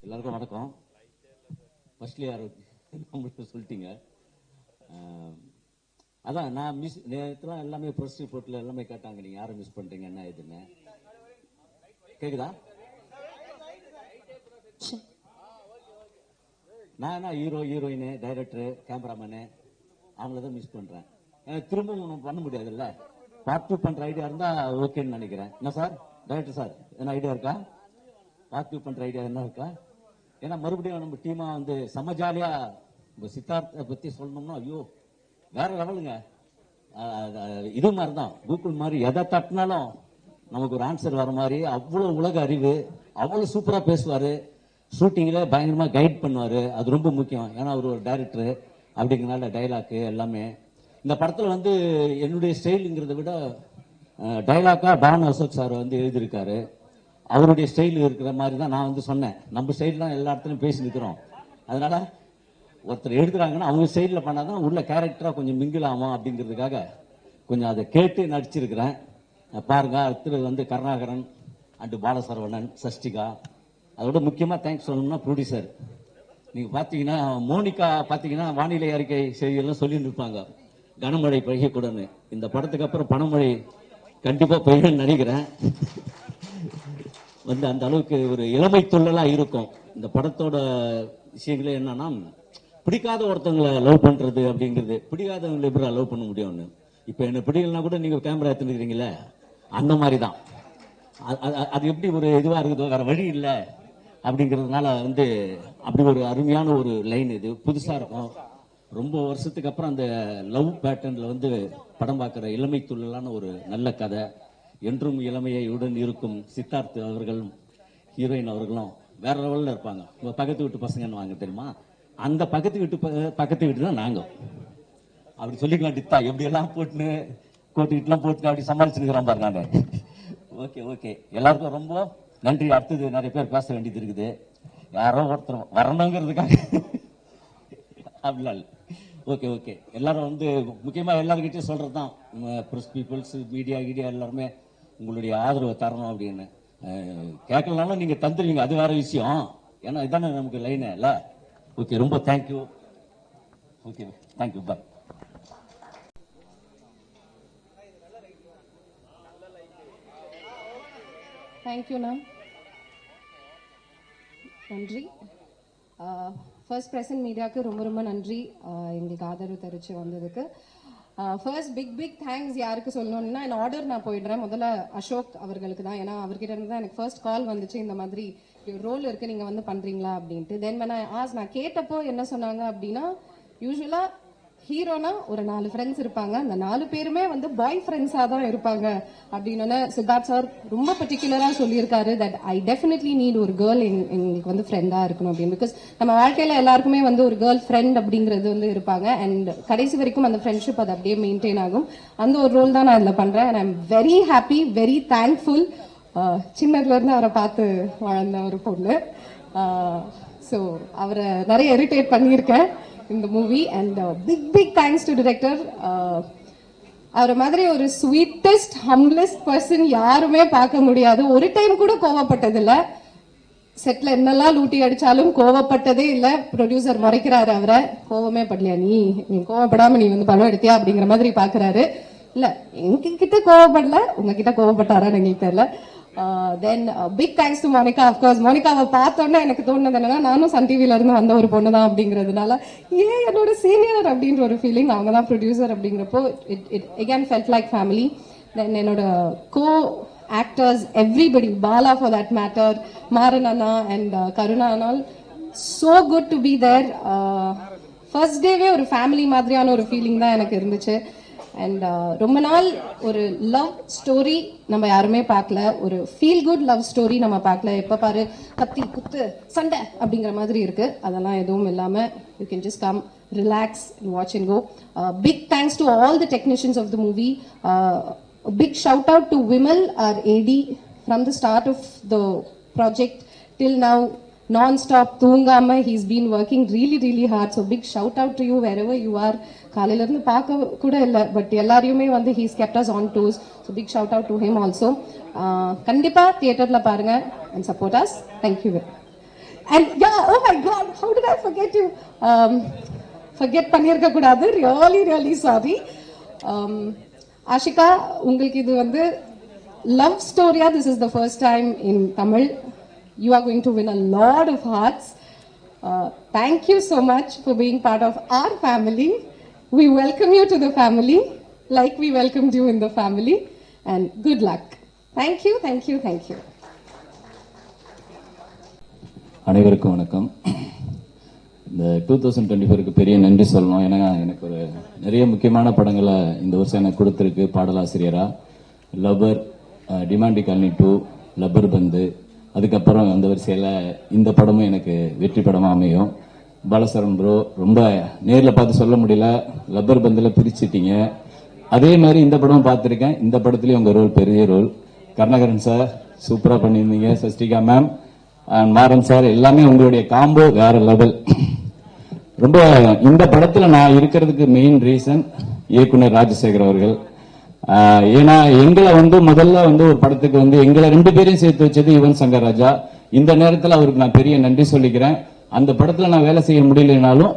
எல்லாருக்கும் வணக்கம். ஃபர்ஸ்ட்லி யார் நம்மளுக்கு சொல்லிட்டீங்க. அதான் நான் மிஸ் நேரத்தில் எல்லாமே ப்ரெஸ் ரிப்போர்ட்டில் எல்லாமே கேட்டாங்க, நீங்கள் யாரை மிஸ் பண்ணுறீங்க என்ன இதுன்னு. கேட்குதா? நான் என்ன ஹீரோ ஹீரோயின் டைரக்டரு கேமராமேனு அவங்கள தான் மிஸ் பண்ணுறேன். திரும்பவும் ஒன்றும் பண்ண முடியாதுல்ல. பார்ட் 2 பண்ணுற ஐடியா இருந்தால் ஓகேன்னு நினைக்கிறேன். என்ன சார் டைரக்டர் சார், என்ன ஐடியா இருக்கா? பார்ட் 2 பண்ணுற ஐடியா என்ன இருக்கா? ஏன்னா மறுபடியும் நம்ம டீமா வந்து செம்ம ஜாலியாக சித்தார்த்தை பற்றி சொல்லணும்னா ஐயோ வேற லெவலுங்க. இது மாதிரி தான் கூகுள் மாதிரி எதை தட்டினாலும் நமக்கு ஒரு ஆன்சர் வர மாதிரி அவ்வளோ உலக அறிவு, அவ்வளோ சூப்பராக பேசுவார். ஷூட்டிங்கில் பயங்கரமாக கைட் பண்ணுவார். அது ரொம்ப முக்கியம். ஏன்னா அவர் ஒரு டைரக்டரு அப்படிங்கிறனால டைலாக்கு எல்லாமே இந்த படத்தில் வந்து என்னுடைய ஸ்டைலுங்கிறத விட டைலாக்காக டான் அசோக் சார் வந்து எழுதியிருக்காரு. அவருடைய ஸ்டைல் இருக்கிற மாதிரி தான் நான் வந்து சொன்னேன். நம்ம ஸ்டைல் தான் எல்லா இடத்துலையும் பேசி நிற்கிறோம். அதனால ஒருத்தர் எழுதுறாங்கன்னா அவங்க ஸ்டைலில் பண்ணாதான் உள்ள கேரக்டராக கொஞ்சம் மிங்கிள் ஆகும் அப்படிங்கிறதுக்காக கொஞ்சம் அதை கேட்டு நடிச்சிருக்கிறேன். பாருங்க, அடுத்தது வந்து கருணாகரன் அண்டு பாலசரவணன், சஷ்டிகா. அதோட முக்கியமாக தேங்க்ஸ் சொல்லணும்னா ப்ரொடியூசர். நீங்கள் பார்த்தீங்கன்னா மோனிகா பார்த்தீங்கன்னா வானிலை அறிக்கை செய்தியெல்லாம் சொல்லிட்டு இருப்பாங்க கனமழை பெய்யக்கூடாதுன்னு. இந்த படத்துக்கு அப்புறம் பணமழை கண்டிப்பாக பெய்யணும்னு நினைக்கிறேன். வந்து அந்த அளவுக்கு ஒரு இளமை துள்ளலாக இருக்கும். இந்த படத்தோட விஷயங்களே என்னன்னா, பிடிக்காத ஒருத்தவங்களை லவ் பண்ணுறது அப்படிங்கிறது, பிடிக்காதவங்களை எப்படி லவ் பண்ண முடியும்னு. இப்போ என்ன பிடிக்கலனா கூட நீங்கள் கேமரா எடுத்துக்கிறீங்களே, அந்த மாதிரி தான். அது எப்படி ஒரு இதுவாக இருக்குதோ வேற வழி இல்லை அப்படிங்கிறதுனால வந்து அப்படி ஒரு அருமையான ஒரு லைன். இது புதுசாக இருக்கும். ரொம்ப வருஷத்துக்கு அப்புறம் அந்த லவ் பேட்டர்னில் வந்து படம் பார்க்குற இளமை துள்ளலான ஒரு நல்ல கதை. என்றும் இளமையை உடன் இருக்கும் சித்தார்த் அவர்களும் ஹீரோயின் அவர்களும் வேற லெவலில் இருப்பாங்க. உங்கள் பக்கத்து வீட்டு பசங்கன்னு வாங்க தெரியுமா, அந்த பக்கத்து வீட்டு தான் நாங்கள். அப்படி சொல்லிக்கலாம் டித்தா எப்படியெல்லாம் போட்டுன்னு கோட்டுக்கிட்டுலாம் போட்டு அப்படி சமாளிச்சுருக்கிறோம் பாரு நான். ஓகே ஓகே, எல்லாருக்கும் ரொம்ப நன்றி. அடுத்தது நிறைய பேர் பேச வேண்டியது இருக்குது. யாரோ ஒருத்தர் வரணுங்கிறதுக்காக அப்படிலாம் இல்லை. ஓகே ஓகே, எல்லாரும் வந்து முக்கியமாக எல்லாருக்கிட்டையும் சொல்கிறது தான், ப்ரெஸ் பீப்புள்ஸ் மீடியா எல்லாருமே உங்களுடைய ஆதரவை தரணும் அப்படின்னு. கேட்கலனாலும் நீங்கள் தந்துடுவீங்க, அது வேற விஷயம். ஏன்னா இதானே நமக்கு லைனே இல்லை. ஓகே, ரொம்ப தேங்க்யூ. ஓகே, தேங்க்யூ, பாய். தேங்க்யூண்ணா, நன்றி. ஃபர்ஸ்ட் பிரசன்ட் மீடியாவுக்கு ரொம்ப ரொம்ப நன்றி எங்களுக்கு ஆதரவு தெரிவித்து வந்ததுக்கு. ஃபர்ஸ்ட் பிக் தேங்க்ஸ் யாருக்கு சொல்லணும்னா, என் ஆர்டர் நான் போயிடுறேன். முதல்ல அசோக் அவர்களுக்கு தான். ஏன்னா அவர்கிட்ட இருந்து தான் எனக்கு ஃபர்ஸ்ட் கால் வந்துச்சு, இந்த மாதிரி ரோல் இருக்குது நீங்கள் வந்து பண்ணுறீங்களா அப்படின்ட்டு. தென் நான் கேட்டப்போ என்ன சொன்னாங்க அப்படின்னா, யூஸ்வலாக ஹீரோனா ஒரு 4 ஃப்ரெண்ட்ஸ் இருப்பாங்க, அந்த 4 பேருமே வந்து பாய் ஃப்ரெண்ட்ஸாக தான் இருப்பாங்க அப்படின்னு சித்தார்த் சார் ரொம்ப பர்டிகுலராக சொல்லியிருக்காரு. தட் ஐ டெஃபினெட்லி நீட் ஒரு கேர்ள் எங்களுக்கு வந்து ஃப்ரெண்டாக இருக்கணும் அப்படின்னு. பிகாஸ் நம்ம வாழ்க்கையில் எல்லாருக்குமே வந்து ஒரு கேர்ள் ஃப்ரெண்ட் அப்படிங்கிறது வந்து இருப்பாங்க. அண்ட் கடைசி வரைக்கும் அந்த ஃப்ரெண்ட்ஷிப் அது அப்படியே மெயின்டைன் ஆகும். அந்த ஒரு ரோல் தான் நான் இதில் பண்ணுறேன். And I am very happy, very thankful. சின்னதுலேருந்து அவரை பார்த்து வாழ்ந்த ஒரு பொண்ணு. ஸோ அவரை நிறைய இரிட்டேட் பண்ணியிருக்கேன் இந்த movie. And big thanks to director. அவரை மாதிரி ஒரு ஸ்வீட்டஸ்ட் ஹம்லெஸ்ட் பர்சன் யாருமே பார்க்க முடியாது. ஒரு டைம் கூட கோவப்பட்டதில்லை. செட்ல என்னெல்லாம் லூட்டி அடிச்சாலும் கோவப்பட்டதே இல்லை. ப்ரொடியூசர் முறைக்கிறாரு அவரை, கோவமே படலையா நீ கோவப்படாம நீ வந்து படம் எடுத்தியா அப்படிங்கிற மாதிரி பாக்குறாரு. இல்ல எங்ககிட்ட கோவப்படல, உங்ககிட்ட கோவப்பட்டாரான்னு எங்களுக்கு தெரியல. Then big thanks to Monica. Of course மோனிகாவை பார்த்தோன்னே எனக்கு தோணுது என்னன்னா, நானும் சன் டிவில இருந்து வந்த ஒரு பொண்ணு தான் அப்படிங்கிறதுனால என்னோட சீனியர் அப்படின்ற ஒரு ஃபீலிங். அவங்க தான் ப்ரொடியூசர் அப்படிங்கிறப்போ it again felt like family. தென் என்னோட co actors everybody, Bala for that matter, Maran அண்ணா அண்ட் கருணா அண்ணா, so good to be there. First டேவே ஒரு ஃபேமிலி மாதிரியான ஒரு ஃபீலிங் தான் எனக்கு இருந்துச்சு. அண்ட் ரொம்ப நாள் ஒரு லவ் ஸ்டோரி நம்ம யாருமே பார்க்கல, ஒரு ஃபீல் குட் லவ் ஸ்டோரி நம்ம பார்க்கல. எப்போ பாரு கத்தி குத்து சண்டை அப்படிங்கிற மாதிரி இருக்கு. அதெல்லாம் எதுவும் இல்லாமல் you can just come, relax and watch and go. Big thanks to all the technicians of the movie. Big shout out to Vimal, our AD, from the start of the project till now, non-stop தூங்காம he's been working really hard. So big shout out to you wherever you are. காலையில இருந்து பார்க்க கூட இல்லை, but எல்லாரையுமே வந்து he's kept us on toes. So big shout out to him also. கண்டிப்பா தியேட்டர்ல பாருங்க and support us. Thank you. And yeah, oh my God, how did I forget you? Forget பண்ணிருக்க கூடாது. Really sorry. ஆஷிகா, உங்களுக்கு இது வந்து love story. This is the first time in Tamil. You are going to win a lot of hearts. Thank you so much for being part of our family. We welcome you to the family like we welcomed you in the family. And good luck. Thank you, thank you, thank you. அனைவருக்கும் வணக்கம். இந்த 2024க்கு பெரிய நன்றி சொல்லணும். ஏன்னா எனக்கு ஒரு நிறைய முக்கியமான படங்களை இந்த வருஷம் எனக்கு கொடுத்துருக்கு பாடலாசிரியரா. லப்பர், டிமாண்டி காலனி 2, லப்பர் பந்து, அதுக்கப்புறம் அந்த வரிசையில் இந்த படமும் எனக்கு வெற்றி படமாக அமையும். பாலசரன் ப்ரோ, ரொம்ப நேரில் பார்த்து சொல்ல முடியல, லப்பர் பந்தில் பிரிச்சிட்டீங்க. அதே மாதிரி இந்த படமும் பார்த்துருக்கேன். இந்த படத்துலேயும் உங்கள் ரோல் பெரிய ரோல். கருணாகரன் சார் சூப்பராக பண்ணியிருந்தீங்க. சஷ்டிகா மேம், மாறன் சார், எல்லாமே உங்களுடைய காம்போ வேற லெவல். ரொம்ப இந்த படத்துல நான் இருக்கிறதுக்கு மெயின் ரீசன் இயக்குனர் ராஜசேகர் அவர்கள். ஏன்னா எங்களை வந்து முதல்ல வந்து ஒரு படத்துக்கு வந்து எங்களை 2 பேரையும் சேர்த்து வச்சது யுவன் சங்கர் ராஜா. இந்த நேரத்தில் அவருக்கு நான் பெரிய நன்றி சொல்லிக்கிறேன். அந்த படத்துல நான் வேலை செய்ய முடியலனாலும்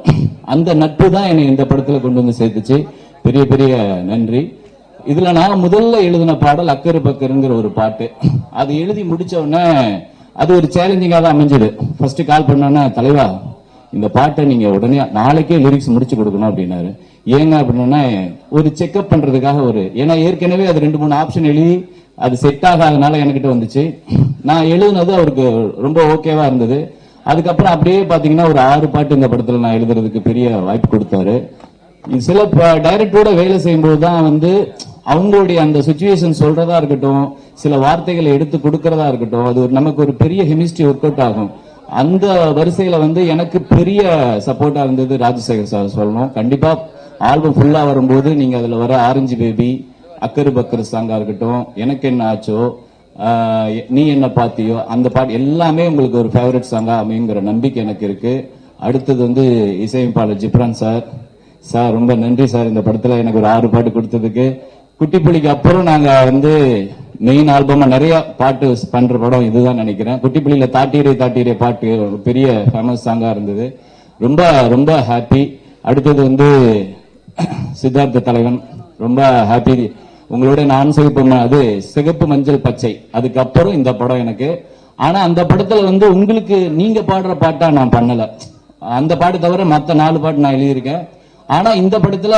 அந்த நட்பு தான் என்னை இந்த படத்துல கொண்டு வந்து சேர்த்துச்சு. பெரிய பெரிய நன்றி. இதுல நான் முதல்ல எழுதின பாடல் அக்கரு பக்கருங்கிற ஒரு பாட்டு. அது எழுதி முடிச்ச உடனே அது ஒரு சேலஞ்சிங்கா தான் அமைஞ்சது. ஃபர்ஸ்ட் கால் பண்ணோன்னா, தலைவா இந்த பாட்டை நீங்க உடனே நாளைக்கே லிரிக்ஸ் முடிச்சு கொடுக்கணும் அப்படின்னாரு. ஏங்க அப்படின்னா, ஒரு செக்அப் பண்றதுக்காக ஏன்னா ஏற்கனவே அது 2-3 ஆப்ஷன் எழுதி அது செட் ஆகாதனால என்கிட்ட வந்துச்சு. நான் எழுதுனது அவருக்கு ரொம்ப ஓகேவா இருந்தது. அதுக்கப்புறம் அப்படியே பாத்தீங்கன்னா ஒரு 6 பாட்டு இந்த படத்துல நான் எழுதுறதுக்கு பெரிய வாய்ப்பு கொடுத்தாரு. சில டைரக்டரோட வேலை செய்யும்போது தான் வந்து அவங்களுடைய அந்த சுச்சுவேஷன் சொல்றதா இருக்கட்டும், சில வார்த்தைகளை எடுத்து கொடுக்கறதா இருக்கட்டும், அது நமக்கு ஒரு பெரிய கெமிஸ்ட்ரி ஒர்க் அவுட் ஆகும். அந்த வரிசையில வந்து எனக்கு பெரிய சப்போர்ட்டா இருந்தது ராஜசேகர் சார் சொல்லணும். கண்டிப்பா ஆல்பம் ஃபுல்லா வரும்போது நீங்க அதுல வர ஆரஞ்சு பேபி, அக்கரு பக்கரு சாங்கா இருக்கட்டும், எனக்கு என்ன ஆச்சோ, நீ என்ன பாத்தியோ, அந்த பாட்டு எல்லாமே உங்களுக்கு ஒரு ஃபேவரட் சாங்கா அமையுங்கிற நம்பிக்கை எனக்கு இருக்கு. அடுத்தது வந்து இசையமைப்பாளர் ஜிப்ரான் சார். சார் ரொம்ப நன்றி சார், இந்த படத்துல எனக்கு ஒரு 6 பாட்டு கொடுத்ததுக்கு. குட்டிப்புலிக்கு அப்புறம் நாங்க வந்து மெயின் ஆல்பமா நிறைய பாட்டு பண்ற படம் இதுதான் நினைக்கிறேன். குட்டிப்புலியில தாட்டீரே பாட்டு ஒரு பெரிய ஃபேமஸ் சாங்கா இருந்தது. ரொம்ப ரொம்ப ஹாப்பி. அடுத்தது வந்து சித்தார்த்த தலைவன், ரொம்ப ஹாப்பி. உங்களோட நான் அது சிகப்பு மஞ்சள் பச்சை, அதுக்கப்புறம் இந்த படம் எனக்கு. ஆனா அந்த படத்துல வந்து உங்களுக்கு நீங்க பாடுற பாட்டா நான் பண்ணல. அந்த பாட்டு தவிர மத்த 4 பாட்டு நான் எழுதியிருக்கேன். ஆனா இந்த படத்துல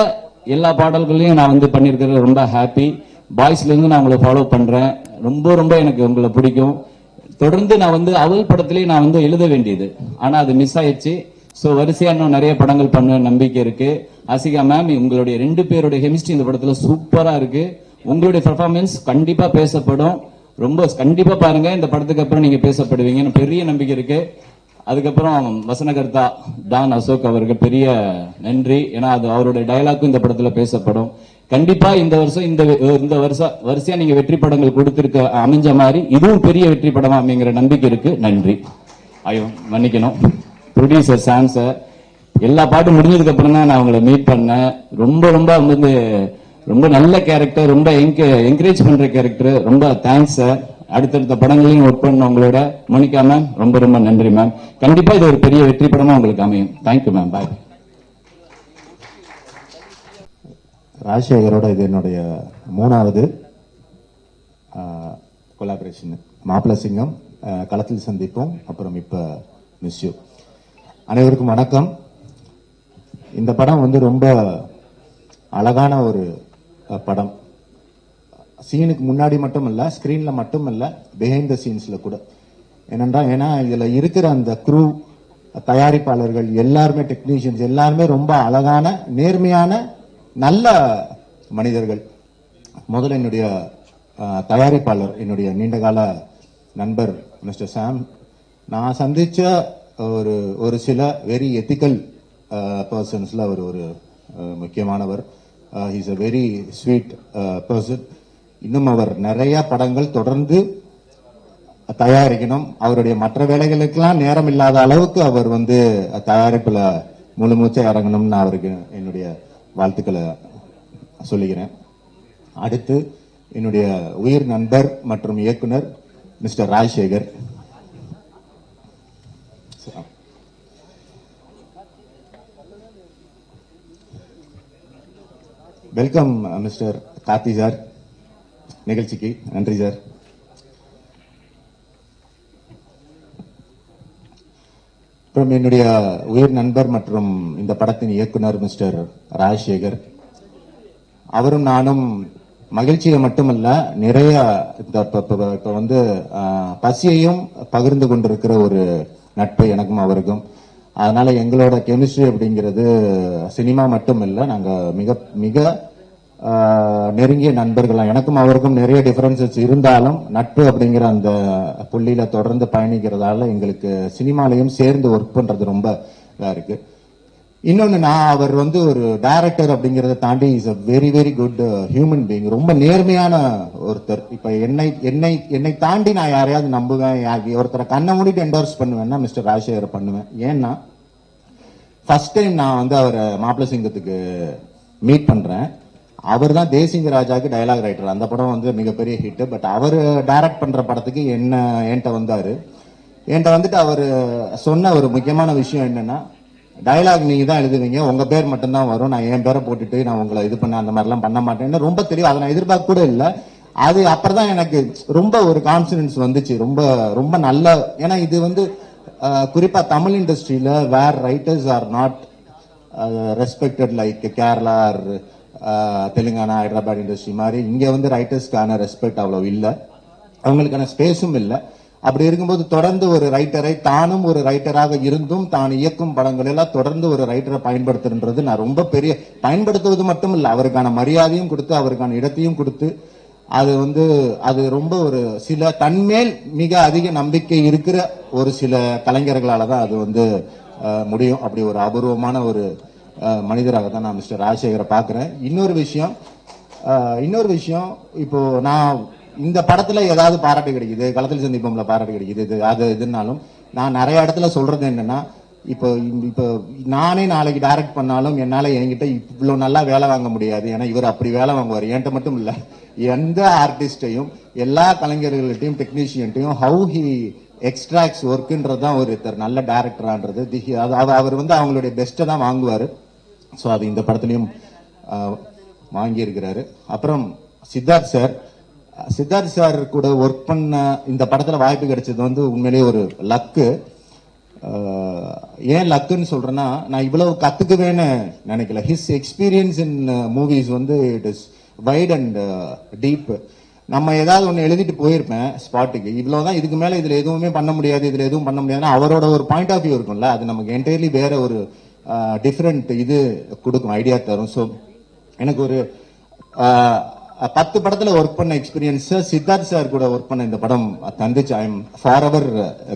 எல்லா பாடல்களையும் நான் வந்து பண்ணிருக்கிறது ரொம்ப ஹாப்பி. பாய்ஸ்ல இருந்து நான் உங்களை ஃபாலோ பண்றேன். ரொம்ப ரொம்ப எனக்கு உங்களை பிடிக்கும். தொடர்ந்து நான் வந்து அவள் படத்திலேயே நான் வந்து எழுத வேண்டியது, ஆனா அது மிஸ் ஆயிடுச்சு. சோ வரிசையா இன்னும் நிறைய படங்கள் பண்ண நம்பிக்கை இருக்கு. ஆசிகா மேம், உங்களுடைய 2 பேருடைய கெமிஸ்ட்ரி இந்த படத்துல சூப்பரா இருக்கு. உங்களுடைய பெர்ஃபார்மன்ஸ் கண்டிப்பா பேசப்படும். ரொம்ப கண்டிப்பா பாருங்க, இந்த படத்துக்கு அப்புறம் நீங்க பேசப்படுவீங்கன்னு பெரிய நம்பிக்கை இருக்கு. அதுக்கப்புறம் வசனகர்த்தா டான் அசோக் அவருக்கு பெரிய நன்றி. ஏன்னா அது அவருடைய டயலாக்கும் இந்த படத்துல பேசப்படும். கண்டிப்பா இந்த வருஷம் இந்த வரிசையா நீங்க வெற்றி படங்கள் கொடுத்திருக்க அமைஞ்ச மாதிரி இதுவும் பெரிய வெற்றி படமா அப்படிங்கிற நம்பிக்கை இருக்கு. நன்றி. ஐயோ மன்னிக்கணும், ப்ரொடியூசர் சாம் சார். எல்லா பாட்டும் முடிஞ்சதுக்கு அப்புறம் தான் நான் அவங்களை மீட் பண்ணேன். ரொம்ப ரொம்ப வந்து ரொம்ப நல்ல கேரக்டர், ரொம்ப என்கரேஜ் பண்ற கேரக்டர். ரொம்ப தேங்க்ஸ் சார். அடுத்தடுத்த படங்களையும் ஒர்க் பண்ண உங்களோட. மோனிகா மேம், ரொம்ப ரொம்ப நன்றி மேம். கண்டிப்பா இது ஒரு பெரிய வெற்றி படமா உங்களுக்கு அமையும். Thank you ma'am. பாய். ராஜசேகரோட இது என்னுடைய 3வது கொலாபரேஷன். மாப்பிள சிங்கம், களத்தில் சந்திப்போம், அப்புறம் இப்ப மிஸ் யூ. அனைவருக்கும் வணக்கம். இந்த படம் வந்து ரொம்ப அழகான ஒரு படம். சீனுக்கு முன்னாடி மட்டும் இல்ல, ஸ்கிரீன்ல மட்டும் இல்ல, பிஹைண்ட் த சீன்ஸ்ல கூட. ஏன்னா இதுல இருக்கிற அந்த குரூ, தயாரிப்பாளர்கள் எல்லாருமே, டெக்னீஷியன்ஸ் எல்லாருமே ரொம்ப அழகான, நேர்மையான, நல்ல மனிதர்கள். முதல்ல என்னுடைய தயாரிப்பாளர், என்னுடைய நீண்டகால நண்பர் மிஸ்டர் சாம். நான் சந்திச்ச ஒரு சில வெரி எத்திக்கல் பர்சன்ஸ்ல அவர் ஒரு முக்கியமானவர். He's a very sweet person. இன்னும் அவர் நிறைய படங்கள் தொடர்ந்து தயாரிக்கணும். அவருடைய மற்ற வேலைகளுக்கெல்லாம் நேரம் இல்லாத அளவுக்கு அவர் வந்து தயாரிப்புல முழு மூச்சை இறங்கணும்னு நான் அவருக்கு என்னுடைய வாழ்த்துக்களை சொல்லுகிறேன். அடுத்து என்னுடைய உயிர் நண்பர் மற்றும் இயக்குனர் mister Rajasekar welcome mister Karthi sir நிகழ்ச்சிக்கு. நன்றி சார். அப்புறம் என்னுடைய உயிர் நண்பர் மற்றும் இந்த படத்தின் இயக்குனர் மிஸ்டர் ராஜசேகர், அவரும் நானும் மகிழ்ச்சியை மட்டுமல்ல நிறைய இப்ப வந்து பசியையும் பகிர்ந்து கொண்டிருக்கிற ஒரு நட்பு எனக்கும் அவருக்கும். அதனால எங்களோட கெமிஸ்ட்ரி அப்படிங்கிறது சினிமா மட்டும் இல்லை, நாங்க மிக மிக நெருங்கிய நண்பர்கள். எனக்கும் அவருக்கும் நிறைய டிஃபரன்சஸ் இருந்தாலும் நட்பு அப்படிங்கிற அந்த புள்ளியில தொடர்ந்து பயணிக்கிறதால எங்களுக்கு சினிமாலையும் சேர்ந்து ஒர்க் பண்றது ரொம்ப இதா இருக்கு. இன்னொன்னு, நான் அவர் வந்து ஒரு டைரக்டர் அப்படிங்கறத தாண்டி is a very very good human being. ரொம்ப நேர்மையான ஒருத்தர். இப்ப என்னை தாண்டி நான் யாரையாவது நம்புவேன், ஒருத்தரை கண்ணை மூடிட்டு என்டோர்ஸ் பண்ணுவேன்னா மிஸ்டர் ராஜசேகர் பண்ணுவேன். ஏன்னா ஃபர்ஸ்ட் டைம் நான் வந்து அவரை மாப்பிள்ளை சிங்கத்துக்கு மீட் பண்றேன். அவர் தான் தேசிங்க ராஜாக்கு டயலாக் ரைட்டர். அந்த படம் வந்து மிகப்பெரிய ஹிட். பட் அவர் டைரக்ட் பண்ற படத்துக்கு என்கிட்ட வந்தாரு. என்கிட்ட வந்துட்டு அவர் சொன்ன ஒரு முக்கியமான விஷயம் என்னன்னா, டயலாக் நீங்க தான் எழுதுவீங்க, உங்க பேர் மட்டும்தான் வரும், நான் என் பேரை போட்டுட்டு நான் உங்களை இது பண்ண அந்த மாதிரிலாம் பண்ண மாட்டேன்னு ரொம்ப தெரியும். அதை நான் எதிர்பார்க்க கூட இல்லை. அது அப்புறம் தான் எனக்கு ரொம்ப ஒரு கான்பிடன்ஸ் வந்துச்சு. ரொம்ப ரொம்ப நல்ல, ஏன்னா இது வந்து குறிப்பா தமிழ் இண்டஸ்ட்ரியில where writers are not respected like Kerala or Telangana Hyderabad industry மாதிரி இங்க வந்து ரைட்டர்ஸ்க்கான ரெஸ்பெக்ட் அவ்வளவு இல்லை, அவங்களுக்கான ஸ்பேஸும் இல்லை. அப்படி இருக்கும்போது தொடர்ந்து ஒரு ரைட்டரை, தானும் ஒரு ரைட்டராக இருந்தும் தான் இயக்கும் படங்கள் எல்லாம் தொடர்ந்து ஒரு ரைட்டரை பயன்படுத்துறது நான் ரொம்ப பெரிய, பயன்படுத்துவது மட்டும் இல்லை, அவருக்கான மரியாதையும் கொடுத்து அவருக்கான இடத்தையும் கொடுத்து, அது வந்து அது ரொம்ப ஒரு சில தன்மேல் மிக அதிக நம்பிக்கை இருக்கிற ஒரு சில கலைஞர்களால தான் அது வந்து முடியும். அப்படி ஒரு அபூர்வமான ஒரு மனிதராக தான் நான் மிஸ்டர் ராஜசேகரை பார்க்கிறேன். இன்னொரு விஷயம், இப்போ நான் இந்த படத்துல ஏதாவது பாராட்டு கிடைக்குது, களத்தில் சந்திப்போம்ல பாராட்டு கிடைக்குது, அது இதுனாலும் நான் நிறைய இடத்துல சொல்றது என்னன்னா, இப்போ நானே நாளைக்கு டைரக்ட் பண்ணாலும் என்னால என்கிட்ட இவ்வளவு நல்லா வேலை வாங்க முடியாது. ஏன்னா இவர் அப்படி வேலை வாங்குவார். என்கிட்ட மட்டும் இல்ல, எந்த ஆர்டிஸ்டையும் எல்லா கலைஞர்கள்ட்டையும் டெக்னீஷியன்ட்டையும் ஹவு ஹி எக்ஸ்ட்ராக்ட்ஸ் ஒர்க்குன்றது தான் ஒரு நல்ல டைரக்டரான்றது. அவர் வந்து அவங்களுடைய பெஸ்ட்டை தான் வாங்குவாரு. ஸோ அது இந்த படத்துலயும் வாங்கி இருக்கிறாரு. அப்புறம் சித்தார்த் சார் கூட ஒர்க் பண்ண இந்த படத்துல வாய்ப்பு கிடைச்சது வந்து உண்மையிலேயே ஒரு லக்கு. ஏன் லக்குன்னு சொல்றேன்னா, நான் இவ்வளவு கத்துக்குவேன்னு நினைக்கல. ஹிஸ் எக்ஸ்பீரியன்ஸ் இன் மூவிஸ் வந்து it is white and deep. நம்ம ஏதாவது ஒன்று எழுதிட்டு போயிருப்பேன் ஸ்பாட்டுக்கு, இவ்வளவுதான், இதுக்கு மேல இதுல எதுவுமே பண்ண முடியாது, இதுல எதுவும் பண்ண முடியாதுன்னா அவரோட ஒரு பாயிண்ட் ஆஃப் வியூ இருக்கும்ல, அது நமக்கு என்டையர்லி வேற ஒரு டிஃப்ரெண்ட் இது கொடுக்கும், ஐடியா தரும். ஸோ எனக்கு ஒரு 10 படத்துல ஒர்க் பண்ண எக்ஸ்பீரியன்ஸ் சித்தார்த் சார் கூட ஒர்க் பண்ண இந்த படம் தந்துச்சு. I am forever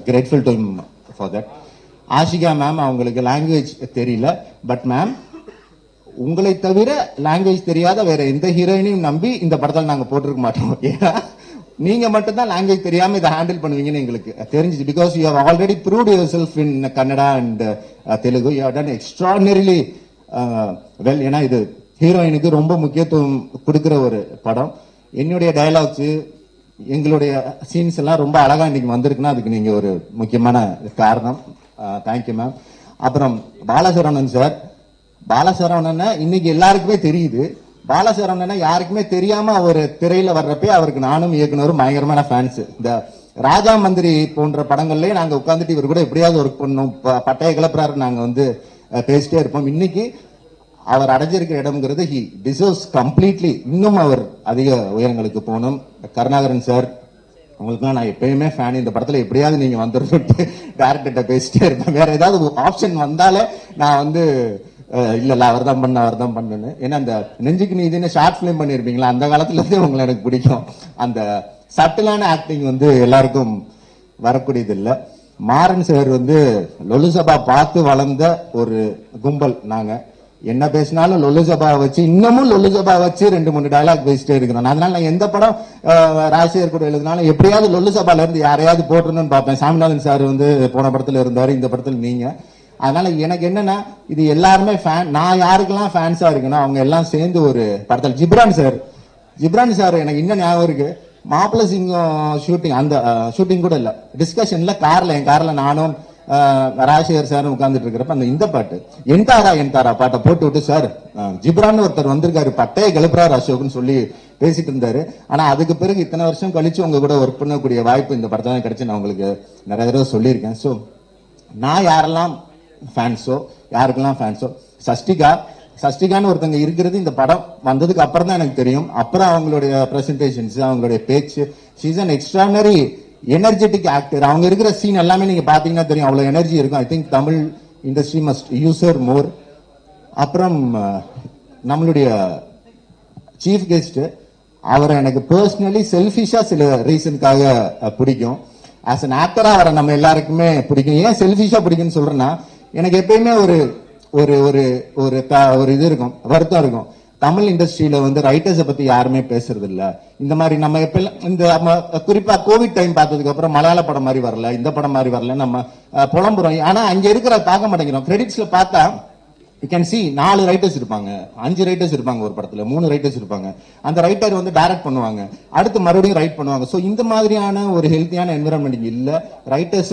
grateful to him for that. Ashika ma'am, அவங்களுக்கு லாங்குவேஜ் தெரியல, பட் மேம் உங்களை தவிர லாங்குவேஜ் தெரியாத வேற எந்த ஹீரோயினையும் நம்பி இந்த படத்தில் நாங்க போட்டிருக்க மாட்டோம். ஏன்னா நீங்க மட்டும் தான் லாங்குவேஜ் தெரியாம இதை ஹேண்டில் பண்ணுவீங்கன்னு எங்களுக்கு தெரிஞ்சிச்சு. Because you have already proved yourself in Kannada and Telugu. You have done extraordinarily well. ஏன்னா இது ஹீரோயினுக்கு ரொம்ப முக்கியத்துவம் கொடுக்கிற ஒரு படம். என்னுடைய டயலாக்ஸ், எங்களுடைய சீன்ஸ் எல்லாம் ரொம்ப அழகா இன்னைக்கு வந்திருக்குன்னா அதுக்கு நீங்க ஒரு முக்கியமான காரணம். Thank you ma'am. அப்புறம் பாலசரவணன் சார், பாலசரவணன் இன்னைக்கு எல்லாருக்குமே தெரியுது. பாலசரவணன் யாருக்குமே தெரியாம அவர் திரையில வர்றப்பே அவருக்கு நானும் இயக்குனரும் பயங்கரமான ஃபேன்ஸ். இந்த ராஜா மந்திரி போன்ற படங்கள்லயே நாங்க உட்கார்ந்துட்டு இவர் கூட எப்படியாவது ஒர்க் பண்ணணும், பட்டைய கிளப்புறாரு, நாங்க வந்து பேசிட்டே இருப்போம். இன்னைக்கு அவர் அடைஞ்சிருக்கிற இடம்ங்கிறது ஹி டிசர்வ்ஸ் கம்ப்ளீட்லி. இன்னும் அவர் அதிக உயரங்களுக்கு போகணும். கருணாகரன் சார், உங்களுக்குலாம் நான் எப்பயுமே ஃபேன். இந்த படத்துல எப்படியாவது நீங்க வந்துட்டு டேரக்டர்கிட்ட பேசிட்டே இருப்பேன். வேற ஏதாவது ஆப்ஷன் வந்தாலே நான் வந்து இல்ல அவர் தான் பண்ணுன்னு. ஏன்னா அந்த நெஞ்சுக்கு நீதினு ஷார்ட் பிலிம் பண்ணிருப்பீங்களா, அந்த காலத்துல இருந்தே உங்களை எனக்கு பிடிக்கும். அந்த சட்டிலான ஆக்டிங் வந்து எல்லாருக்கும் வரக்கூடியது இல்ல. மாறன் சார் வந்து லொல்லு சபா பார்த்து வளர்ந்த ஒரு கும்பல். நாங்க என்ன பேசினாலும் லொல்லு சபா வச்சு, இன்னமும் லொல்லு சபா வச்சு 2-3 டயலாக் பேசிட்டே இருக்கிறோம். அதனால நான் எந்த படம் ராஜசேகர் கூட எழுதினாலும் எப்படியாவது லொல்லு சபால இருந்து யாரையாவது போட்டுருன்னு பார்ப்பேன். சாமிநாதன் சார் வந்து போன படத்துல இருந்தாரு, இந்த படத்துல நீங்க. அதனால எனக்கு என்னன்னா, இது எல்லாருமே ஃபேன். நான் யாருக்கெல்லாம் ஃபேன்ஸா இருக்கணும் அவங்க எல்லாம் சேர்ந்து ஒரு படத்தில் ஜிப்ரான் சார் எனக்கு இன்னும் ஞாபகம் இருக்கு. மாப்பிள்ளை சிங்கம் ஷூட்டிங், அந்த ஷூட்டிங் கூட இல்ல, டிஸ்கஷன்ல என் கார்ல நானும் ராஜசேகர் சார் உட்கார்ந்துட்டு இருக்கிறப்ப அந்த இந்த பாட்டு என்தாரா பாட்டை போட்டு விட்டு சார் ஜிப்ரான் ஒருத்தர் வந்திருக்காரு பட்டையை கிளப்புறாரு அசோக்னு சொல்லி பேசிட்டு இருந்தாரு. ஆனா அதுக்கு பிறகு இத்தனை வருஷம் கழிச்சு உங்க கூட ஒர்க் பண்ணக்கூடிய வாய்ப்பு இந்த படத்தை தான் கிடைச்சு நான் உங்களுக்கு நிறைய தடவை சொல்லியிருக்கேன். ஸோ நான் யாரெல்லாம் ஃபேன்ஸோ யாருக்கெல்லாம் ஃபேன்ஸோ சஷ்டிகான்னு ஒருத்தங்க இருக்கிறது இந்த படம் வந்ததுக்கு அப்புறம் தான் எனக்கு தெரியும். அப்புறம் அவங்களுடைய பிரசன்டேஷன்ஸ் அவங்களுடைய பேச்சு she's an extraordinary energetic actor. அவங்க இருக்கிற சீன் எல்லாமே நீங்க பாத்தீங்கன்னா தெரியும் அவ்வளவு எனர்ஜி இருக்கும். I think Tamil industry must use her more. அப்புறம் நம்மளுடைய சீஃப் கெஸ்ட் அவரை எனக்கு பர்சனலி செல்ஃபிஷா சில ரீசனுக்காக பிடிக்கும். ஆஸ் அன் ஆக்டரா அவரை நம்ம எல்லாருக்குமே பிடிக்கும். ஏன் செல்ஃபிஷா பிடிக்கும்னு சொல்றேன்னா எனக்கு எப்பயுமே ஒரு ஒரு ஒரு ஒரு இது இருக்கும், வருத்தம் இருக்கும். தமிழ் இண்டஸ்ட்ரியில வந்து ரைட்டர்ஸை பத்தி யாருமே பேசுறது இல்ல. இந்த மாதிரி நம்ம எப்ப இந்த குறிப்பா கோவிட் டைம் பார்த்ததுக்கு அப்புறம் மலையாள படம் மாதிரி வரல, இந்த படம் மாதிரி வரல, நம்ம புலம்புறோம். ஆனா அங்க இருக்கிற பார்க்க மாட்டேங்கிறோம். கிரெடிட்ஸ்ல பார்த்தா யூ கேன் சி 4 ரைட்டர்ஸ் இருப்பாங்க, 5 ரைட்டர்ஸ் இருப்பாங்க ஒரு படத்துல, 3 ரைட்டர்ஸ் இருப்பாங்க. அந்த ரைட்டர் வந்து டைரக்ட் பண்ணுவாங்க, அடுத்து மறுபடியும் ரைட் பண்ணுவாங்க. சோ இந்த மாதிரியான ஒரு ஹெல்த்தியான என்விரான்மெண்ட் இல்ல. ரைட்டர்ஸ்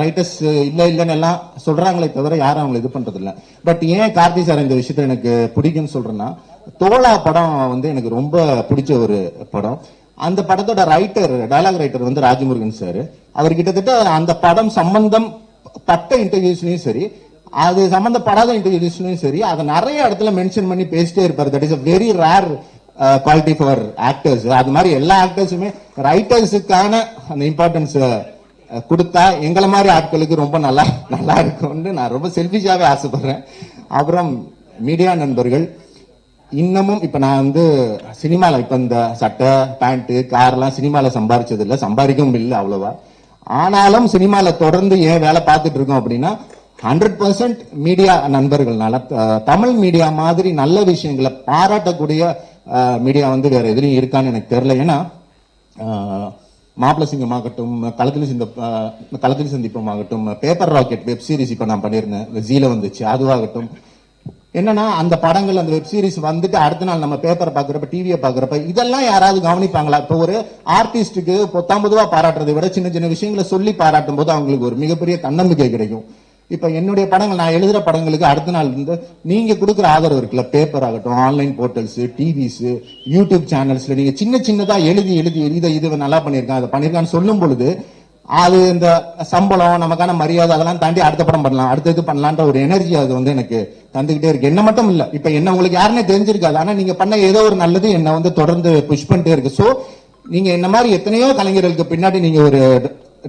ரைட்டர்ஸ் இல்லன்னு எல்லாம் சொல்றாங்களே தவிர யாரும் அவங்களை இது பண்றது இல்ல. பட் ஏன் கார்த்தி சார் இந்த விஷயத்த எனக்கு பிடிக்கும்னு சொல்றேன்னா தோழா படம் வந்து எனக்கு ரொம்ப பிடிச்ச ஒரு படம். அந்த படத்தோட டயலாக் ரைட்டர் வந்து ராஜமுருகன் சார். அவர் கிட்டத்தட்ட அந்த படம் சம்பந்தம் பட்ட இன்டர்வியூஸ்லயும் சரி, அது சம்பந்தப்படாத இன்டர்வியூஸ்லயும் சரி, அதை நிறைய இடத்துல மென்ஷன் பண்ணி பேசிட்டே இருப்பாரு. That is a very rare quality for actors. அது மாதிரி எல்லா ஆக்டர்ஸுமே ரைட்டர்ஸுக்கான அந்த இம்பார்ட்டன்ஸ் கொடுத்தா எங்களை மாதிரி ஆட்களுக்கு ரொம்ப நல்லா இருக்கும்னு நான் ரொம்ப செல்ஃபிஷாவே ஆசைப்படுறேன். அப்புறம் மீடியா நண்பர்கள் இன்னமும் இப்ப நான் வந்து சினிமால இப்ப இந்த சட்டை பேண்ட் கார் எல்லாம் சினிமால சம்பாரிச்சது இல்ல, சம்பாதிக்கவும் இல்லை அவ்வளவா. ஆனாலும் சினிமால தொடர்ந்து ஏன் வேலை பார்த்துட்டு இருக்கோம் அப்படின்னா 100% மீடியா நண்பர்கள்னால. தமிழ் மீடியா மாதிரி நல்ல விஷயங்களை பாராட்டக்கூடிய மீடியா வந்து வேற எதுலையும் இருக்கான்னு எனக்கு தெரியல. ஏன்னா மாப்பிளசிங்கம் ஆகட்டும், களத்தில் சந்திப்போம் ஆகட்டும், பேப்பர் ராக்கெட் வெப் சீரிஸ் இப்ப நான் பண்ணியிருந்தேன், ஜீல வந்துச்சு, அதுவாகட்டும். என்னன்னா அந்த படங்கள் அந்த வெப் சீரிஸ் வந்துட்டு அடுத்த நாள் நம்ம பேப்பரை பாக்குறப்ப டிவியை பாக்குறப்ப இதெல்லாம் யாராவது கவனிப்பாங்களா? இப்ப ஒரு ஆர்டிஸ்டுக்கு 19 பாராட்டுறதை விட சின்ன சின்ன விஷயங்களை சொல்லி பாராட்டும் போது அவங்களுக்கு ஒரு மிகப்பெரிய தன்னம்பிக்கை கிடைக்கும். இப்ப என்னுடைய படங்கள் நான் எழுதுற படங்களுக்கு அடுத்த நாள் இருந்து நீங்க கொடுக்குற ஆதரவு இருக்குல்ல, பேப்பர் ஆகட்டும், ஆன்லைன் போர்ட்டல்ஸ், டிவிஸ், யூடியூப் சேனல்ஸ்ல நீங்க சின்னதா எழுதி இது நல்லா பண்ணிருக்கான் அதை பண்ணிருக்கான்னு சொல்லும் பொழுது அது இந்த சம்பளம் நமக்கான மரியாதை அதெல்லாம் தாண்டி அடுத்த படம் பண்ணலாம், அடுத்தது பண்ணலான்ற ஒரு எனர்ஜி அது வந்து எனக்கு தந்துகிட்டே இருக்கு. என்ன மட்டும் இல்ல, இப்ப என்ன உங்களுக்கு யாருன்னே தெரிஞ்சிருக்காது, ஆனா நீங்க பண்ண ஏதோ ஒரு நல்லது என்ன வந்து தொடர்ந்து புஷ் பண்ணிட்டே இருக்கு. சோ நீங்க என்ன மாதிரி எத்தனையோ கலைஞர்களுக்கு பின்னாடி நீங்க ஒரு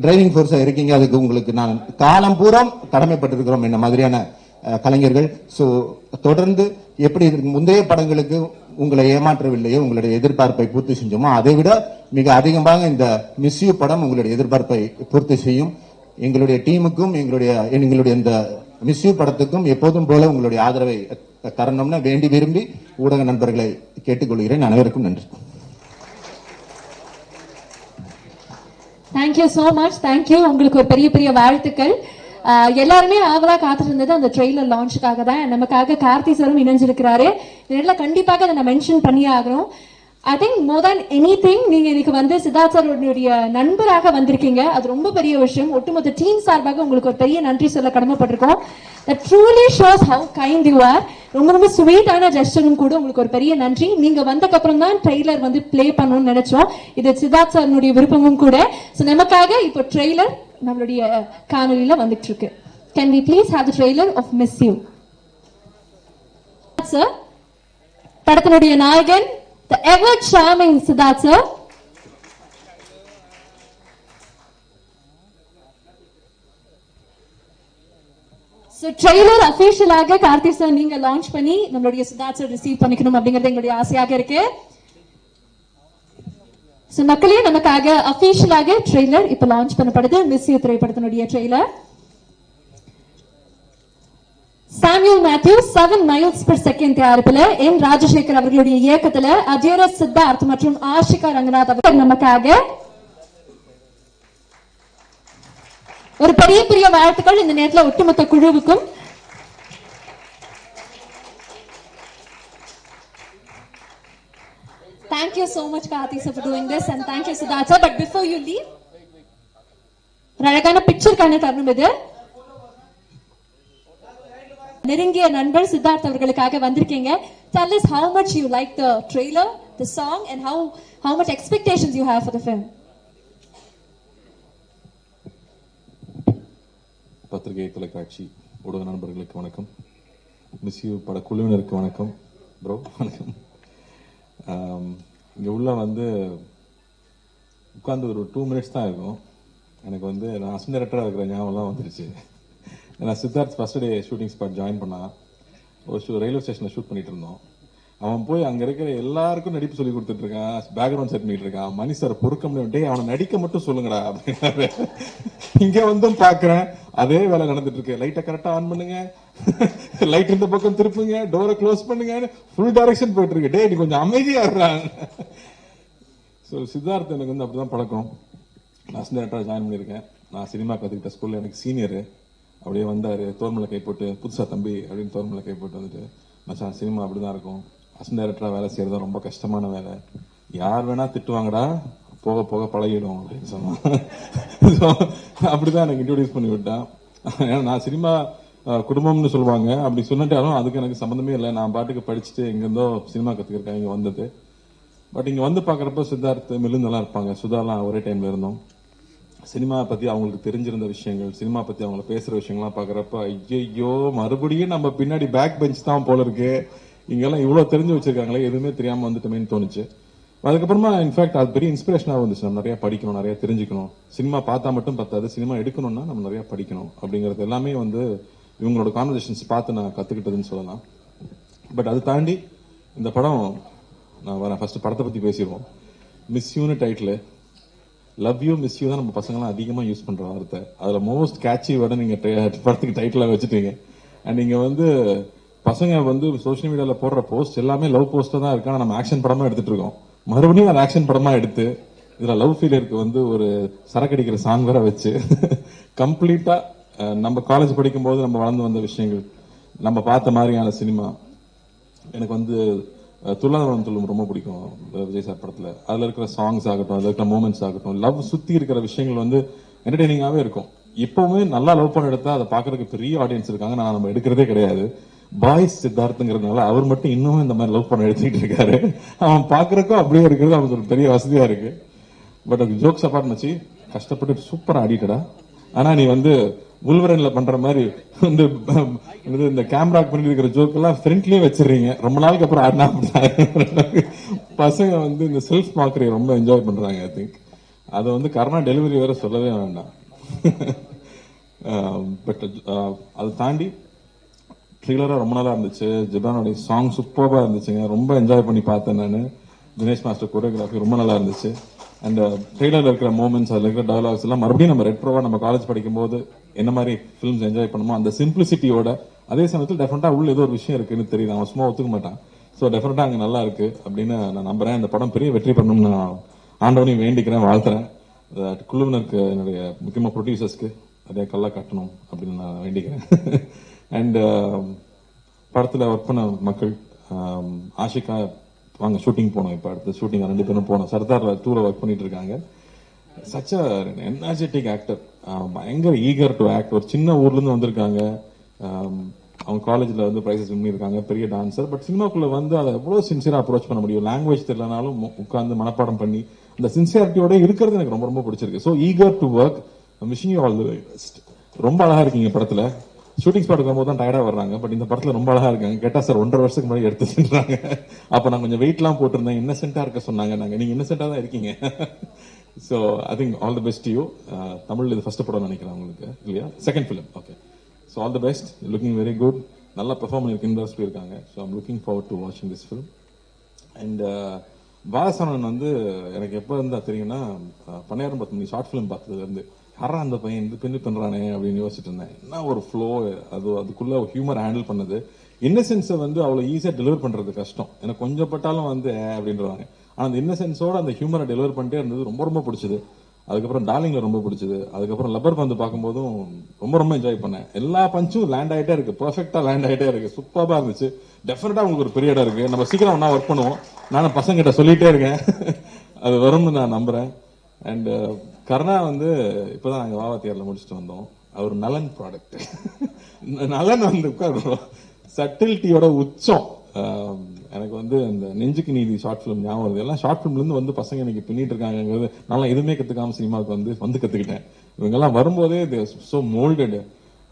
டிரைவிங் ஃபோர்ஸா இருக்கீங்க. அதுக்கு உங்களுக்கு நான் காலம் பூரா கடமைப்பட்டிருக்கிறோம் என்ன மாதிரியான கலைஞர்கள். சோ தொடர்ந்து எப்படி முந்தைய படங்களுக்கு உங்களை ஏமாற்றவில்லையோ, உங்களுடைய எதிர்பார்ப்பை பூர்த்தி செஞ்சோமோ அதை விட மிக அதிகமாக இந்த மிஸ் யூ படம் உங்களுடைய எதிர்பார்ப்பை பூர்த்தி செய்யும். எங்களுடைய டீமுக்கும் எங்களுடைய இந்த மிஸ் யூ படத்துக்கும் எப்போதும் போல உங்களுடைய ஆதரவை தரணும்னு வேண்டி விரும்பி ஊடக நண்பர்களை கேட்டுக்கொள்கிறேன். அனைவருக்கும் நன்றி. Thank you so much. தேங்க்யூ. உங்களுக்கு ஒரு பெரிய பெரிய வாழ்த்துக்கள். எல்லாருமே ஆவலா காத்துட்டு இருந்தது அந்த ட்ரெய்லர் லான்ச்சுக்காக தான். நமக்காக கார்த்தி சாரும் இணைஞ்சிருக்கிறாரு. இதனால கண்டிப்பாக அதை நான் மென்ஷன் பண்ணியே ஆகணும். I think more than anything நீங்க இன்னைக்கு வந்து சித்தார்த் சாருடைய நண்பராக வந்திருக்கீங்க. அது ரொம்ப பெரிய விஷயம். ஒட்டுமொத்த டீம் சார்பாக உங்களுக்கு ஒரு பெரிய நன்றி சொல்ல கடமைப்பட்டிருக்கோம். That truly shows how kind you are. ரொம்ப ரொம்ப ஸ்வீட்டான ஜெஸ்டரும் கூட. உங்களுக்கு ஒரு பெரிய நன்றி. நீங்க வந்தக்கு அப்புறம் தான் ட்ரெய்லர் வந்து ப்ளே பண்ணணும்னு நினைச்சோம். இது சித்தார்த் சாருடைய விருப்பமும் கூட. சோ நமக்காக இப்போ ட்ரெய்லர் நம்மளுடைய காணொலியில வந்துட்டு இருக்கு. Can we please have the trailer of Miss You? Sir, படத்தினுடைய நாயகன் the ever charming Siddharth sir. So trailer official ஆக கார்த்தி சார் நீங்க லான்ச் பண்ணி நம்மளுடைய சித்தார்த் சார் ரிசீவ் பண்ணிக்கணும் அப்படிங்கிறது எங்களுடைய ஆசையாக இருக்கு. சோ மக்களே நமக்காக official ஆக trailer இப்ப லான்ச் பண்ணப்படுது. மிஸ் யூ திரைப்படத்தினுடைய trailer. Samuel Mathew 7 miles per second தயாரிப்புல என் ராஜசேகர் அவர்களுடைய இயக்கத்துல அஜேர சித்தார்த் மற்றும் ஆஷிகா ரங்கநாத் அவர்கள் நமக்காக ஒரு பெரிய பெரிய வாழ்த்துக்கள் இந்த நேரத்தில் ஒட்டுமொத்த குழுவுக்கும். Thank you so much Karthi sir for doing this and thank you Siddharth sir. But before you leave, ஒரு அழகான பிக்சருக்கான தருணம் இது. நெருங்கிய நண்பர் சித்தார்த் அவர்களுக்காக வந்திருக்கீங்க. Tell us how much you like the trailer, the song, and how much expectations you have for the film. பத்திரிகை தொலைக்காட்சி ஊடக நண்பர்களுக்கு வணக்கம். மிஸ் யூ பட குழுவினருக்கு வணக்கம். ப்ரோ வணக்கம். இங்கே உள்ள வந்து உட்காந்து ஒரு 2 minutes தான் இருக்கும். எனக்கு வந்து நான் அசிஸ்டன்ட் டைரக்டராக இருக்கிற ஞாபகம்லாம் வந்துருச்சு. நான் Siddharth first day shooting spot join பண்ணான். ஒரு ரயில்வே ஸ்டேஷனில் ஷூட் பண்ணிட்டு இருந்தோம். அவன் போய் அங்கே இருக்கிற எல்லாருக்கும் நடிப்பு சொல்லி கொடுத்துட்டு இருக்கான், பேக்ரவுண்ட் செட் பண்ணிட்டு இருக்கான். மணி சார் பொறுக்க முடியும், அவனை நடிக்க மட்டும் சொல்லுங்கடா அப்படின்னாரு. இங்கே வந்தும் பார்க்குறேன் அதே வேலை நடந்துட்டு இருக்கு. லைட்டை கரெக்டாக ஆன் பண்ணுங்க, லைட் இந்த பக்கம் திருப்புங்க, டோரை க்ளோஸ் பண்ணுங்க, ஃபுல் டைரக்ஷன் போயிட்டு இருக்கு. டே நீ கொஞ்சம் அமைதியா இருறான். ஸோ சித்தார்த் எனக்கு வந்து அப்படிதான் பழக்கம். நான் அசிஸ்டன்ட் டைரக்டராக ஜாயின் பண்ணியிருக்கேன். நான் சினிமா கற்றுக்கிட்ட ஸ்கூலில் எனக்கு சீனியரு. அப்படியே வந்தார், தோர்மலை கை போட்டு, புதுசா தம்பி அப்படின்னு தோர்மலை கை போட்டு வந்துட்டு, மச்சான் சினிமா அப்படிதான் இருக்கும், அசிஸ்டன்ட் டைரக்டராக வேலை செய்யறது ரொம்ப கஷ்டமான வேலை, யார் வேணா திட்டுவாங்கடா, போக போக பழகிடும் அப்படின்னு சொன்னான். அப்படிதான் எனக்கு இன்ட்ரோடியூஸ் பண்ணி விட்டான். ஏன்னா நான் சினிமா குடும்பம்னு சொல்லுவாங்க, அப்படி சொன்னாலும் அதுக்கு எனக்கு சம்மந்தமே இல்லை. நான் பாட்டுக்கு படிச்சுட்டு எங்கேருந்தோ சினிமா கற்றுக்கிறேன் இங்கே வந்தது. பட் இங்கே வந்து பார்க்குறப்ப சித்தார்த் மிலுந்தெல்லாம் இருப்பாங்க, சுதாலாம் ஒரே டைமில் இருந்தோம். சினிமா பற்றி அவங்களுக்கு தெரிஞ்சிருந்த விஷயங்கள், சினிமா பற்றி அவங்க பேசுகிற விஷயங்கள்லாம் பார்க்குறப்ப ஐயோ மறுபடியும் நம்ம பின்னாடி பேக் பெஞ்ச் தான் போல இருக்கு, இங்கெல்லாம் இவ்வளோ தெரிஞ்சு வச்சிருக்காங்களே, எதுவுமே தெரியாமல் வந்துட்டோமேன்னு தோணுச்சு. அதுக்கப்புறமா இன்ஃபேக்ட் அது பெரிய இன்ஸ்பிரேஷனாக வந்துச்சு. நம்ம நிறைய படிக்கணும், நிறைய தெரிஞ்சுக்கணும். சினிமா பார்த்தா மட்டும் பத்தாது, சினிமா எடுக்கணும்னா நம்ம நிறைய படிக்கணும் அப்படிங்கிறது எல்லாமே வந்து இவங்களோட கான்வர்சேஷன்ஸ் பார்த்து நான் கற்றுக்கிட்டதுன்னு சொல்லலாம். பட் அது தாண்டி இந்த படம் நான் வரேன். ஃபர்ஸ்ட் படத்தை பற்றி பேசிடுவோம். மிஸ் யூன்னு title, love you miss you தான் நம்ம பசங்களாம் அதிகமாக யூஸ் பண்ணுற வார்த்தை. அதில் மோஸ்ட் கேட்சி வேர்டை நீங்கள் படத்துக்கு டைட்டிலாக வச்சுட்டீங்க. அண்ட் நீங்கள் வந்து பசங்க வந்து சோஷியல் மீடியாவில் போடுற போஸ்ட் எல்லாமே லவ் போஸ்ட்டாக தான் இருக்கு. ஆனால் நம்ம ஆக்ஷன் படமாக எடுத்துட்டு இருக்கோம். மறுபடியும் அந்த ஆக்ஷன் படமாக எடுத்து இதில் லவ் ஃபீலருக்கு வந்து ஒரு சரக்கடிக்கிற சாங் வேற வச்சு கம்ப்ளீட்டாக நம்ம காலேஜ் படிக்கும்போது நம்ம வளர்ந்து வந்த விஷயங்கள், நம்ம பார்த்த மாதிரியான சினிமா. எனக்கு வந்து துள்ளாதவனம் துள்ளும் ரொம்ப பிடிக்கும் விஜய் சார் படத்துல. அதுல இருக்கிற சாங்ஸ் ஆகட்டும், அதுல இருக்கிற மூமெண்ட்ஸ் ஆகட்டும், லவ் சுத்தி இருக்கிற விஷயங்கள் வந்து என்டர்டெய்னிங்காவே இருக்கும். இப்பவுமே நல்லா லவ் பண்ண எடுத்தா அதை பாக்குறதுக்கு பெரிய ஆடியன்ஸ் இருக்காங்க. நான் நம்ம எடுக்கிறதே கிடையாது. பாய்ஸ் சித்தார்த்துங்கிறதுனால அவர் மட்டும் இன்னும் இந்த மாதிரி லவ் பண்ண எடுத்துக்கிட்டு இருக்காரு. அவன் பாக்குறதுக்கும் அப்படியே இருக்கிறது அவனுக்கு ஒரு பெரிய வசதியா இருக்கு. பட் ஜோக்ஸ் அப்பார்ட் மச்சி, கஷ்டப்பட்டு சூப்பரா ஆடிட்டடா. ஆனா நீ வந்து உள்வரன்ல பண்ற மாதிரி வந்து இந்த கேமரா பண்ணிட்டு இருக்கிற ஜோக் எல்லாம் ஃப்ரண்ட்லயே வச்சிருக்கீங்க. ரொம்ப நாளைக்கு அப்புறம் ஆடினா பசங்க வந்து இந்த செல்ஃப் மார்க்கரை ரொம்ப என்ஜாய் பண்றாங்க. ஐ திங்க் அதை வந்து கரோனா டெலிவரி வேற சொல்லவே வேண்டாம். பட் அதை தாண்டி ட்ரெய்லரா ரொம்ப நல்லா இருந்துச்சு. ஜிப்ரானோட சாங் சூப்பரா இருந்துச்சுங்க, ரொம்ப என்ஜாய் பண்ணி பார்த்தேன் நான். தினேஷ் மாஸ்டர் கோரியோகிராஃபி ரொம்ப நல்லா இருந்துச்சு. அண்ட் ட்ரெய்லர்ல இருக்கிற மூமெண்ட்ஸ், அதுல இருக்கிற டயலாக்ஸ் எல்லாம் மறுபடியும் நம்ம ரெட்ரோவா நம்ம காலேஜ் படிக்கும் போது என்ன மாதிரி ஃபிலிம்ஸ் என்ஜாய் பண்ணுமோ அந்த சிம்பிளிசிட்டியோட, அதே சமயத்தில் டெஃபினட்டா உள்ள ஏதோ ஒரு விஷயம் இருக்குன்னு தெரியுது. அவன் சும்மா ஒத்துக்க மாட்டான். ஸோ டெஃபினட்டா அங்கே நல்லா இருக்கு அப்படின்னு நான் நம்புறேன். இந்த படம் பெரிய வெற்றி பண்ணணும்னு நான் ஆண்டவனையும் வேண்டிக்கிறேன், வாழ்த்துறேன். குழுவினருக்கு, என்னுடைய முக்கியமாக ப்ரொடியூசர்ஸ்க்கு நிறைய கல்லா கட்டணும் அப்படின்னு நான் வேண்டிக்கிறேன். அண்ட் படத்தில் ஒர்க் பண்ண மக்கள், ஆஷிகா வாங்க ஷூட்டிங் போனோம். இப்போ அடுத்த ஷூட்டிங் 2 பேரும் போனோம். சர்தார் 2ல ஒர்க் பண்ணிட்டு இருக்காங்க. சச் அ எனர்ஜெட்டிக் ஆக்டர், பயங்கர ஈகர் டு ஆக்ட். ஒரு சின்ன ஊர்ல இருந்து வந்திருக்காங்க. அவங்க காலேஜ்ல வந்து பிரைசஸ் வின் பண்ணிருக்காங்க, பெரிய டான்சர். பட் சினிமாக்குள்ள வந்து அதை எவ்வளவு சின்சியரா அப்ரோச் பண்ண முடியும், லாங்குவேஜ் தெரியலனாலும் உட்கார்ந்து மனப்பாடம் பண்ணி அந்த சின்சியாரிட்டியோட இருக்கிறது எனக்கு ரொம்ப ரொம்ப பிடிச்சிருக்கு. So eager to work, wishing you all the best. ரொம்ப அழகா இருக்கீங்க படத்துல. ஷூட்டிங் ஸ்பாட் வரும்போது தான் டயர்டா வர்றாங்க. பட் இந்த படத்துல ரொம்ப அழகா இருக்காங்க. கேட்டா சார் 1.5 வருஷத்துக்கு முன்னாடி எடுத்து சென்றாங்க. அப்ப நான் கொஞ்சம் வெயிட் எல்லாம் போட்டிருந்தேன், இன்னசென்ட்டா இருக்க சொன்னாங்க. நீங்க இன்னசென்ட்டா தான் இருக்கீங்க. So I think all the best you. Tamil இது ஃபர்ஸ்ட் படம் நினைக்கிறேன் உங்களுக்கு, இல்லையா? Second film. Okay. So all the best, looking very good. நல்லா பெர்ஃபார்ம் பண்ணிருக்கீங்கன்னு சொல்லியிருக்காங்க. So I'm looking forward to வாட்சிங் திஸ் ஃபிலிம். அண்ட் பாலசரவணன் வந்து எனக்கு எப்போ இருந்தா தெரியும்னா, பன்னியாரம் 10 மணி ஷார்ட் ஃபிலிம் பார்த்ததுல இருந்து யாரா அந்த பையன் இது பண்ணி பண்றானே அப்படின்னு யோசிச்சுட்டு இருந்தேன். என்ன ஒரு ஃப்ளோ, அதுக்குள்ள ஹியூமர் ஹேண்டில் பண்ணது. இன்னசென்ஸை வந்து அவ்வளோ ஈஸியாக டெலிவர் பண்றது கஷ்டம். எனக்கு கொஞ்சம் பட்டாலும் வந்து அப்படின்றவாங்க. ஆனால் அந்த இன்னசென்ஸோட அந்த ஹியூமரை டெலிவர் பண்ணிட்டே இருந்தது ரொம்ப ரொம்ப பிடிச்சது. அதுக்கப்புறம் டார்லிங்ல ரொம்ப பிடிச்சது. அதுக்கப்புறம் லப்பர் பந்து பார்க்கும்போதும் ரொம்ப ரொம்ப என்ஜாய் பண்ணேன். எல்லா பஞ்சும் லேண்ட் ஆகிட்டே இருக்கு, பெர்ஃபெக்டா லேண்ட் ஆகிட்டே இருக்கு, சூப்பரா இருந்துச்சு. டெஃபினட்டா உங்களுக்கு ஒரு பெரிய இடம் இருக்கு. நம்ம சீக்கிரம் ஒன்னா ஒர்க் பண்ணுவோம். நானும் பசங்க கிட்ட சொல்லிட்டே இருக்கேன், அது வரும்னு நான் நம்புறேன். அண்ட் கருணா வந்து இப்பதான் நாங்க வாவா தியேட்டர்ல முடிச்சுட்டு வந்தோம். அவர் நலன் ப்ராடக்ட். நலன் வந்து சட்டில்ட்டியோட உச்சம். எனக்கு வந்து இந்த நெஞ்சுக்கு நீதி ஷார்ட் பிலிம் ஞாபகம் வருது. எல்லாம் ஷார்ட் பிலிம்ல இருந்து வந்து பசங்க எனக்கு பின்னிட்டு இருக்காங்கிறது நான் எதுவுமே கத்துக்காம சினிமாவுக்கு வந்து கத்துக்கிட்டேன். இவங்க எல்லாம் வரும்போதே சோ மோல்டட்.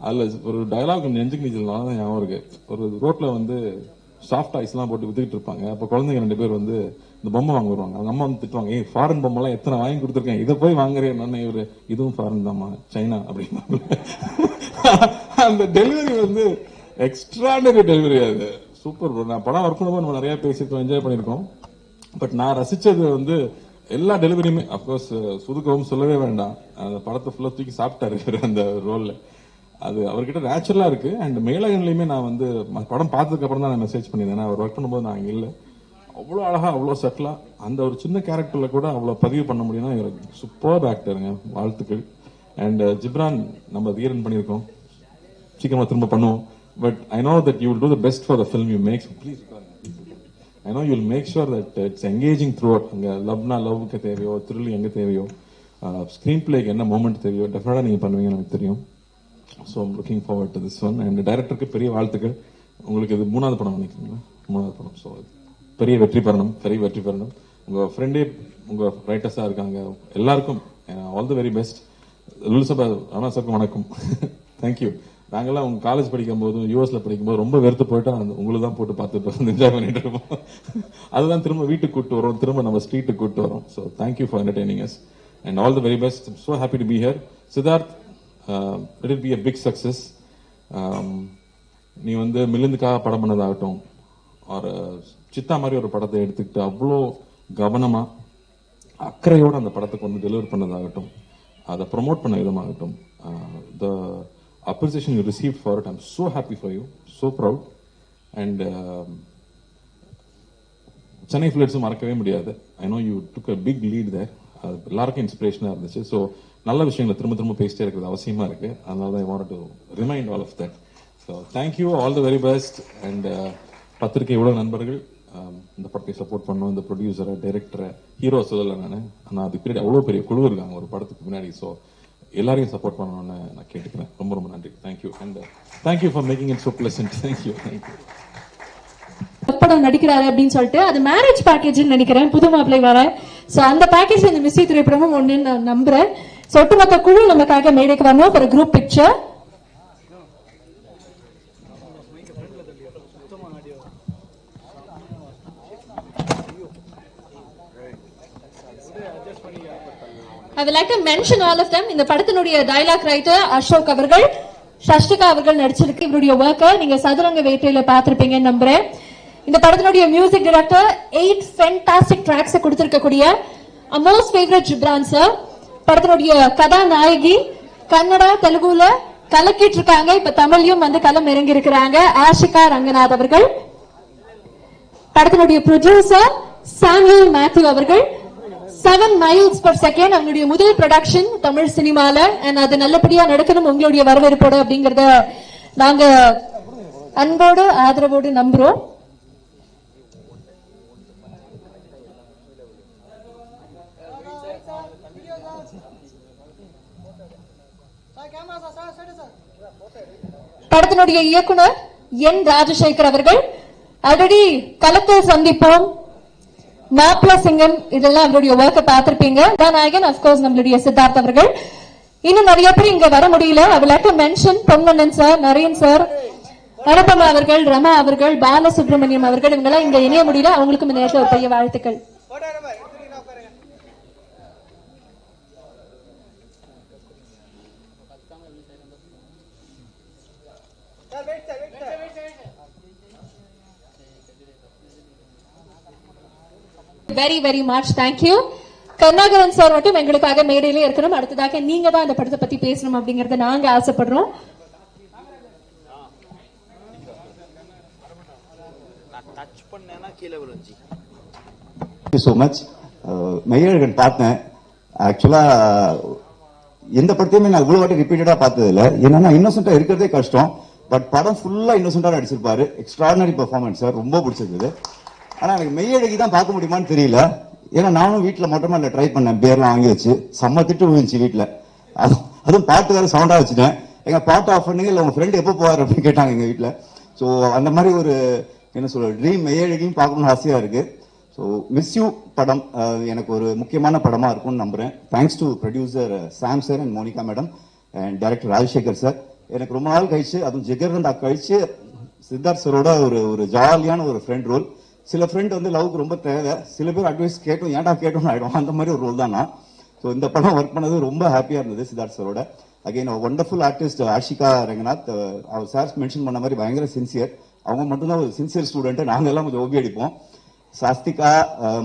அதுல ஒரு டயலாக் நெஞ்சுக்கு நீச்சல் தான் ஞாபகம் இருக்கு. ஒரு ரோட்ல வந்து சாஃப்ட் ஐஸ் எல்லாம் போட்டு வித்துக்கிட்டு இருப்பாங்க. அப்ப குழந்தைங்க 2 பேர் வந்து இந்த பொம்மை வாங்க வருவாங்க. அவங்க அம்மா வந்து திட்டுவாங்க, ஏய் ஃபாரின் பொம்மை எல்லாம் எத்தனை வாங்கி கொடுத்துருக்கேன், இதை போய் வாங்குறேன். நான் இவரு இதுவும் ஃபாரின் தான்மா, சைனா அப்படின்னு. அந்த டெலிவரி வந்து எக்ஸ்ட்ராடனரி டெலிவரி. அது சூப்பர். நான் படம் ஒர்க் பண்ணும்போது நம்ம நிறைய பேசிருக்கோம், என்ஜாய் பண்ணிருக்கோம். பட் நான் ரசிச்சது வந்து எல்லா டெலிவரியுமே. அப்கோர்ஸ் சுதுக்கவும் சொல்லவே வேண்டாம். அந்த படத்தை ஃபுல்லா தூக்கி சாப்பிட்டாரு அந்த ரோல்ல. அது அவர்கிட்ட நேச்சுரலா இருக்கு. அண்ட் மேலகன்லயுமே நான் வந்து படம் பார்த்ததுக்கு அப்புறம் தான் நான் மெசேஜ் பண்ணியிருந்தேன். அவர் ஒர்க் பண்ணும்போது நான் அங்க இல்லை. அவ்வளோ அழகா, அவ்வளோ செட்டிலா அந்த ஒரு சின்ன கேரக்டர்ல கூட அவ்வளவு பதிவு பண்ண முடியும்னா இவருக்கு சூப்பர் ஆக்டருங்க. வாழ்த்துக்கள். அண்ட் ஜிப்ரான் நம்ம ரீரன் பண்ணியிருக்கோம், சீக்கிரமா திரும்ப பண்ணுவோம். But I know that you will do the best for the film you make. Please I know you will make sure that it's engaging throughout. அங்கே லவ்னா லவ்க்கு தேவையோ, த்ரில் எங்கே தேவையோ, ஸ்கிரீன் பிளேக்கு என்ன மூமெண்ட் தேவையோ டெஃபினட்டா நீங்க பண்ணுவீங்கன்னு எனக்கு தெரியும். So I'm looking forward to this one. And டைரக்டருக்கு பெரிய வாழ்த்துக்கள். உங்களுக்கு இது 3வது படம் நினைக்கிறீங்களா? 3வது படம். ஸோ பெரிய வெற்றி பெறணும், பெரிய வெற்றி பெறணும். உங்க ஃப்ரெண்டே உங்க ரைட்டர்ஸா இருக்காங்க. எல்லாருக்கும் ஆல் தி வெரி பெஸ்ட். லுல்சபா ராணா சாருக்கு வணக்கம். தேங்க்யூ. நாங்கெல்லாம் உங்க காலேஜ் படிக்கும் போது, யூஎஸ்ல படிக்கும்போது ரொம்ப வெறுத்து போயிட்டா உங்களுக்கு தான் போட்டு பார்த்துட்டு என்ஜாய் பண்ணிட்டு இருப்போம். அதுதான் திரும்ப வீட்டுக்கு கூட்டு வரோம், திரும்ப நம்ம ஸ்ட்ரீட்டுக்கு கூட்டு வரோம். So thank you for entertaining us and all the very best. So happy to be here. Siddharth, let it be a big success. நீ வந்து மிலிந்துக்காக படம் பண்ணதாகட்டும், ஒரு சித்தா மாதிரி ஒரு படத்தை எடுத்துக்கிட்டு அவ்வளோ கவனமா அக்கறையோட அந்த படத்துக்கு வந்து டெலிவர் பண்ணதாகட்டும், அதை ப்ரொமோட் பண்ண விதமாகட்டும், the appreciation you received for it, I'm so happy for you, so proud. And Chennai ஃபிளட்ஸும் மறக்கவே முடியாது. I know you took a big lead there. எல்லாருக்கும் இன்ஸ்பிரேஷனா இருந்துச்சு. ஸோ நல்ல விஷயங்களை திரும்ப திரும்ப பேசிட்டே இருக்கிறது அவசியமா இருக்கு. அதனால தான் I want to remind all of that. So thank you, all the very best. And பத்திரிகை இவ்வளவு நண்பர்கள் இந்த படத்தை சப்போர்ட் பண்ணோம். இந்த ப்ரொடியூசரை, டைரக்டரை, ஹீரோ சொல்லலை நான், ஆனால் அதுக்கு பின்னாடி அவ்வளோ பெரிய குழு இருக்காங்க ஒரு படத்துக்கு பின்னாடி. ஸோ எல்லாரையும் சப்போர்ட் பண்ணணும்னு நான் கேட்டுக்கிறேன். ரொம்ப ரொம்ப நன்றி. Thank you. And thank you for making it so pleasant. Thank you. படம் நடிக்கிறாரு அப்படின்னு சொல்லிட்டு அது மேரேஜ் பேக்கேஜ் நினைக்கிறேன். புது மாப்பிள்ளை வர. சோ அந்த பேக்கேஜ் இந்த மிஸ்ஸி திரைப்படமும் ஒண்ணு நான் நம்புறேன். சோ ஒட்டுமொத்த குழு நமக்காக மேடைக்கு வரணும் ஒரு group picture. I would like to mention all of them. இந்த படத்தினுடைய டயலாக் ரைட்டர் அசோக் அவர்கள், ஷஷ்டிகா அவர்கள் நடிச்சிருக்கு. இவருடைய ஒர்க்கை நீங்க சதுரங்க வேட்டையில பார்த்திருப்பீங்க நம்புறேன். இந்த படத்தினுடைய மியூசிக் டைரக்டர் 8 ஃபேண்டாஸ்டிக் ட்ராக்ஸ் கொடுத்திருக்கக்கூடிய மோஸ்ட் ஃபேவரட் ஜிப்ரான் சார். படத்தினுடைய கதாநாயகி கன்னடா தெலுங்குல கலக்கிட்டு இருக்காங்க. இப்ப தமிழையும் வந்து களம் இறங்கி இருக்கிறாங்க ஆஷிகா ரங்கநாத் அவர்கள். படத்தினுடைய ப்ரொடியூசர் சாமுவேல் மேத்யூ அவர்கள். 7 miles per second அவங்களுடைய முதல் ப்ரொடக்ஷன் தமிழ் சினிமால. அண்ட் அது நல்லபடியா நடக்கணும் உங்களுடைய வரவேற்போடு அப்படிங்கறத நாங்க அன்போடு ஆதரவோடு நம்புறோம். படத்தினுடைய இயக்குனர் என் ராஜசேகர் அவர்கள். ஆல்ரெடி களத்தில் சந்திப்போம், மாப்பிள சிங்கம், இதெல்லாம் அவருடைய ஒர்க்கை பார்த்திருப்பீங்க. நாயகன் அப்கோர்ஸ் நம்மளுடைய சித்தார்த் அவர்கள். இன்னும் நிறைய பேர் இங்க வர முடியல. I would like to mention Ponvannan sir, Naren sir, Anupama அவர்கள், ரமா அவர்கள், பாலசுப்ரமணியம் அவர்கள். இவங்கெல்லாம் இங்க இணைய முடியல. அவங்களுக்கும் இந்த நேரத்தில் ஒரு பெரிய வாழ்த்துக்கள். Very very much thank you. Karunakaran sir மட்டும் எங்களுக்காக மேடையிலே இருக்கணும். அடுத்ததாக நீங்க தான் இந்த படத்தை பத்தி பேசணும் அப்படிங்கறத நாங்க ஆசைப்படுறோம். So much. மெய்யழகன் பார்த்தேன். ஆக்சுவலா எந்த படத்தையுமே நான் இவ்வளவு வாட்டி ரிப்பீட்டடா பார்த்தது இல்ல. என்னன்னா இன்னோசென்டா இருக்கிறதே கஷ்டம். பட் படம் ஃபுல்லா இன்னோசென்டா நடிச்சிருப்பாரு. எக்ஸ்ட்ராடினரி பெர்ஃபார்மன்ஸ் சார், ரொம்ப பிடிச்சிருக்குது. ஆனா எனக்கு மெய்யழகி தான் பார்க்க முடியுமான்னு தெரியல. ஏன்னா நானும் வீட்டில் மொட்டை மாடல ட்ரை பண்ணேன், பேர்லாம் வாங்கி வச்சு செம்ம திட்டு விழுந்துச்சு வீட்டில். அதுவும் பாட்டு வேற சவுண்டா வச்சுட்டேன். எங்க பாட்டு ஆஃப் பண்ணுங்க, இல்லை உங்க ஃப்ரெண்டு எப்போ போவார் அப்படின்னு கேட்டாங்க எங்க வீட்டில். ஸோ அந்த மாதிரி ஒரு என்ன சொல்ற ட்ரீம் மெய்யழகையும் பார்க்கணும்னு ஆசையா இருக்கு. ஸோ மிஸ் யூ படம் எனக்கு ஒரு முக்கியமான படமா இருக்கும்னு நம்புறேன். Thanks to producer Sam sir and Monica madam and director Rajasekar sir. எனக்கு ரொம்ப நாள் கழிச்சு, அதுவும் ஜிகர்தண்டா கழிச்சு சித்தார்த் சரோட ஒரு ஜாலியான ஒரு ஃப்ரெண்ட் ரோல். சில ஃப்ரெண்ட் வந்து லவ்க்கு ரொம்ப தேவை, சில பேர் அட்வைஸ் கேட்டும் ஏன்டா கேட்டோம்னு ஆயிடும், அந்த மாதிரி ஒரு ரோல் தான் நான். ஸோ இந்த படம் ஒர்க் பண்ணது ரொம்ப ஹாப்பியா இருந்தது சித்தார்த் சரோட. Again wonderful artist Ashika Ranganath. அவர் சார் மென்ஷன் பண்ண மாதிரி பயங்கர சின்சியர். அவங்க மட்டும்தான் ஒரு சின்சியர் ஸ்டூடெண்ட், நாங்க எல்லாம் கொஞ்சம் ஓபி அடிப்போம். சாஸ்திகா,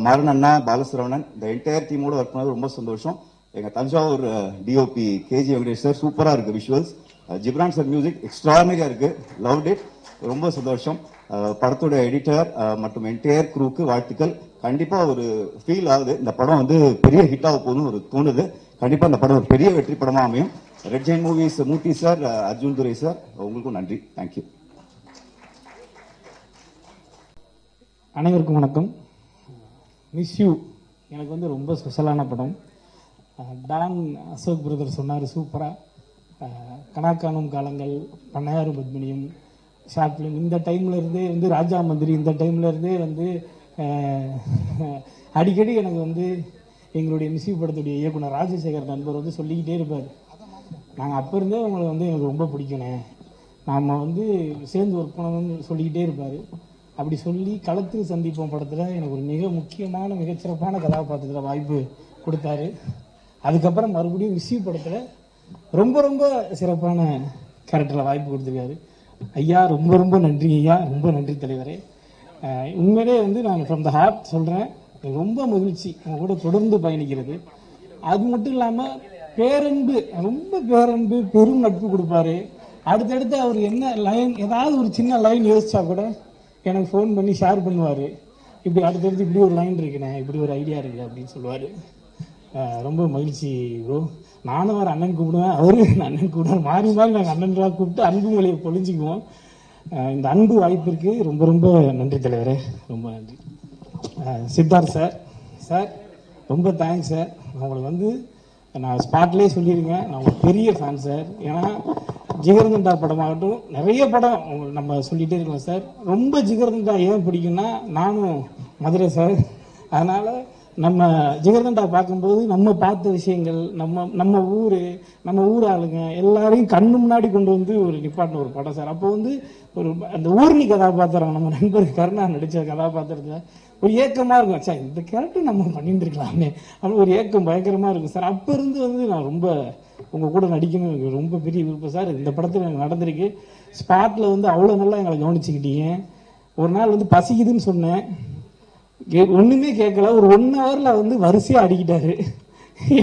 மாரண்ணா, பாலசரவணன், இந்த என்டையர் டீமோட ஒர்க் பண்ணது ரொம்ப சந்தோஷம். எங்க Thanjavur DOP KG Venkatesh sir சூப்பரா இருக்கு விஷுவல்ஸ். ஜிப்ரான் சார் மியூசிக் எக்ஸ்ட்ரானரியா இருக்கு, லவ்ட் இட், ரொம்ப சந்தோஷம். படத்தோட எடிட்டர் மற்றும் என்டையர் க்ரூக்கு வாழ்த்துக்கள். கண்டிப்பா ஒரு ஃபீல் ஆகுது, இந்த படம் வந்து பெரிய ஹிட் ஆக போகணும்னு ஒரு தோணுது. கண்டிப்பா இந்த படம் ஒரு பெரிய வெற்றி படமா அமையும். ரெட் ஜெயின் மூவிஸ் மூர்த்தி சார், அர்ஜுன் துரை சார், உங்களுக்கும் நன்றி. தேங்க்யூ. அனைவருக்கும் வணக்கம். மிஸ் யூ எனக்கு வந்து ரொம்ப ஸ்பெஷலான படம். டான் அசோக் பிரதர் சொன்னார் சூப்பராக. கணக்கானும் காலங்கள், பண்ணையாரும் பத்மினியும், ஷார்ட் ஃபிலிம், இந்த டைம்ல இருந்தே வந்து ராஜா மந்திரி, இந்த டைம்ல இருந்தே வந்து அடிக்கடி எனக்கு வந்து எங்களுடைய மிஸ் யூ படத்துடைய இயக்குனர் ராஜசேகர் நண்பர் வந்து சொல்லிக்கிட்டே இருப்பார், நாங்கள் அப்போ இருந்தே உங்களை வந்து எனக்கு ரொம்ப பிடிக்கணே, நாம் வந்து சேர்ந்து ஒர்க் பண்ணணும்னு சொல்லிக்கிட்டே இருப்பார். அப்படி சொல்லி களத்தில் சந்திப்போம் படத்தில் எனக்கு ஒரு மிக முக்கியமான மிகச்சிறப்பான கதாபாத்திரத்தில் வாய்ப்பு கொடுத்தாரு. அதுக்கப்புறம் மறுபடியும் மிஸ் யூ படத்தில் ரொம்ப ரொம்ப சிறப்பான கேரக்டரில் வாய்ப்பு கொடுத்துருக்காரு. ஐயா ரொம்ப ரொம்ப நன்றி ஐயா, ரொம்ப நன்றி தலைவரே. உண்மையிலே வந்து நான் ஃப்ரம் த ஹார்ட் சொல்கிறேன், ரொம்ப மகிழ்ச்சி அவங்க கூட தொடர்ந்து பயணிக்கிறது. அது மட்டும் இல்லாமல் பேரன்பு, ரொம்ப பேரன்பு, பெரும் நட்பு கொடுப்பாரு. அடுத்தடுத்து அவர் என்ன லைன், ஏதாவது ஒரு சின்ன லைன் யோசிச்சா கூட எனக்கு ஃபோன் பண்ணி ஷேர் பண்ணுவார். இப்படி அடுத்தடுத்து இப்படி ஒரு லைன் இருக்குண்ணே, இப்படி ஒரு ஐடியா இருக்குது அப்படின்னு சொல்லுவார். ரொம்ப மகிழ்ச்சி ப்ரோ. நானும் அவர் அண்ணன் கூப்பிடுவேன், அவரும் அண்ணன் கூப்பிடுவேன், மாறி மாறி நாங்கள் அண்ணன்களாக கூப்பிட்டு அன்பு மொழியை பொழிஞ்சிக்குவோம். இந்த அன்பு வாய்ப்பிற்கு ரொம்ப ரொம்ப நன்றி தலைவரே, ரொம்ப நன்றி. சித்தார்த் சார், சார் ரொம்ப தேங்க்ஸ் சார். உங்களுக்கு வந்து நான் ஸ்பாட்லேயே சொல்லியிருக்கேன், நான் ஒரு பெரிய ஃபேன் சார். ஏன்னா ஜிகர்தண்டா படமாகட்டும், நிறைய படம் நம்ம சொல்லிகிட்டே இருக்கலாம் சார். ரொம்ப ஜிகர்தண்டா ஏன் பிடிக்குன்னா, நானும் மதுரை சார். அதனால் நம்ம ஜிகர்தண்டா பார்க்கும்போது நம்ம பார்த்த விஷயங்கள், நம்ம ஊர் ஆளுங்க எல்லாரையும் கண்ணு முன்னாடி கொண்டு வந்து ஒரு நிப்பாட்டின ஒரு படம் சார். அப்போ வந்து ஒரு அந்த ஊர்னி கதாபாத்திரம், நம்ம நண்பர் கருணா நடித்த கதாபாத்திரத்தில் ஒரு ஏக்கமாக இருக்கும், சார் இந்த கேரக்டர் நம்ம பண்ணிட்டு இருக்கலாமே அப்படின்னு ஒரு ஏக்கம் பயங்கரமாக இருக்கும் சார். அப்போ இருந்து வந்து நான் ரொம்ப உங்கள் கூட நடிக்கணும் எனக்கு ரொம்ப பெரிய விருப்பம் சார். இந்த படத்தில் எனக்கு நடந்திருக்கு. ஸ்பாட்டில் வந்து அவ்வளோ நல்லா எங்களை கவனிச்சுக்கிட்டீங்க. ஒரு நாள் வந்து பசிக்குதுன்னு சொன்னேன், ஒண்ணுமே கேட்கல, ஒரு 1 ஹவர்ல வந்து வரிசையா அடிக்கிட்டாரு.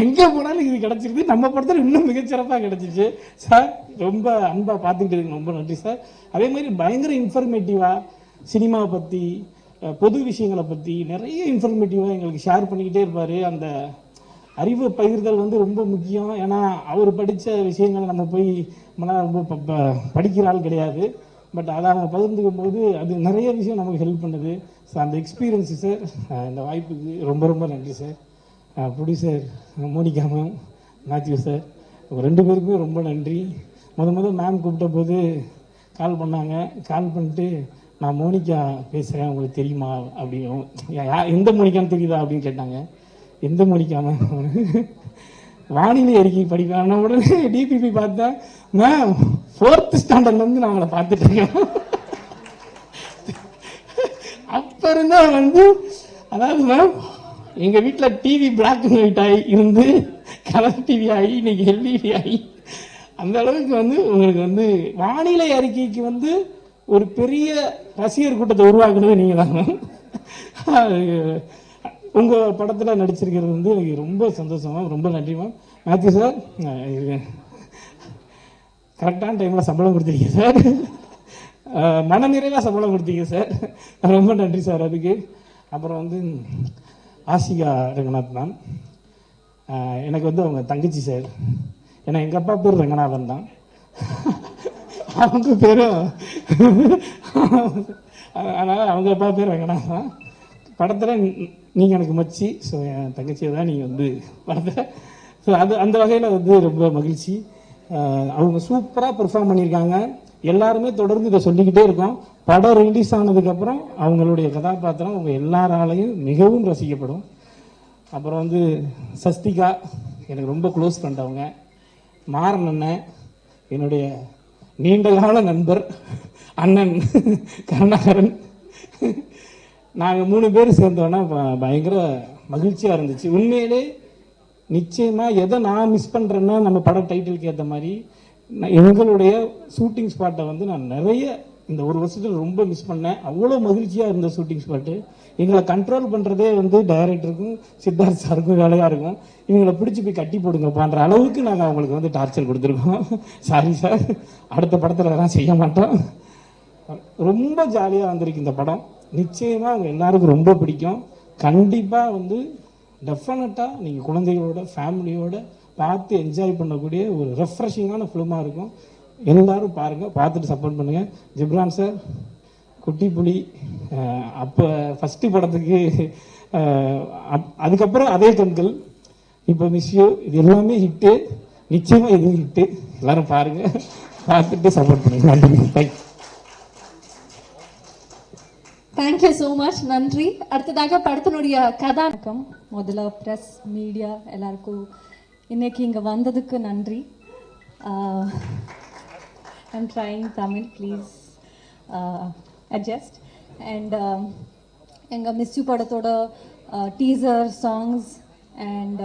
எங்க போனாலும் இது கிடைச்சிருக்கு, நம்ம படத்துல இன்னும் மிகச்சிறப்பா கிடைச்சிச்சு சார். ரொம்ப அன்பா பார்த்துக்கிட்டு இருக்கு, ரொம்ப நன்றி சார். அதே மாதிரி பயங்கர இன்ஃபர்மேட்டிவா சினிமாவை பத்தி, பொது விஷயங்களை பத்தி நிறைய இன்ஃபர்மேட்டிவா எங்களுக்கு ஷேர் பண்ணிக்கிட்டே இருப்பாரு. அந்த அறிவு பகிர்தல் வந்து ரொம்ப முக்கியம். ஏன்னா அவர் படித்த விஷயங்களை நம்ம போய் ரொம்ப படிக்கிற ஆள் கிடையாது. பட் அதை அவங்க பகிர்ந்துக்கும் போது அது நிறைய விஷயம் நமக்கு ஹெல்ப் பண்ணுது. ஸோ அந்த எக்ஸ்பீரியன்ஸு சார், இந்த வாய்ப்புக்கு ரொம்ப ரொம்ப நன்றி sir. Producer Monica ma'am, Matthew sir, 2 பேருக்குமே ரொம்ப நன்றி. முதல் மேம் கூப்பிட்ட போது கால் பண்ணாங்க. கால் பண்ணிட்டு நான் மோனிகா பேசுகிறேன், உங்களுக்கு தெரியுமா அப்படின்னு, எந்த மோனிகான்னு தெரியுதா அப்படின்னு கேட்டாங்க. எந்த மோனிகா மேம்? வானிலை அறிக்கை படிப்பான உடனே டிபிபி பார்த்தேன், மேம் 4th ஸ்டாண்டர்ட்லேருந்து நான் அவங்கள பார்த்துட்டு இருக்கேன். அப்ப இருந்தா வந்து, அதாவது மேம் எங்க வீட்டில் டிவி பிளாக் அண்ட் ஒயிட் ஆகி இருந்து கலர் டிவி ஆகி இன்னைக்கு எல்இடி ஆகி அந்த அளவுக்கு வந்து உங்களுக்கு வந்து வானிலை அறிக்கைக்கு வந்து ஒரு பெரிய ரசிகர் கூட்டத்தை உருவாக்குனது நீங்க தான். உங்க படத்துல நடிச்சிருக்கிறது வந்து எனக்கு ரொம்ப சந்தோஷம் மேம், ரொம்ப நன்றி மேம். மேத்யூ சார், கரெக்டான டைம்ல சம்பளம் கொடுத்துருக்கீங்க சார், மனநிறைவா சம்பளம் கொடுத்தீங்க சார், ரொம்ப நன்றி சார் அதுக்கு. அப்புறம் வந்து ஆசிகா ரங்கநாத் மேம், எனக்கு வந்து அவங்க தங்கச்சி சார். ஏன்னா எங்க அப்பா பேர் ரங்கநாதன் தான், அவங்க பேரும், அதனால அவங்க அப்பா பேர் ரங்கநாதன். படத்தில் நீங்கள் எனக்கு மச்சி. ஸோ என் தங்கச்சியை தான் நீங்கள் வந்து படத்தில். ஸோ அந்த வகையில் வந்து ரொம்ப மகிழ்ச்சி. அவங்க சூப்பராக பெர்ஃபார்ம் பண்ணியிருக்காங்க. எல்லாருமே தொடர்ந்து இதை சொல்லிக்கிட்டே இருக்கோம். படம் ரிலீஸ் ஆனதுக்கப்புறம் அவங்களுடைய கதாபாத்திரம் அவங்க எல்லாராலையும் மிகவும் ரசிக்கப்படும். அப்புறம் வந்து சஸ்திகா எனக்கு ரொம்ப க்ளோஸ் பண்ணிட்டவங்க. மாறன் அண்ணன் என்னுடைய நீண்டகால நண்பர் அண்ணன் கருணாகரன். நாங்கள் 3 பேர் சேர்ந்தோன்னா பயங்கர மகிழ்ச்சியாக இருந்துச்சு. உண்மையிலே நிச்சயமாக எதை நான் மிஸ் பண்ணுறேன்னா நம்ம படம் டைட்டிலுக்கு ஏற்ற மாதிரி எங்களுடைய ஷூட்டிங் ஸ்பாட்டை வந்து நான் நிறைய இந்த ஒரு வருஷத்தில் ரொம்ப மிஸ் பண்ணேன். அவ்வளோ மகிழ்ச்சியாக இருந்த ஷூட்டிங் ஸ்பாட்டு. எங்களை கண்ட்ரோல் பண்ணுறதே வந்து டைரக்டருக்கும் சித்தார்த் சாருக்கும் வேலையாக இருக்கும். இவங்களை பிடிச்சி போய் கட்டி போடுங்கப்பான்ற அளவுக்கு நாங்கள் அவங்களுக்கு வந்து டார்ச்சர் கொடுத்துருக்கோம். சாரி சார், அடுத்த படத்தில் அதெல்லாம் செய்ய மாட்டோம். ரொம்ப ஜாலியாக வந்திருக்கு இந்த படம். நிச்சயமாக அவங்க எல்லாருக்கும் ரொம்ப பிடிக்கும். கண்டிப்பாக வந்து டெஃபினட்டாக நீங்கள் குழந்தைகளோட ஃபேமிலியோட பார்த்து என்ஜாய் பண்ணக்கூடிய ஒரு ரெஃப்ரெஷிங்கான ஃபிலிமாக இருக்கும். எல்லாரும் பாருங்கள், பார்த்துட்டு சப்போர்ட் பண்ணுங்கள். ஜிப்ரான் சார், குட்டி புலி, அப்போ ஃபஸ்ட்டு படத்துக்கு அதுக்கப்புறம் அதே கண்கள், இப்போ மிஸ்யூ, இது எல்லாமே ஹிட்டு. நிச்சயமாக இது ஹிட்டு. எல்லாரும் பாருங்கள், பார்த்துட்டு சப்போர்ட் பண்ணுங்கள். நன்றி. தேங்க்யூ. Thank you so much. நன்றி. அடுத்ததாக படத்தினுடைய கதாநாயகம். முதல்ல ப்ரெஸ் மீடியா எல்லாருக்கும் இன்னைக்கு இங்கே வந்ததுக்கு நன்றி. I'm trying Tamil, please adjust. And எங்கள் மிஸ்யூ படத்தோட டீசர் சாங்ஸ் அண்ட்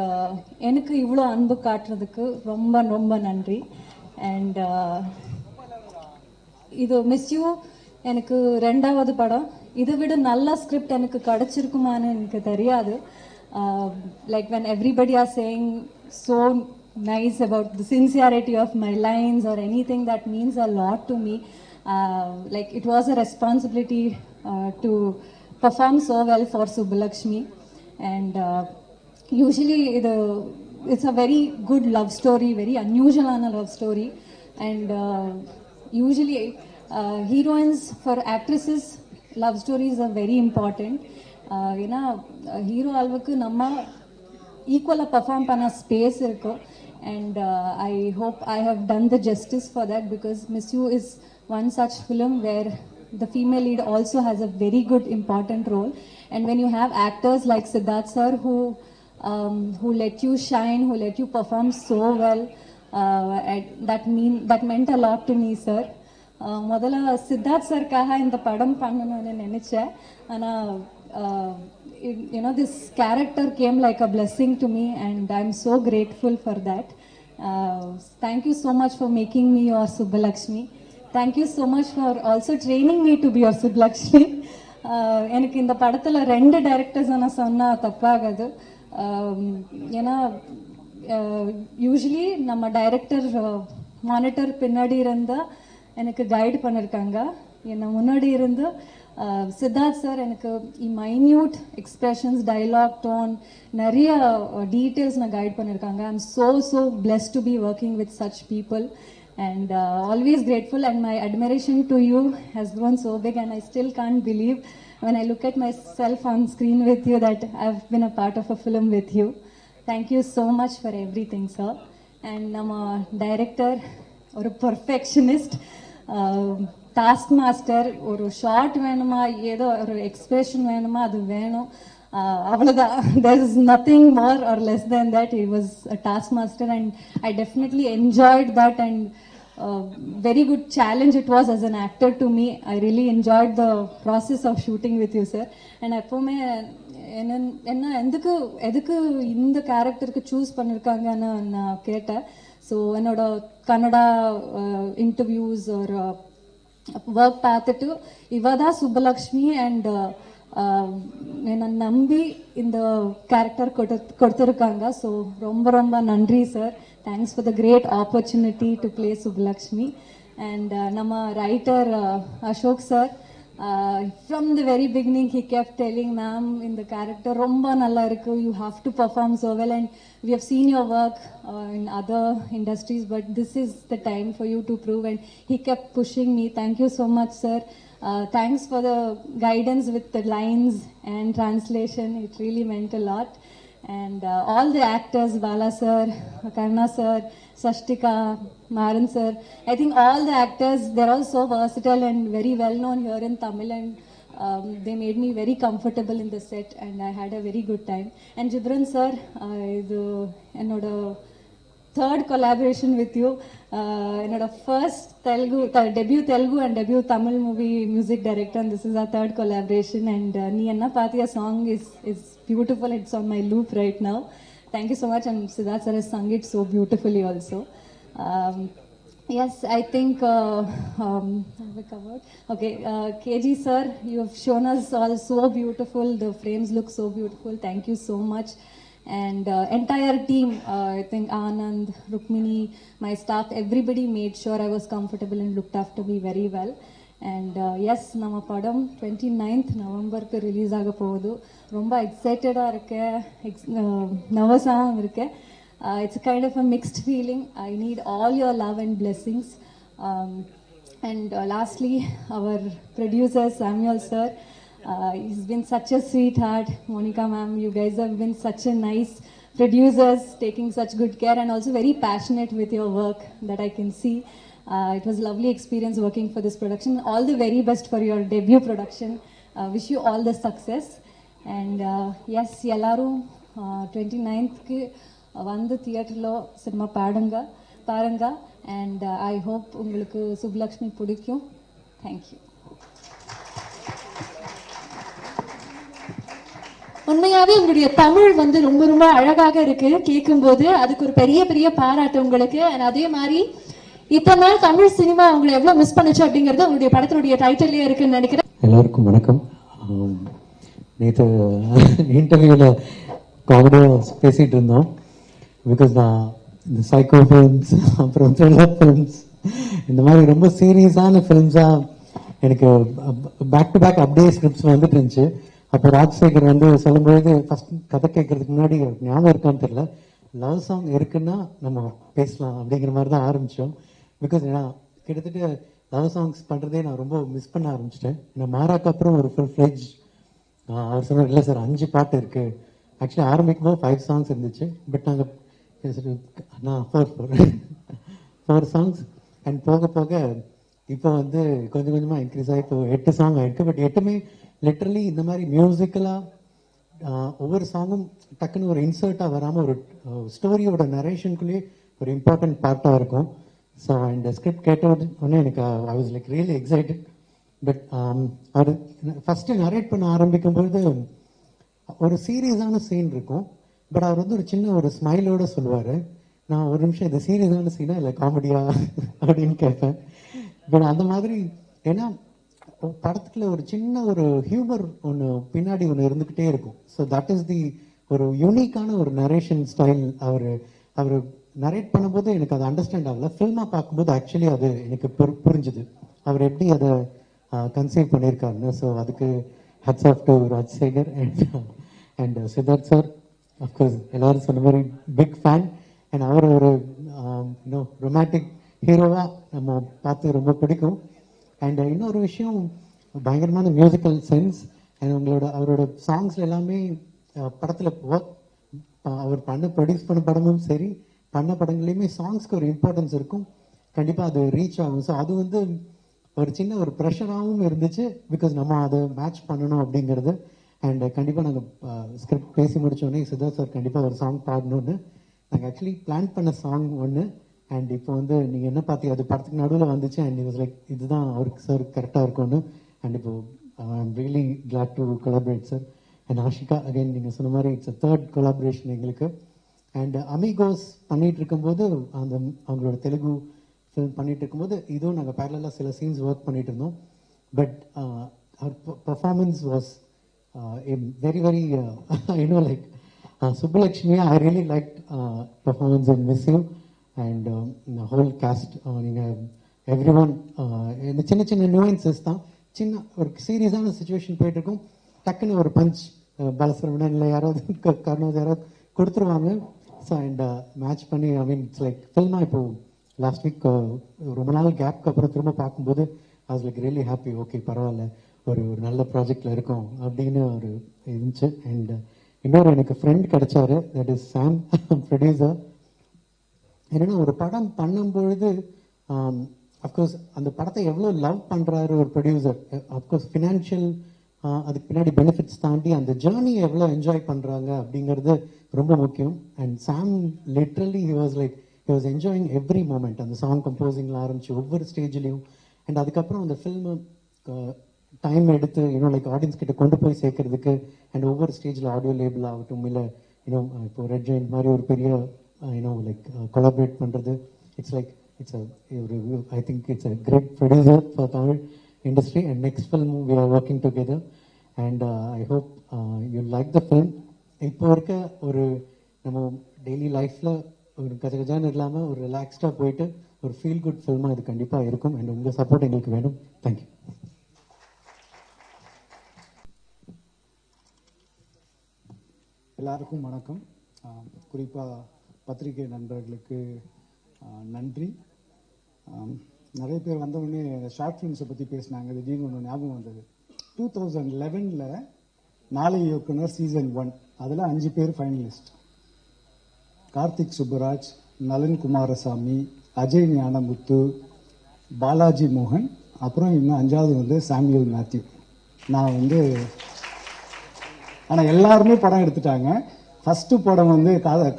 எனக்கு இவ்வளோ அன்பு காட்டுறதுக்கு ரொம்ப ரொம்ப நன்றி. அண்ட் இது மிஸ்யூ எனக்கு 2வது படம். இதை விட நல்ல ஸ்கிரிப்ட் எனக்கு கிடைச்சிருக்குமான்னு எனக்கு தெரியாது. Like when everybody are saying so nice about the sincerity of my lines or anything, that means a lot to me. Like it was a responsibility to perform so well for Subbulakshmi. And usually it's a very good love story, very unusual love story. And usually heroines for actresses love stories are very important. ஏன்னா hero அளவுக்கு நம்ம ஈக்குவலாக perform பண்ண space இருக்கும். And I hope I have done the justice for that, because Miss You is one such film where the female lead also has a very good important role. And when you have actors like Siddharth sir who let you shine, who let you perform so well, that meant a lot to me, sir. முதல்ல சித்தார்த் சர்க்காக இந்த படம் பண்ணணும்னு நினைச்சேன். ஆனால் this character came like a blessing to me, and I'm so grateful for that. Thank you so much for making me your Subbulakshmi. Thank you so much for also training me to be your Subbulakshmi. எனக்கு இந்த படத்தில் 2 directors நான் சொன்னால் தப்பாகாது. ஏன்னா usually நம்ம director monitor பின்னாடி இருந்தால் எனக்கு கைடு பண்ணியிருக்காங்க. என்னை முன்னாடி இருந்து சித்தார்த் சார் எனக்கு மைன்யூட் எக்ஸ்பிரஷன்ஸ், டைலாக், டோன், நிறைய டீட்டெயில்ஸ் நான் கைட் பண்ணியிருக்காங்க. I am so blessed to be working with such people, and always grateful, and my admiration to you has grown so big, and I still can't believe when I look at myself on screen with you that I've been a part of a film with you. Thank you so much for everything, sir. And நம்ம director ஒரு perfectionist, task master. ஒரு short வேணுமா, ஏதோ ஒரு expression வேணுமா, அது வேணும், அவ்வளோதான். there is nothing more or less than that. He was a task master, and I definitely enjoyed that, and very good challenge it was as an actor to me. I really enjoyed the process of shooting with you, sir. And எப்போவுமே என்ன எதுக்கு இந்த கேரக்டருக்கு choose பண்ணியிருக்காங்கன்னு நான் கேட்டேன். So என்னோட Kannada interviews ஒரு ஒர்க் பார்த்துட்டு இவதான் சுப்பலக்ஷ்மி, அண்ட் என்னை நம்பி இந்த கேரக்டர் கொடுத்துருக்காங்க. ஸோ ரொம்ப ரொம்ப நன்றி sir. Thanks for the great opportunity to play Subbalakshmi. And நம்ம writer Ashok sir, From the very beginning, he kept telling, ma'am, in the character, Romba nalla irukku, you have to perform so well. And we have seen your work in other industries, but this is the time for you to prove. And he kept pushing me. Thank you so much, sir. Thanks for the guidance with the lines and translation. It really meant a lot. And all the actors, Bala sir, Karna sir, Sashtika, Maran sir, I think all the actors, they're all so versatile and very well known here in Tamil, and they made me very comfortable in the set, and I had a very good time. And Jibran sir, என்னோட third collaboration with you, என்னோட first debut Telugu and debut Tamil movie music director, and this is our third collaboration. And Nee Enna Paathiya song is beautiful. It's on my loop right now. Thank you so much, and Siddharth sir has sung it so beautifully also. Yes, I think have we covered? Okay, KG sir, you have shown us all so beautiful. The frames look so beautiful. Thank you so much. And entire team, I think Anand, Rukmini, my staff, everybody made sure I was comfortable and looked after me very well. And yes, நம்ம படம் 29th நவம்பருக்கு release ஆக போகுது. ரொம்ப எக்ஸைட்டடாக இருக்கேன், நர்வஸாகவும் இருக்கேன். It's a kind of a mixed feeling. I need all your love and blessings. And lastly, our producer Samuel sir, he's been such a sweetheart. Monica ma'am, you guys have been such a nice producers, taking such good care and also very passionate with your work that I can see. It was a lovely experience working for this production. All the very best for your debut production. Wish you all the success. And yes, எல்லாரும் 29th வந்து தியேட்டர்ல cinema பாருங்க. And I hope உங்களுக்கு சுப்லக்ஷ்மி பிடிக்கும். Thank you. உண்மையாவே உங்களுடைய தமிழ் வந்து ரொம்ப ரொம்ப அழகாக இருக்கு கேட்கும்போது. அதுக்கு ஒரு பெரிய பெரிய பாராட்டு உங்களுக்கு. அதே மாதிரி இத்தனை நாள் தமிழ் சினிமா உங்களை எவ்வளவு மிஸ் பண்ணுச்சு அப்படிங்கறது உங்களுடைய படத்தினுடைய டைட்டிலே இருக்குன்னு நினைக்கிறேன். எல்லாருக்கும் வணக்கம். நேற்று இன்டர்வியூல காமெடியா பேசிட்டு இருந்தோம். பிகாஸ் நான் இந்த சைக்கோ ஃபிலிம்ஸ் அப்புறம் த்ரில்லர் ஃபிலிம்ஸ் இந்த மாதிரி ரொம்ப சீரியஸான ஃபிலிம்ஸா எனக்கு பேக் டு பேக் அப்படியே ஸ்கிரிப்ட்ஸ் வந்துட்டு இருந்துச்சு. அப்போ ராஜசேகர் வந்து சொல்லும்போது ஃபர்ஸ்ட் கதை கேட்கறதுக்கு முன்னாடி ஞாபகம் இருக்கான்னு தெரியல, லவ் சாங் இருக்குன்னா நம்ம பேசலாம் அப்படிங்கிற மாதிரி தான் ஆரம்பித்தோம். பிகாஸ் நான் கிட்டத்தட்ட லவ் சாங்ஸ் பண்ணுறதே நான் ரொம்ப மிஸ் பண்ண ஆரம்பிச்சிட்டேன். நான் மாறாக்கு அப்புறம் ஒரு ஃபுல் ஃப்ளெஜ் அவர் சொன்னார், இல்லை சார் 5 பாட்டு இருக்குது. ஆக்சுவலி ஆரம்பிக்கும் போது 5 சாங்ஸ் இருந்துச்சு. பட் நாங்கள் நான் 4 சாங்ஸ் அண்ட் போக போக இப்போ வந்து கொஞ்சம் கொஞ்சமாக இன்க்ரீஸ் ஆகி இப்போ 8 சாங் ஆயிருக்கு. பட் 8மே லிட்டரலி இந்த மாதிரி மியூசிக்கலாக ஒவ்வொரு சாங்கும் டக்குன்னு ஒரு இன்சர்ட்டாக வராமல் ஒரு ஸ்டோரியோட நரேஷனுக்குள்ளேயே ஒரு இம்பார்ட்டன்ட் பார்ட்டாக இருக்கும். ஸோ இந்த ஸ்கிரிப்ட் கேட்ட உடனே எனக்கு I was like really excited. But அவர் ஃபஸ்ட்டு நரேட் பண்ண ஆரம்பிக்கும்பொழுது ஒரு சீரியஸான சீன் இருக்கும். பட் அவர் வந்து ஒரு சின்ன ஒரு ஸ்மைலோட சொல்லுவார். நான் ஒரு நிமிஷம் இது சீரியஸான சீனா இல்லை காமெடியா அப்படின்னு கேட்பேன். பட் அந்த மாதிரி ஏன்னா படத்துல ஒரு சின்ன ஒரு ஹியூமர் ஒன்று பின்னாடி ஒன்று இருந்துக்கிட்டே இருக்கும். ஸோ தட் இஸ் தி ஒரு யூனிக்கான ஒரு நரேஷன் ஸ்டைல். அவர் நரேட் பண்ணும்போது எனக்கு அது அண்டர்ஸ்டாண்ட் ஆகல. ஃபில்மாக பார்க்கும்போது ஆக்சுவலி அது எனக்கு புரிஞ்சுது அவர் எப்படி அதை கன்சீவ் பண்ணியிருக்காருன்னு. ஸோ அதுக்கு hats off to Rajasekar and Siddharth sir. Of course எல்லாரும் சொன்ன மாதிரி பிக் ஃபேன். அண்ட் அவர் ஒரு ரொமான்டிக் ஹீரோவாக நம்ம பார்த்து ரொம்ப பிடிக்கும். அண்ட் இன்னொரு விஷயம் பயங்கரமான மியூசிக்கல் சென்ஸ். அண்ட் அவரோட சாங்ஸ்ல எல்லாமே படத்தில் அவர் ப்ரொடியூஸ் பண்ண படமும் சரி பண்ண படங்கள்லையுமே சாங்ஸ்க்கு ஒரு இம்பார்ட்டன்ஸ் இருக்கும். கண்டிப்பாக அது ரீச் ஆகும். ஸோ அது வந்து ஒரு சின்ன ஒரு ப்ரெஷராகவும் இருந்துச்சு. பிகாஸ் நம்ம அதை மேட்ச் பண்ணணும் அப்படிங்கிறது. அண்ட் கண்டிப்பாக நாங்கள் ஸ்கிரிப்ட் பேசி முடித்தோடனே சித்தார்த் சார் கண்டிப்பாக ஒரு சாங் பாடணும்னு நாங்கள் ஆக்சுவலி பிளான் பண்ண சாங் ஒன்று. அண்ட் இப்போ வந்து நீங்கள் என்ன பார்த்தீங்க அது படத்துக்கு நடுவில் வந்துச்சு. அண்ட் இட் வாஸ் லைக் இதுதான் அவருக்கு சார் கரெக்டாக இருக்கும்னு. அண்ட் இப்போ I am really glad to collaborate sir. And Ashika again நீங்கள் சொன்ன மாதிரி இட்ஸ் அ 3rd கொலாபரேஷன் எங்களுக்கு. அண்ட் அமிகோஸ் பண்ணிட்டு இருக்கும்போது அவங்களோட தெலுங்கு ஃபிலிம் பண்ணிட்டு இருக்கும்போது இதுவும் நாங்கள் பேரலாக சில சீன்ஸ் ஒர்க் பண்ணிட்டு இருந்தோம். பட் அவர் performance was very very like Subbulakshmi. I really like performance and Miss You and whole cast. நீங்கள் எவ்ரி ஒன் இந்த சின்ன சின்ன நியூயன்சஸ் தான் சின்ன ஒரு சீரியஸான சுச்சுவேஷன் போயிட்டு இருக்கும், டக்குன்னு ஒரு பஞ்ச் பாலசுப்ரமணியன் இல்லை யாராவது கருணாஸ் யாராவது கொடுத்துருவாங்க. ஸோ அண்ட் மேட்ச் பண்ணி ஐ மீன் இட்ஸ் லைக் ஃபில்மா. இப்போ லாஸ்ட் வீக் ரொம்ப நாள் கேப்க்கு அப்புறம் திரும்ப பார்க்கும்போது ஐ was like really happy. Okay பரவாயில்ல, ஒரு நல்ல ப்ராஜெக்டில் இருக்கோம் அப்படின்னு ஒரு இருந்துச்சு. அண்ட் இன்னொரு எனக்கு ஃப்ரெண்ட் கிடைச்சாரு, தட் இஸ் சாம், ப்ரொடியூசர். என்னன்னா ஒரு படம் பண்ணும்பொழுது அஃப்கோர்ஸ் அந்த படத்தை எவ்வளோ லவ் பண்ணுறாரு ஒரு ப்ரொடியூசர், அஃப்கோர்ஸ் ஃபினான்ஷியல் அதுக்கு பின்னாடி பெனிஃபிட்ஸ் தாண்டி அந்த ஜேர்னியை எவ்வளோ என்ஜாய் பண்ணுறாங்க அப்படிங்கிறது ரொம்ப முக்கியம். And Sam literally he was enjoying every moment. அந்த சாங் கம்போசிங்கில் ஆரம்பிச்சு ஒவ்வொரு ஸ்டேஜ்லேயும். அண்ட் அதுக்கப்புறம் அந்த ஃபில்மு டைம் எடுத்து லைக் ஆடியன்ஸ் கிட்ட கொண்டு போய் சேர்க்கறதுக்கு அண்ட் ஒவ்வொரு ஸ்டேஜில் ஆடியோ லேபிள் ஆகட்டும், இல்லை இப்போ ரெட் ஜெயின்ட் மாதிரி ஒரு பெரிய லைக் கொலாபரேட் பண்ணுறது, இட்ஸ் லைக் ஒரு I think it's a great producer for Tamil industry. And next film we are working together and I hope you like the film. இப்போ இருக்க ஒரு நம்ம டெய்லி லைஃப்ல ஒரு கஜகஜான்னு இல்லாமல் ஒரு ரிலாக்ஸ்டாக போயிட்டு ஒரு ஃபீல் குட் ஃபில்மாக இது கண்டிப்பாக இருக்கும். அண்ட் உங்கள் சப்போர்ட் எங்களுக்கு வேணும். தேங்க்யூ. எல்லாருக்கும் வணக்கம். குறிப்பாக பத்திரிகை நண்பர்களுக்கு நன்றி. நிறைய பேர் வந்தவுடனே ஷார்ட் ஃபிலிம்ஸை பற்றி பேசினாங்க. திடீர்னு ஒன்று ஞாபகம் வந்தது. 2011 நாளை இயக்குனர் சீசன் 1 அதில் 5 பேர் ஃபைனலிஸ்ட். கார்த்திக் சுப்புராஜ், நலன் குமாரசாமி, அஜய் ஞானமுத்து, பாலாஜி மோகன், அப்புறம் இன்னும் 5வது சாமுவேல் மேத்யூ. நான் ஆனால் எல்லாருமே படம் எடுத்துட்டாங்க. ஃபஸ்ட்டு படம்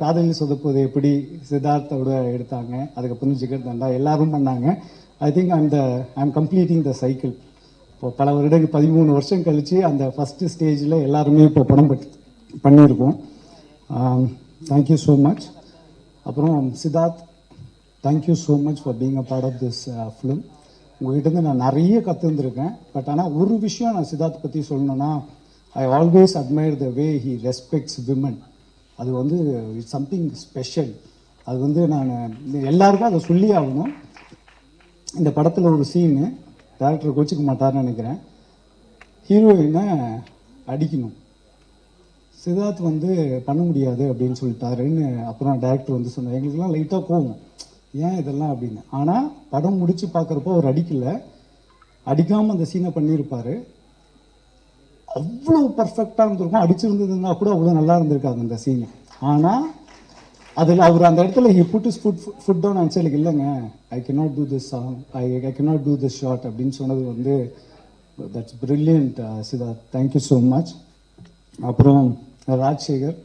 காதலில் சொதப்பது எப்படி சித்தார்த்தோட எடுத்தாங்க. அதுக்கப்புறம் ஜிகர் தண்டா எல்லாரும் பண்ணாங்க. I think I'm completing the cycle. இப்போ பல வருடங்கள் 13 வருஷம் கழித்து அந்த ஃபஸ்ட்டு ஸ்டேஜில் எல்லாருமே இப்போ படம் பண்ணியிருக்கோம். Thank you so much. அப்புறம் Siddharth, thank you so much for being a part of this film. உங்கள்கிட்ட நான் நிறைய கற்றுருந்துருக்கேன். பட் ஆனால் ஒரு விஷயம் நான் சித்தார்த் பற்றி சொல்லணுன்னா, I always admire the way he respects women. அது இட்ஸ் சம்திங் ஸ்பெஷல். அது நான் எல்லாருக்கும் அதை சொல்லி ஆகணும். இந்த படத்தில் ஒரு சீனு டேரக்டர் கோச்சிக்க மாட்டார்னு நினைக்கிறேன். ஹீரோயினை அடிக்கணும். சித்தார்த் பண்ண முடியாது அப்படின்னு சொல்லிட்டாருன்னு அப்புறம் டேரக்டர் சொன்னார். எங்களுக்குலாம் லைட்டாக போகும், ஏன் இதெல்லாம் அப்படின்னு. ஆனால் படம் முடித்து பார்க்குறப்போ அவர் அடிக்காமல் அந்த சீனை பண்ணியிருப்பார். அவ்வளோ பர்ஃபெக்டாக இருந்திருக்கும். அடிச்சிருந்ததுன்னா கூட அவ்வளோ நல்லா இருந்திருக்காங்க அந்த சீனு. ஆனால் அதில் அவர் அந்த இடத்துல he put his foot down and said இல்லைங்க, I cannot do this song, I cannot do this shot அப்படின்னு சொன்னது that's brilliant Siddharth. Thank you so much. அப்புறம் ராஜசேகர்,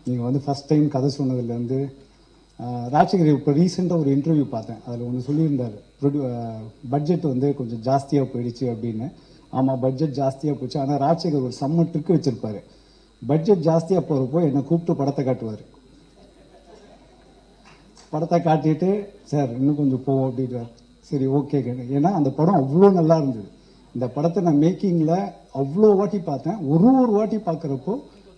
நீங்கள் ஃபஸ்ட் டைம் கதை சொன்னதுலேருந்து ராஜசேகர் இப்போ ரீசெண்டாக ஒரு இன்டர்வியூ பார்த்தேன். அதில் ஒன்று சொல்லியிருந்தார், பட்ஜெட் கொஞ்சம் ஜாஸ்தியாக போயிடுச்சு அப்படின்னு. ஆமாம், பட்ஜெட் ஜாஸ்தியாக போச்சு. ஆனால் ராஜசேகர் ஒரு செம்ம ட்ரிக்கு வச்சுருப்பாரு. பட்ஜெட் ஜாஸ்தியாக போகிறப்போ என்னை கூப்பிட்டு படத்தை காட்டுவார். படத்தை காட்டிட்டு சார் இன்னும் கொஞ்சம் போவோம் அப்படின்றார். சரி ஓகே. ஏன்னா அந்த படம் அவ்வளோ நல்லா இருந்தது. இந்த படத்தை நான் மேக்கிங்கில் அவ்வளோ வாட்டி பார்த்தேன். ஒரு வாட்டி பார்க்குறப்போ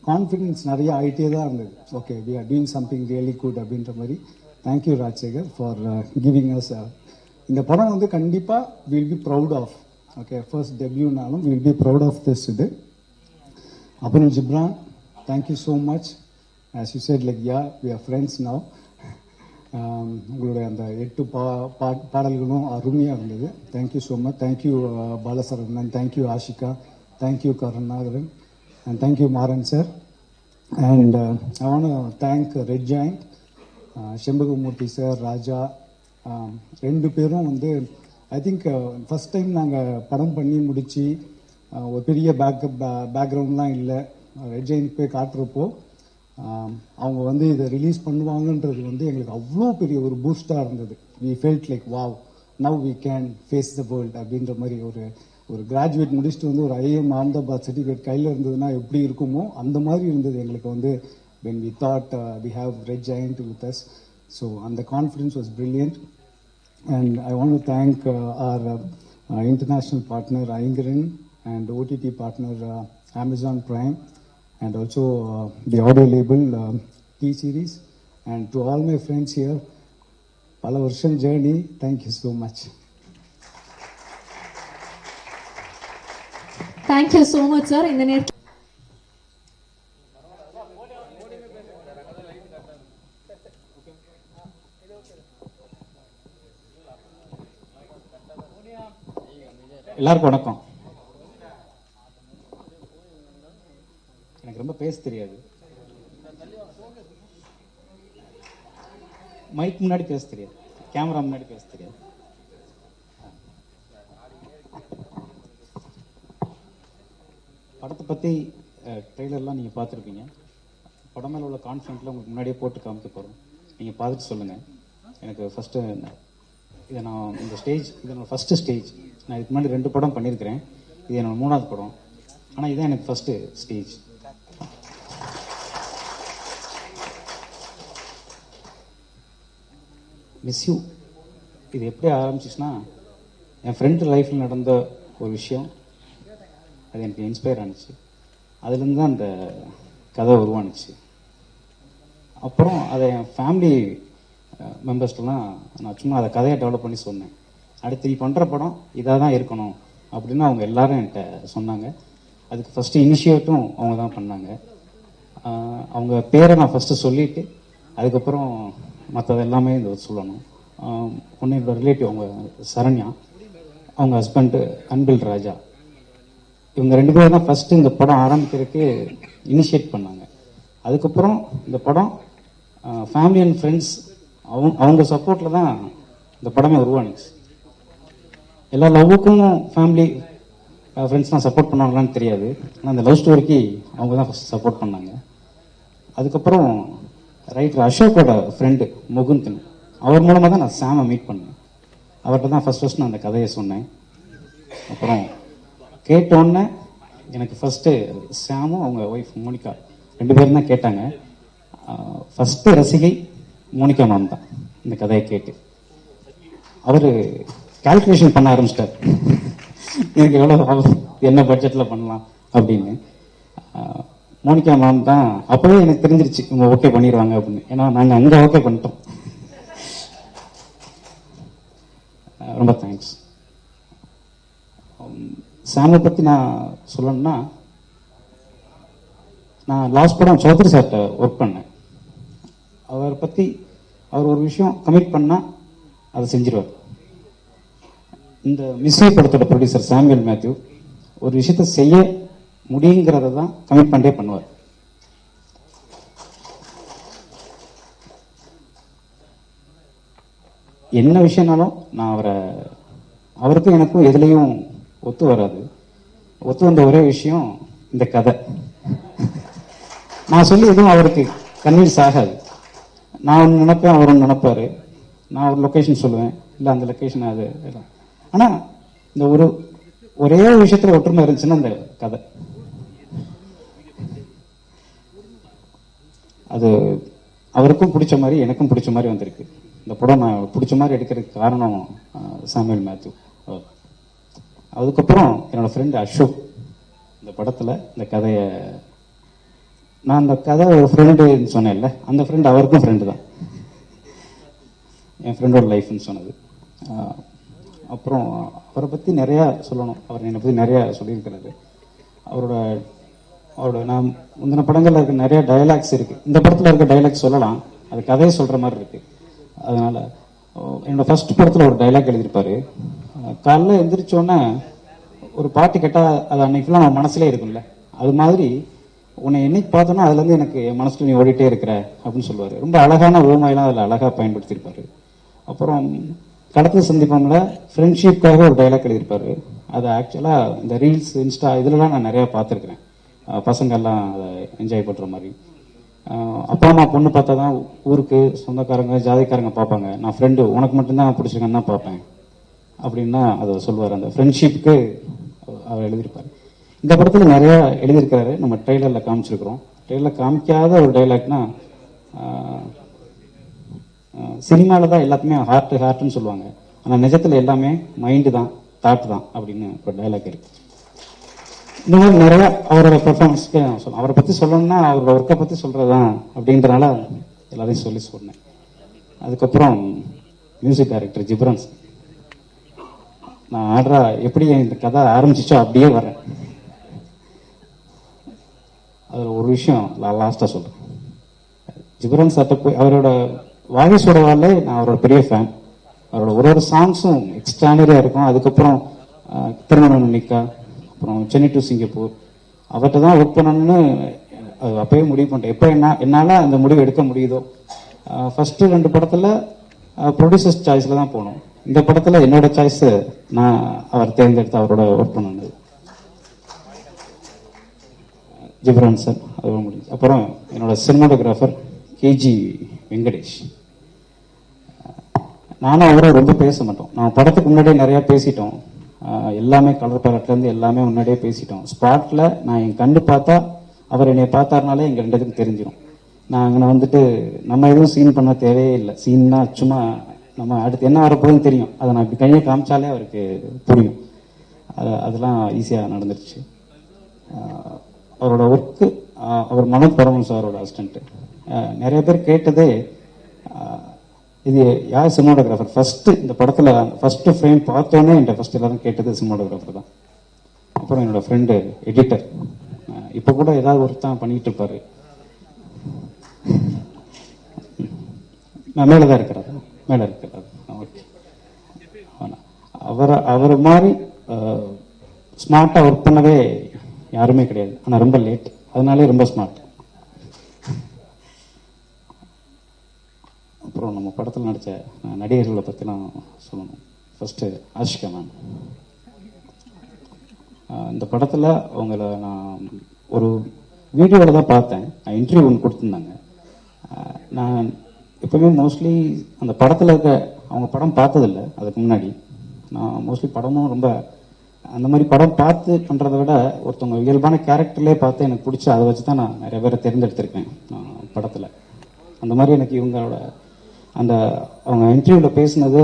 கான்ஃபிடென்ஸ் நிறைய ஆகிட்டே தான் இருந்தது. Okay, we are doing something really good அப்படின்ற மாதிரி. Thank you Rajasekar for giving us. இந்த படம் கண்டிப்பாக will be proud of. Okay, first டெபியூனாலும் will be proud of this. அப்புறம் Ghibran, thank you so much. As you said like ya we are friends now. உங்களுடைய அந்த 8 பாடல்களும் அருமையாக இருந்தது. Thank you so much. Thank you Balasaravanan, thank you Ashika, thank you Karunakaran, and thank you Maran sir. And I want to thank red joint, செம்பகமூர்த்தி sir, ராஜா. 2 பேரும் I think first time நாங்கள் படம் பண்ணி முடித்து ஒரு பெரிய பேக்ரவுண்ட்லாம் இல்லை. ரெட் ஜெயிண்ட் போய் காட்டுறப்போ அவங்க இதை ரிலீஸ் பண்ணுவாங்கன்றது எங்களுக்கு அவ்வளோ பெரிய ஒரு பூஸ்டாக இருந்தது. We felt like wow, now we can face the world அப்படின்ற மாதிரி. ஒரு கிராஜுவேட் முடிச்சுட்டு ஒரு ஐஏஎம் அஹமதாபாத் சர்டிஃபிகேட் கையில் இருந்ததுன்னா எப்படி இருக்குமோ அந்த மாதிரி இருந்தது எங்களுக்கு when we thought we have Red Giant with us. So and the confidence was brilliant. And I want to thank our international partner Aingaran and OTT partner Amazon Prime, and also the audio label T-Series. And to all my friends here, Pala Varsham journey, thank you so much. Thank you so much sir. இந்த நேரத்தில் எல்லாருக்கும் வணக்கம். எனக்கு ரொம்ப பேச தெரியாது. Mic முன்னாடி பேச தெரியாது, கேமரா முன்னாடி பேச தெரியாது. படத்தை பற்றி ட்ரெய்லர்லாம் நீங்கள் பார்த்துருப்பீங்க. படம் மேலே உள்ள கான்ஃபிடென்ட்டில் உங்களுக்கு முன்னாடியே போட்டு காமிக்க போகிறோம். நீங்கள் பார்த்துட்டு சொல்லுங்கள். எனக்கு ஃபஸ்ட்டு இதை நான் இந்த ஸ்டேஜ் இது என்னோடய ஃபஸ்ட்டு ஸ்டேஜ். நான் இதுக்கு முன்னாடி 2 படம் பண்ணியிருக்கிறேன். இது என்னோட 3வது படம். ஆனால் இதுதான் எனக்கு ஃபஸ்ட்டு ஸ்டேஜ். மிஸ் யூ இது எப்படி ஆரம்பிச்சிச்சுன்னா, என் ஃப்ரெண்டு லைஃப்பில் நடந்த ஒரு விஷயம், அது எனக்கு இன்ஸ்பயர் ஆனிச்சு. அதுலேருந்து தான் அந்த கதை உருவானுச்சு. அப்புறம் அதை என் ஃபேமிலி மெம்பர்ஸ்லாம் நான் சும்மா அதை கதையை டெவலப் பண்ணி சொன்னேன். அடுத்து நீ பண்ணுற படம் இதாக தான் இருக்கணும் அப்படின்னு அவங்க எல்லாரும் என்கிட்ட சொன்னாங்க. அதுக்கு ஃபஸ்ட்டு இனிஷியேட்டும் அவங்க தான் பண்ணாங்க. அவங்க பேரை நான் ஃபஸ்ட்டு சொல்லிவிட்டு அதுக்கப்புறம் மற்றது எல்லாமே இந்த சொல்லணும். ஒன்று என்னோட ரிலேட்டிவ் அவங்க சரண்யா, அவங்க ஹஸ்பண்டு அன்பில் ராஜா, இவங்க 2 பேரும் தான் ஃபஸ்ட்டு இந்த படம் ஆரம்பிக்கிறதுக்கு இனிஷியேட் பண்ணாங்க. அதுக்கப்புறம் இந்த படம் ஃபேமிலி அண்ட் ஃப்ரெண்ட்ஸ் அவங்க சப்போர்ட்டில் தான் இந்த படமே உருவானுச்சு. எல்லா லவ்வுக்கும் ஃபேமிலி ஃப்ரெண்ட்ஸ்லாம் சப்போர்ட் பண்ணுவாங்களான்னு தெரியாது. ஆனால் அந்த லவ் ஸ்டோரிக்கு அவங்க தான் ஃபஸ்ட் சப்போர்ட் பண்ணாங்க. அதுக்கப்புறம் ரைட்டர் அசோக்கோட ஃப்ரெண்டு முகுந்தன், அவர் மூலமாக தான் நான் சாமை மீட் பண்ணேன். அவர்கிட்ட தான் ஃபஸ்ட் நான் அந்த கதையை சொன்னேன். அப்புறம் கேட்டோன்னே எனக்கு ஃபஸ்ட்டு சாமும் அவங்க ஒய்ஃப் மோனிகா 2 பேரும் தான் கேட்டாங்க. ஃபஸ்ட்டு ரசிகை மோனிகா மேம் தான் இந்த கதையை கேட்டு. அவர் கால்குலேஷன் பண்ண ஆரம்பிச்சிட்டார், எனக்கு எவ்வளோ என்ன பட்ஜெட்டில் பண்ணலாம் அப்படின்னு. மோனிகா மேம் தான் அப்போவே எனக்கு தெரிஞ்சிருச்சு இவங்க ஓகே பண்ணிடுவாங்க அப்படின்னு. ஏன்னா நாங்கள் அங்கே ஓகே பண்ணிட்டோம். ரொம்ப தேங்க்ஸ். சாமை பற்றி நான் சொல்லணும்னா, நான் லாஸ்ட் படம் சௌத்ரி சார்கிட்ட ஒர்க் பண்ணேன். அவர் ஒரு விஷயம் கமிட் பண்ணால் அதை செஞ்சிருவார். இந்த மிஸ்ஸே படத்தோட ப்ரொடியூசர் சாமுவேல் மேத்யூ ஒரு விஷயத்த செய்ய முடியுங்கிறத தான் கமிட்மெண்ட்டே பண்ணுவார். என்ன விஷயம்னாலும் நான் அவருக்கும் எனக்கும் எதுலேயும் ஒத்து வராது. ஒத்து வந்த ஒரே விஷயம் இந்த கதை. நான் சொல்லி எதுவும் அவருக்கு கன்வின்ஸ் ஆகாது. நான் ஒன்று நினைப்பேன், அவர் ஒன்று நினைப்பாரு. நான் ஒரு லொக்கேஷன் சொல்லுவேன், இல்லை அந்த லொக்கேஷன் அது. ஆனால் இந்த ஒரே விஷயத்தில் ஒற்றுமை இருந்துச்சுன்னா அந்த கதை அது அவருக்கும் பிடிச்ச மாதிரி எனக்கும் பிடிச்ச மாதிரி வந்திருக்கு. இந்த படம் நான் பிடிச்ச மாதிரி எடுக்கிறதுக்கு காரணம் சாமுவேல் மேத்யூ. அதுக்கப்புறம் என்னோட ஃப்ரெண்டு அசோக் இந்த படத்தில் இந்த கதையை, நான் அந்த கதை ஒரு ஃப்ரெண்டுன்னு சொன்னேன்ல, அந்த ஃப்ரெண்டு அவருக்கும் ஃப்ரெண்டு தான், என் ஃப்ரெண்டோட லைஃப்னு சொன்னது. அப்புறம் அவரை பற்றி நிறையா சொல்லணும். அவர் என்னை பற்றி நிறையா சொல்லியிருக்கிறாரு. அவரோட நான் முந்தின படங்களில் இருக்க நிறைய டைலாக்ஸ் இருக்குது. இந்த படத்தில் இருக்க டைலாக்ஸ் சொல்லலாம், அது கதையை சொல்கிற மாதிரி இருக்குது. அதனால் என்னோட ஃபர்ஸ்ட் படத்தில் ஒரு டைலாக் எழுதியிருப்பார். காலைல எந்திரிச்சோன்னே ஒரு பாட்டு கேட்டால் அது அன்னைக்குலாம் நம்ம மனசுலேயே இருக்கும்ல, அது மாதிரி உன்னை என்னைக்கு பார்த்தோன்னா அதுலேருந்து எனக்கு என் மனசுல நீ ஓடிட்டே இருக்கிற அப்படின்னு சொல்லுவார். ரொம்ப அழகான ஓமையெல்லாம் அதில் அழகாக பயன்படுத்தியிருப்பார். அப்புறம் கடத்தல் சந்திப்போம்ல ஃப்ரெண்ட்ஷிப்காக ஒரு டைலாக் எழுதியிருப்பார். அது ஆக்சுவலாக இந்த ரீல்ஸ் இன்ஸ்டா இதுலலாம் நான் நிறையா பார்த்துருக்குறேன். பசங்கள்லாம் அதை என்ஜாய் பண்ணுற மாதிரி. அப்பா அம்மா பொண்ணு பார்த்தா தான் ஊருக்கு சொந்தக்காரங்க ஜாதிக்காரங்க பார்ப்பாங்க, நான் ஃப்ரெண்டு உனக்கு மட்டும்தான் பிடிச்சிருக்கேன்னு தான் பார்ப்பேன் அப்படின்னா அதை சொல்லுவார். அந்த ஃப்ரெண்ட்ஷிப்புக்கு அவர் எழுதியிருப்பார். இந்த படத்தில் நிறையா எழுதியிருக்கிறாரு. நம்ம ட்ரெய்லரில் காமிச்சிருக்கிறோம். ட்ரெய்லரில் காமிக்காத ஒரு டைலாக்னா, சினிமாவில் தான் எல்லாத்துமே ஹார்ட்டுன்னு சொல்லுவாங்க, ஆனால் நிஜத்தில் எல்லாமே மைண்டு தான், தாட் தான் அப்படின்னு ஒரு டைலாக் இருக்கு. இந்த மாதிரி நிறையா அவரோட பெர்ஃபார்மன்ஸ்க்கு சொல்லலாம். அவரை பற்றி சொல்லணும்னா அவரோட ஒர்க்கை பற்றி சொல்கிறது தான் அப்படின்றனால எல்லாத்தையும் சொல்லி சொன்னேன். அதுக்கப்புறம் மியூசிக் டைரக்டர் ஜிப்ரான். நான் ஆர்டரா எப்படி இந்த கதை ஆரம்பிச்சிச்சோ அப்படியே வரேன். ஒரு விஷயம் லாஸ்ட்டாக சொல்கிறேன். ஜிப்ரான் சார்ட்ட போய் அவரோட வாரிசோட வாழ நான் அவரோட பெரிய ஃபேன். அவரோட ஒரு சாங்ஸும் எக்ஸ்ட்ரானரியாக இருக்கும். அதுக்கப்புறம் திருமணம் நிக்கா, அப்புறம் சென்னை டு சிங்கப்பூர், அவர்கிட்ட தான் ஒர்க் பண்ணணும்னு அப்பயே முடிவு பண்ணிட்டேன். எப்போ என்னால் அந்த முடிவு எடுக்க முடியுதோ. ஃபஸ்ட்டு 2 படத்தில் ப்ரொடியூசர்ஸ் சாய்ஸில் தான் போனோம். இந்த படத்தில் என்னோட சாய்ஸு நான் அவர் தேர்ந்தெடுத்து அவரோட ஒர்க் பண்ணது ஜிப்ரான் சார். அது முடிஞ்சு அப்புறம் என்னோட சினிமாட்டோகிராஃபர் கேஜி வெங்கடேஷ். நானும் அவரும் ரொம்ப பேச மாட்டோம். நான் படத்துக்கு முன்னாடியே நிறையா பேசிட்டோம். எல்லாமே கலர் பேலட்லேருந்து எல்லாமே முன்னாடியே பேசிட்டோம். ஸ்பாட்டில் நான் என் கண்ணு பார்த்தா அவர் என்னை பார்த்தாருனாலே எங்கள் 2 பேருக்கும் தெரிஞ்சிடும். நான் அங்கே வந்துட்டு நம்ம எதுவும் சீன் பண்ண தேவையே இல்லை. சீன்னா சும்மா நம்ம அடுத்து என்ன வரப்போகுதுன்னு தெரியும். அதை நான் இப்படி கையை காமிச்சாலே அவருக்கு புரியும். அதெல்லாம் ஈஸியாக நடந்துருச்சு. அவரோட ஒர்க்கு, அவர் மனோஜ் பரமன் சாரோட அசிஸ்டண்ட்டு. நிறைய பேர் கேட்டதே இது யார் சினிமாட்டோகிராஃபர். ஃபஸ்ட்டு இந்த படத்தில் ஃபஸ்ட்டு ஃப்ரேம் பார்த்தோன்னே என்கிட்ட ஃபஸ்ட் எல்லாரும் கேட்டது சினிமாட்டோகிராஃபர் தான். அப்புறம் என்னோடய ஃப்ரெண்டு எடிட்டர். இப்போ கூட ஏதாவது ஒர்க் தான் பண்ணிகிட்டு இருப்பார். நான் மேலே தான் இருக்கிறாரு. ஓகே. அவர் மாதிரி ஸ்மார்ட்டாக ஒர்க் பண்ணவே யாருமே கிடையாது. ஆனால் ரொம்ப லேட், அதனாலே ரொம்ப ஸ்மார்ட். அப்புறம் நம்ம படத்தில் நடித்த நடிகர்களை பற்றிலாம் சொல்லணும். First Ashika ma'am. இந்த படத்தில் அவங்கள நான் ஒரு வீடியோவில் தான் பார்த்தேன். இன்டர்வியூ ஒன்று கொடுத்துருந்தாங்க. நான் எப்பவுமே மோஸ்ட்லி அந்த படத்தில் இருக்க அவங்க படம் பார்த்ததில்லை. அதுக்கு முன்னாடி நான் மோஸ்ட்லி படமும் ரொம்ப அந்த மாதிரி படம் பார்த்து பண்ணுறத விட ஒருத்தவங்க இயல்பான கேரக்டர்லேயே பார்த்து எனக்கு பிடிச்சி அதை வச்சு தான் நான் நிறைய பேரை தேர்ந்தெடுத்திருக்கேன் படத்தில். அந்த மாதிரி எனக்கு இவங்களோட அந்த அவங்க இன்டர்வியூவில் பேசினது,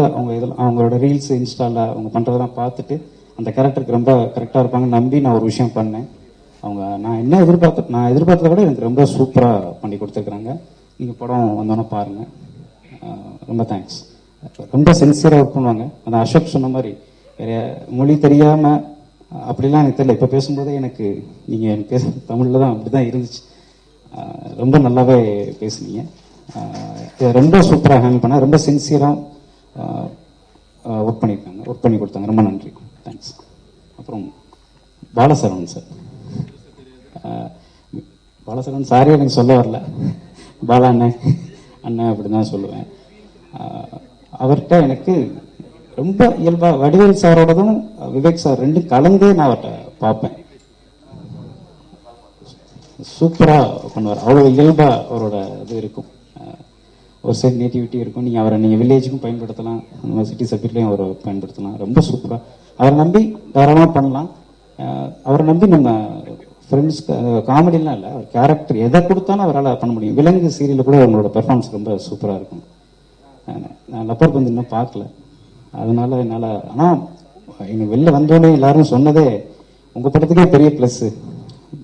அவங்களோட ரீல்ஸ் இன்ஸ்டாவில் அவங்க பண்ணுறதெல்லாம் பார்த்துட்டு அந்த கேரக்டருக்கு ரொம்ப கரெக்டாக இருப்பாங்கன்னு நம்பி நான் ஒரு விஷயம் பண்ணேன். அவங்க நான் எதிர்பார்த்ததை விட எனக்கு ரொம்ப சூப்பராக பண்ணி கொடுத்துருக்குறாங்க. நீங்கள் படம் வந்தோன்னே பாருங்கள். ரொம்ப தேங்க்ஸ். ரொம்ப சின்சியராக ஒர்க் பண்ணுவாங்க. அந்த அசோக் சொன்ன மாதிரி வேறு மொழி தெரியாமல் அப்படிலாம் எனக்கு தெரியல. இப்போ பேசும்போதே எனக்கு நீங்கள் எனக்கு பேச தமிழில் தான் அப்படி தான் இருந்துச்சு. ரொம்ப நல்லாவே பேசுனீங்க. ரொம்ப சூப்பராக ஹேண்டில் பண்ண, ரொம்ப சின்சியராக ஒர்க் பண்ணி கொடுத்தாங்க. ரொம்ப நன்றி, தேங்க்ஸ். அப்புறம் பாலசரவன் சார். பாலசரவன் சாரே எனக்கு சொல்ல வரல, பாலா அண்ணன் அப்படி தான் சொல்லுவேன். அவர்கிட்ட எனக்கு ரொம்ப இயல்பாக வடிவேல் சாரோடதும் விவேக் சார் ரெண்டும் கலந்தே நான் அவர்கிட்ட பார்ப்பேன். சூப்பராக பண்ணுவார். அவ்வளோ இயல்பாக அவரோட இது இருக்கும். ஒரு சைடு நேட்டிவிட்டி இருக்கும். நீங்கள் வில்லேஜுக்கும் பயன்படுத்தலாம், அந்த மாதிரி சிட்டி சப்ஜெக்ட்லையும் அவரை பயன்படுத்தலாம். ரொம்ப சூப்பராக அவரை நம்பி தாராளமாக பண்ணலாம். அவரை நம்பி நம்ம ஃப்ரெண்ட்ஸ் காமெடிலாம் இல்லை, அவர் கேரக்டர் எதை கொடுத்தாலும் அவரால் பண்ண முடியும். விலங்கு சீரியலில் கூட அவங்களோட பெர்ஃபார்மன்ஸ் ரொம்ப சூப்பராக இருக்கும். நான் லப்பர் பந்து இன்னும் பார்க்கல, அதனால என்னால். ஆனால் எங்கள் வெளில வந்தோடனே எல்லாரும் சொன்னதே உங்கள் படத்துக்கே பெரிய ப்ளஸ்ஸு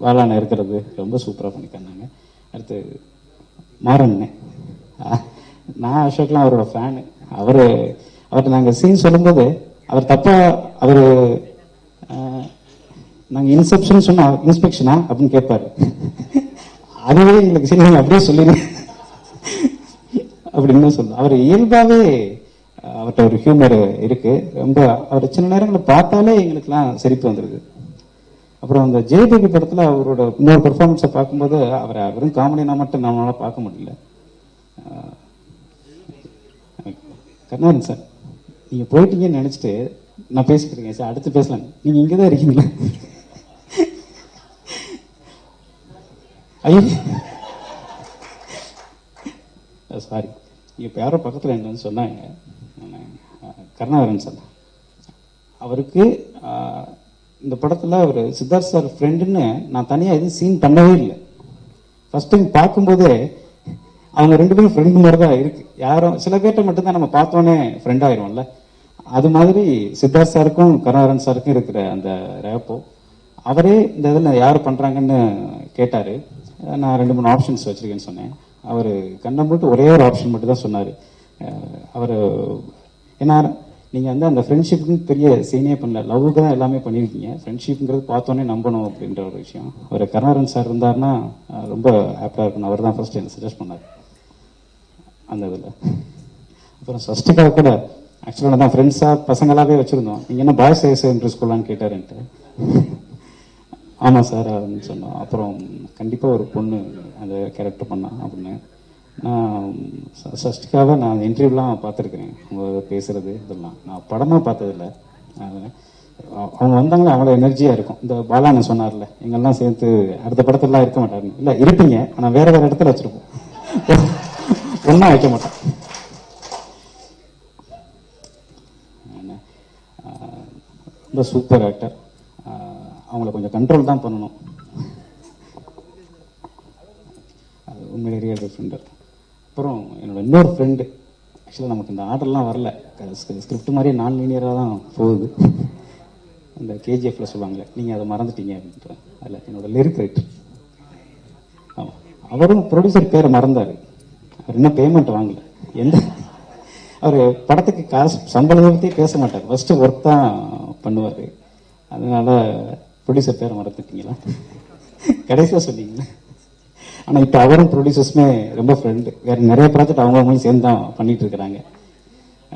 பாலாண்ண இருக்கிறது. ரொம்ப சூப்பராக பண்ணிக்காங்க. அடுத்து மாறண்ணே. நான் அசோக்லாம் அவரோட ஃபேனு. அவர்கிட்ட நாங்கள் சீன் சொல்லும்போது அவர் அவர் நாங்கள் இன்செப்ஷன் சொன்னோம், இன்ஸ்பெக்ஷனா அப்படின்னு கேட்பாரு. அதுவே எங்களுக்கு சரி அப்படியே சொல்லிடுங்க அப்படின்னு சொல்லுவோம். அவர் இயல்பாகவே அவர்கிட்ட ஒரு ஹியூமர் இருக்கு. ரொம்ப அவர் சின்ன நேரங்களை பார்த்தாலே எங்களுக்குலாம் சிரிப்பு வந்துருக்கு. அப்புறம் அந்த ஜெயபேபி படத்தில் அவரோட இன்னொரு பெர்ஃபார்மன்ஸை பார்க்கும்போது அவரை வெறும் காமெடினா மட்டும் நம்மளால பார்க்க முடியல. கருணாநிதி சார், நீங்கள் போயிட்டீங்கன்னு நினச்சிட்டு நான் பேசிட்டு இருக்கேன் சார், அடுத்து பேசலாம். நீங்கள் இங்கே தான் இருக்கீங்களா? ஐயோ சாரி, இப்போ யாரோ பக்கத்தில் என்னன்னு சொன்னாங்க. கருணாகரன் சார், அவருக்கு இந்த படத்தில் ஒரு சித்தார்த் சார் ஃப்ரெண்டுன்னு நான் தனியாக எதுவும் சீன் பண்ணவே இல்லை. ஃபர்ஸ்ட் டைம் பார்க்கும்போதே அவங்க 2 பேரும் ஃப்ரெண்டு மாதிரி தான் இருக்கு. யாரும் சில பேர்ட்ட மட்டும்தான் நம்ம பார்த்தோன்னே ஃப்ரெண்ட் ஆயிடும்ல, அது மாதிரி சித்தார்த் சாருக்கும் கருணாகரன் சாருக்கும் இருக்கிற அந்த ரேப்போ. அவரே இந்த இதில் யார் பண்ணுறாங்கன்னு கேட்டார். நான் 2-3 ஆப்ஷன்ஸ் வச்சுருக்கேன்னு சொன்னேன். அவர் கண்ணை போட்டு ஒரே ஒரு ஆப்ஷன் மட்டும் தான் சொன்னார். அவர் ஏன்னா நீங்கள் வந்து அந்த ஃப்ரெண்ட்ஷிப்புக்கு பெரிய சீனே பண்ணல, லவ்வுக்கு தான் எல்லாமே பண்ணியிருக்கீங்க. ஃப்ரெண்ட்ஷிப்புங்கிறது பார்த்தோன்னே நம்பணும் அப்படின்ற ஒரு விஷயம். ஒரு கருணாகரன் சார் இருந்தாருன்னா ரொம்ப ஹாப்பியாக இருக்கணும். அவர் தான் ஃபர்ஸ்ட் எனக்கு சஜஸ்ட் பண்ணார் அந்த இதில். அப்புறம் சஷ்டிக்காக கூட ஆக்சுவலாக தான் ஃப்ரெண்ட்ஸாக பசங்களாகவே வச்சுருந்தோம். நீங்கள் என்ன பாய்ஸ் ஹையர் செகண்டரி ஸ்கூலான்னு கேட்டாருன்ட்டு. ஆமாம் சார் அப்படின்னு சொன்னோம். அப்புறம் கண்டிப்பாக ஒரு பொண்ணு அந்த கேரக்டர் பண்ணா அப்படின்னு. நான் சஷ்டிக்காக நான் இன்டர்வியூலாம் பார்த்துருக்கிறேன், அவங்க பேசுகிறது இதெல்லாம். நான் படமாக பார்த்ததில்ல. அவங்க வந்தாங்களே அவ்வளோ எனர்ஜியாக இருக்கும். இந்த பாலான்னு சொன்னார்ல, எங்கெல்லாம் சேர்த்து அடுத்த படத்துலலாம் இருக்க மாட்டாருன்னு. இல்லை இருப்பீங்க, ஆனால் வேறு வேறு இடத்துல வச்சுருப்போம், ஒன்றா வைக்க மாட்டேன். ரொம்ப சூப்பர் ஆக்டர். அவங்கள கொஞ்சம் கண்ட்ரோல் தான் பண்ணணும். அது உண்மையிலே ரியல் டிஃப்ரெண்டர். அப்புறம் என்னோட இன்னொரு ஃப்ரெண்டு, ஆக்சுவலாக நமக்கு இந்த ஆர்டர்லாம் வரல, ஸ்கிரிப்ட் மாதிரியே நான் லீனியராக தான் போகுது. இந்த கேஜிஎஃப்ல சொல்லுவாங்களே, நீங்கள் அதை மறந்துட்டீங்க அப்படின்ற, அதில் என்னோட லிரிக் ரைட்டர். ஆமாம், அவரும் ப்ரொடியூசர் பேரை மறந்தார். அவர் இன்னும் பேமெண்ட் வாங்கல. அவர் படத்துக்கு காசு சம்பளத்தை பற்றி பேச மாட்டார், ஃபர்ஸ்ட் ஒர்க் தான் பண்ணுவார். அதனால ப்ரொடியூசர் பேரை மறந்துட்டீங்களா? கடைசியாக சொன்னீங்களா? ஆனால் இப்போ அவரும் ப்ரொடியூசர்ஸுமே ரொம்ப ஃப்ரெண்டு. வேறு நிறைய ப்ராஜெக்ட் அவங்களும் சேர்ந்து தான் பண்ணிட்டு இருக்கிறாங்க.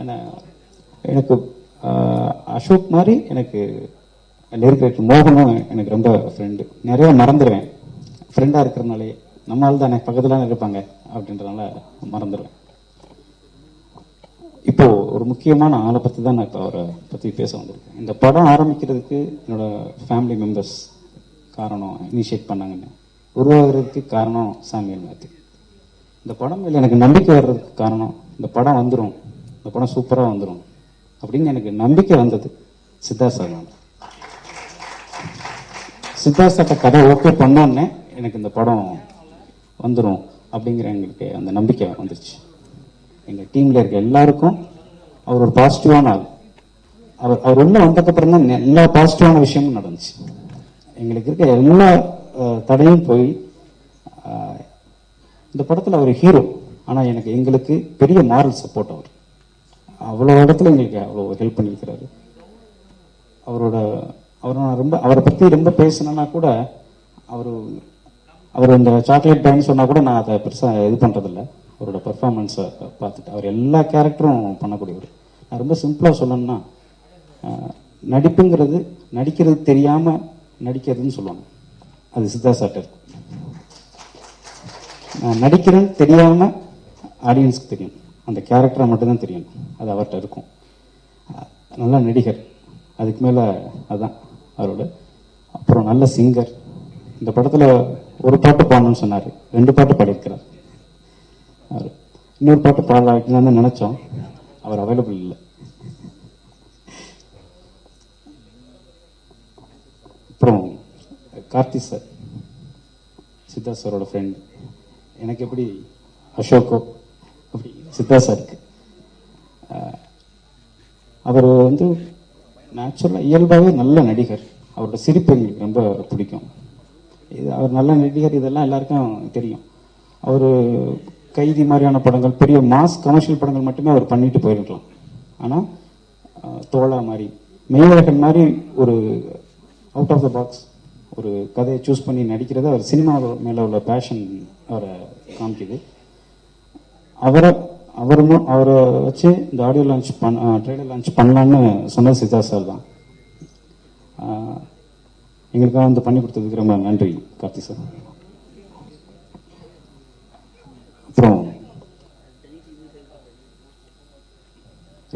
ஆனால் எனக்கு அசோக் மாதிரி எனக்கு லிரிக் ரைட்டர் மோகனும் எனக்கு ரொம்ப ஃப்ரெண்டு. நிறைய மறந்துடுவேன் ஃப்ரெண்டாக இருக்கிறதுனாலே. நம்மளால் தானே பக்கத்தில் இருப்பாங்க அப்படின்றதுனால மறந்துடுவேன். இப்போ ஒரு முக்கியமான ஆளை பற்றி தான் நான் இப்போ அவரை பற்றி பேச வந்திருக்கேன். இந்த படம் ஆரம்பிக்கிறதுக்கு என்னோட ஃபேமிலி மெம்பர்ஸ் காரணம், இனிஷியேட் பண்ணாங்கன்னு. உருவாகிறதுக்கு காரணம் சாமியல் மேத்யூ. இந்த படம் மேலே எனக்கு நம்பிக்கை வர்றதுக்கு காரணம், இந்த படம் வந்துடும், இந்த படம் சூப்பராக வந்துடும் அப்படின்னு எனக்கு நம்பிக்கை வந்தது சித்தார்த் சார். சித்தார்த் சார்ட்ட கதை ஓகே பண்ணோன்னே எனக்கு இந்த படம் வந்துடும் அப்படிங்கிற எங்களுக்கு அந்த நம்பிக்கை வந்துருச்சு. எங்கள் டீமில் இருக்க எல்லாருக்கும் அவர் ஒரு பாசிட்டிவான ஆள். அவர் உள்ள வந்ததுக்கப்புறம் தான் எல்லா பாசிட்டிவான விஷயமும் நடந்துச்சு. எங்களுக்கு இருக்க எல்லா தடையும் போய் இந்த படத்தில் அவர் ஹீரோ, ஆனால் எங்களுக்கு பெரிய மாரல் சப்போர்ட். அவர் அவ்வளோ இடத்துல எங்களுக்கு அவ்வளோ ஹெல்ப் பண்ணியிருக்கிறாரு. அவரை பற்றி ரொம்ப பேசினா கூட அவர் இந்த சாக்லேட் டான்ஸ் சொன்னால் கூட நான் அதை பெருசாக இது பண்ணுறதில்ல. அவரோட பெர்ஃபார்மன்ஸை பார்த்துட்டு அவர் எல்லா கேரக்டரும் பண்ணக்கூடியவர். நான் ரொம்ப சிம்பிளாக சொல்லணும்னா, நடிப்புங்கிறது நடிக்கிறது தெரியாமல் நடிக்கிறதுன்னு சொல்லுவாங்க, அது சித்தார்த் சார்ட்ட இருக்கும். நான் நடிக்கிறேன்னு தெரியாமல் ஆடியன்ஸுக்கு தெரியும், அந்த கேரக்டரை மட்டும்தான் தெரியும், அது அவர்கிட்ட இருக்கும். நல்ல நடிகர், அதுக்கு மேலே அதுதான் அவரோட. அப்புறம் நல்ல சிங்கர். இந்த படத்தில் ஒரு பாட்டு பாடணும்னு சொன்னார், 2 பாட்டு பாடியிருக்கிறார். இன்னொரு பாட்டு பாடலான்னு நினைச்சோம், அவர் அவைலபிள் இல்லை. அப்புறம் கார்த்தி சார், சித்தார்த் சாரோட ஃப்ரெண்ட். எனக்கு எப்படி அசோக்கோ அப்படி சித்தார்த் சாருக்கு. அவர் வந்து நேச்சுரலாக இயல்பாகவே நல்ல நடிகர். அவரோட சிரிப்பு எங்களுக்கு ரொம்ப பிடிக்கும். அவர் நல்ல நடிகர், இதெல்லாம் எல்லாருக்கும் தெரியும். அவர் கைதி மாதிரியான படங்கள், பெரிய மாஸ் கமர்ஷியல் படங்கள் மட்டுமே அவர் பண்ணிட்டு போயிருக்கலாம். ஆனால் தோழா மாதிரி, மெய்யழகன் மாதிரி ஒரு அவுட் ஆஃப் த பாக்ஸ் ஒரு கதையை சூஸ் பண்ணி நடிக்கிறது அவர் சினிமா மேலே உள்ள பேஷன் அவரை காமிக்குது. அவரை வச்சு இந்த ஆடியோ லான்ச் ட்ரெய்லர் லான்ச் பண்ணலான்னு சொன்னது சித்தார்த் சார் தான். எங்களுக்காக வந்து பண்ணி கொடுத்ததுக்கு ரொம்ப நன்றி கார்த்தி சார். அப்புறம்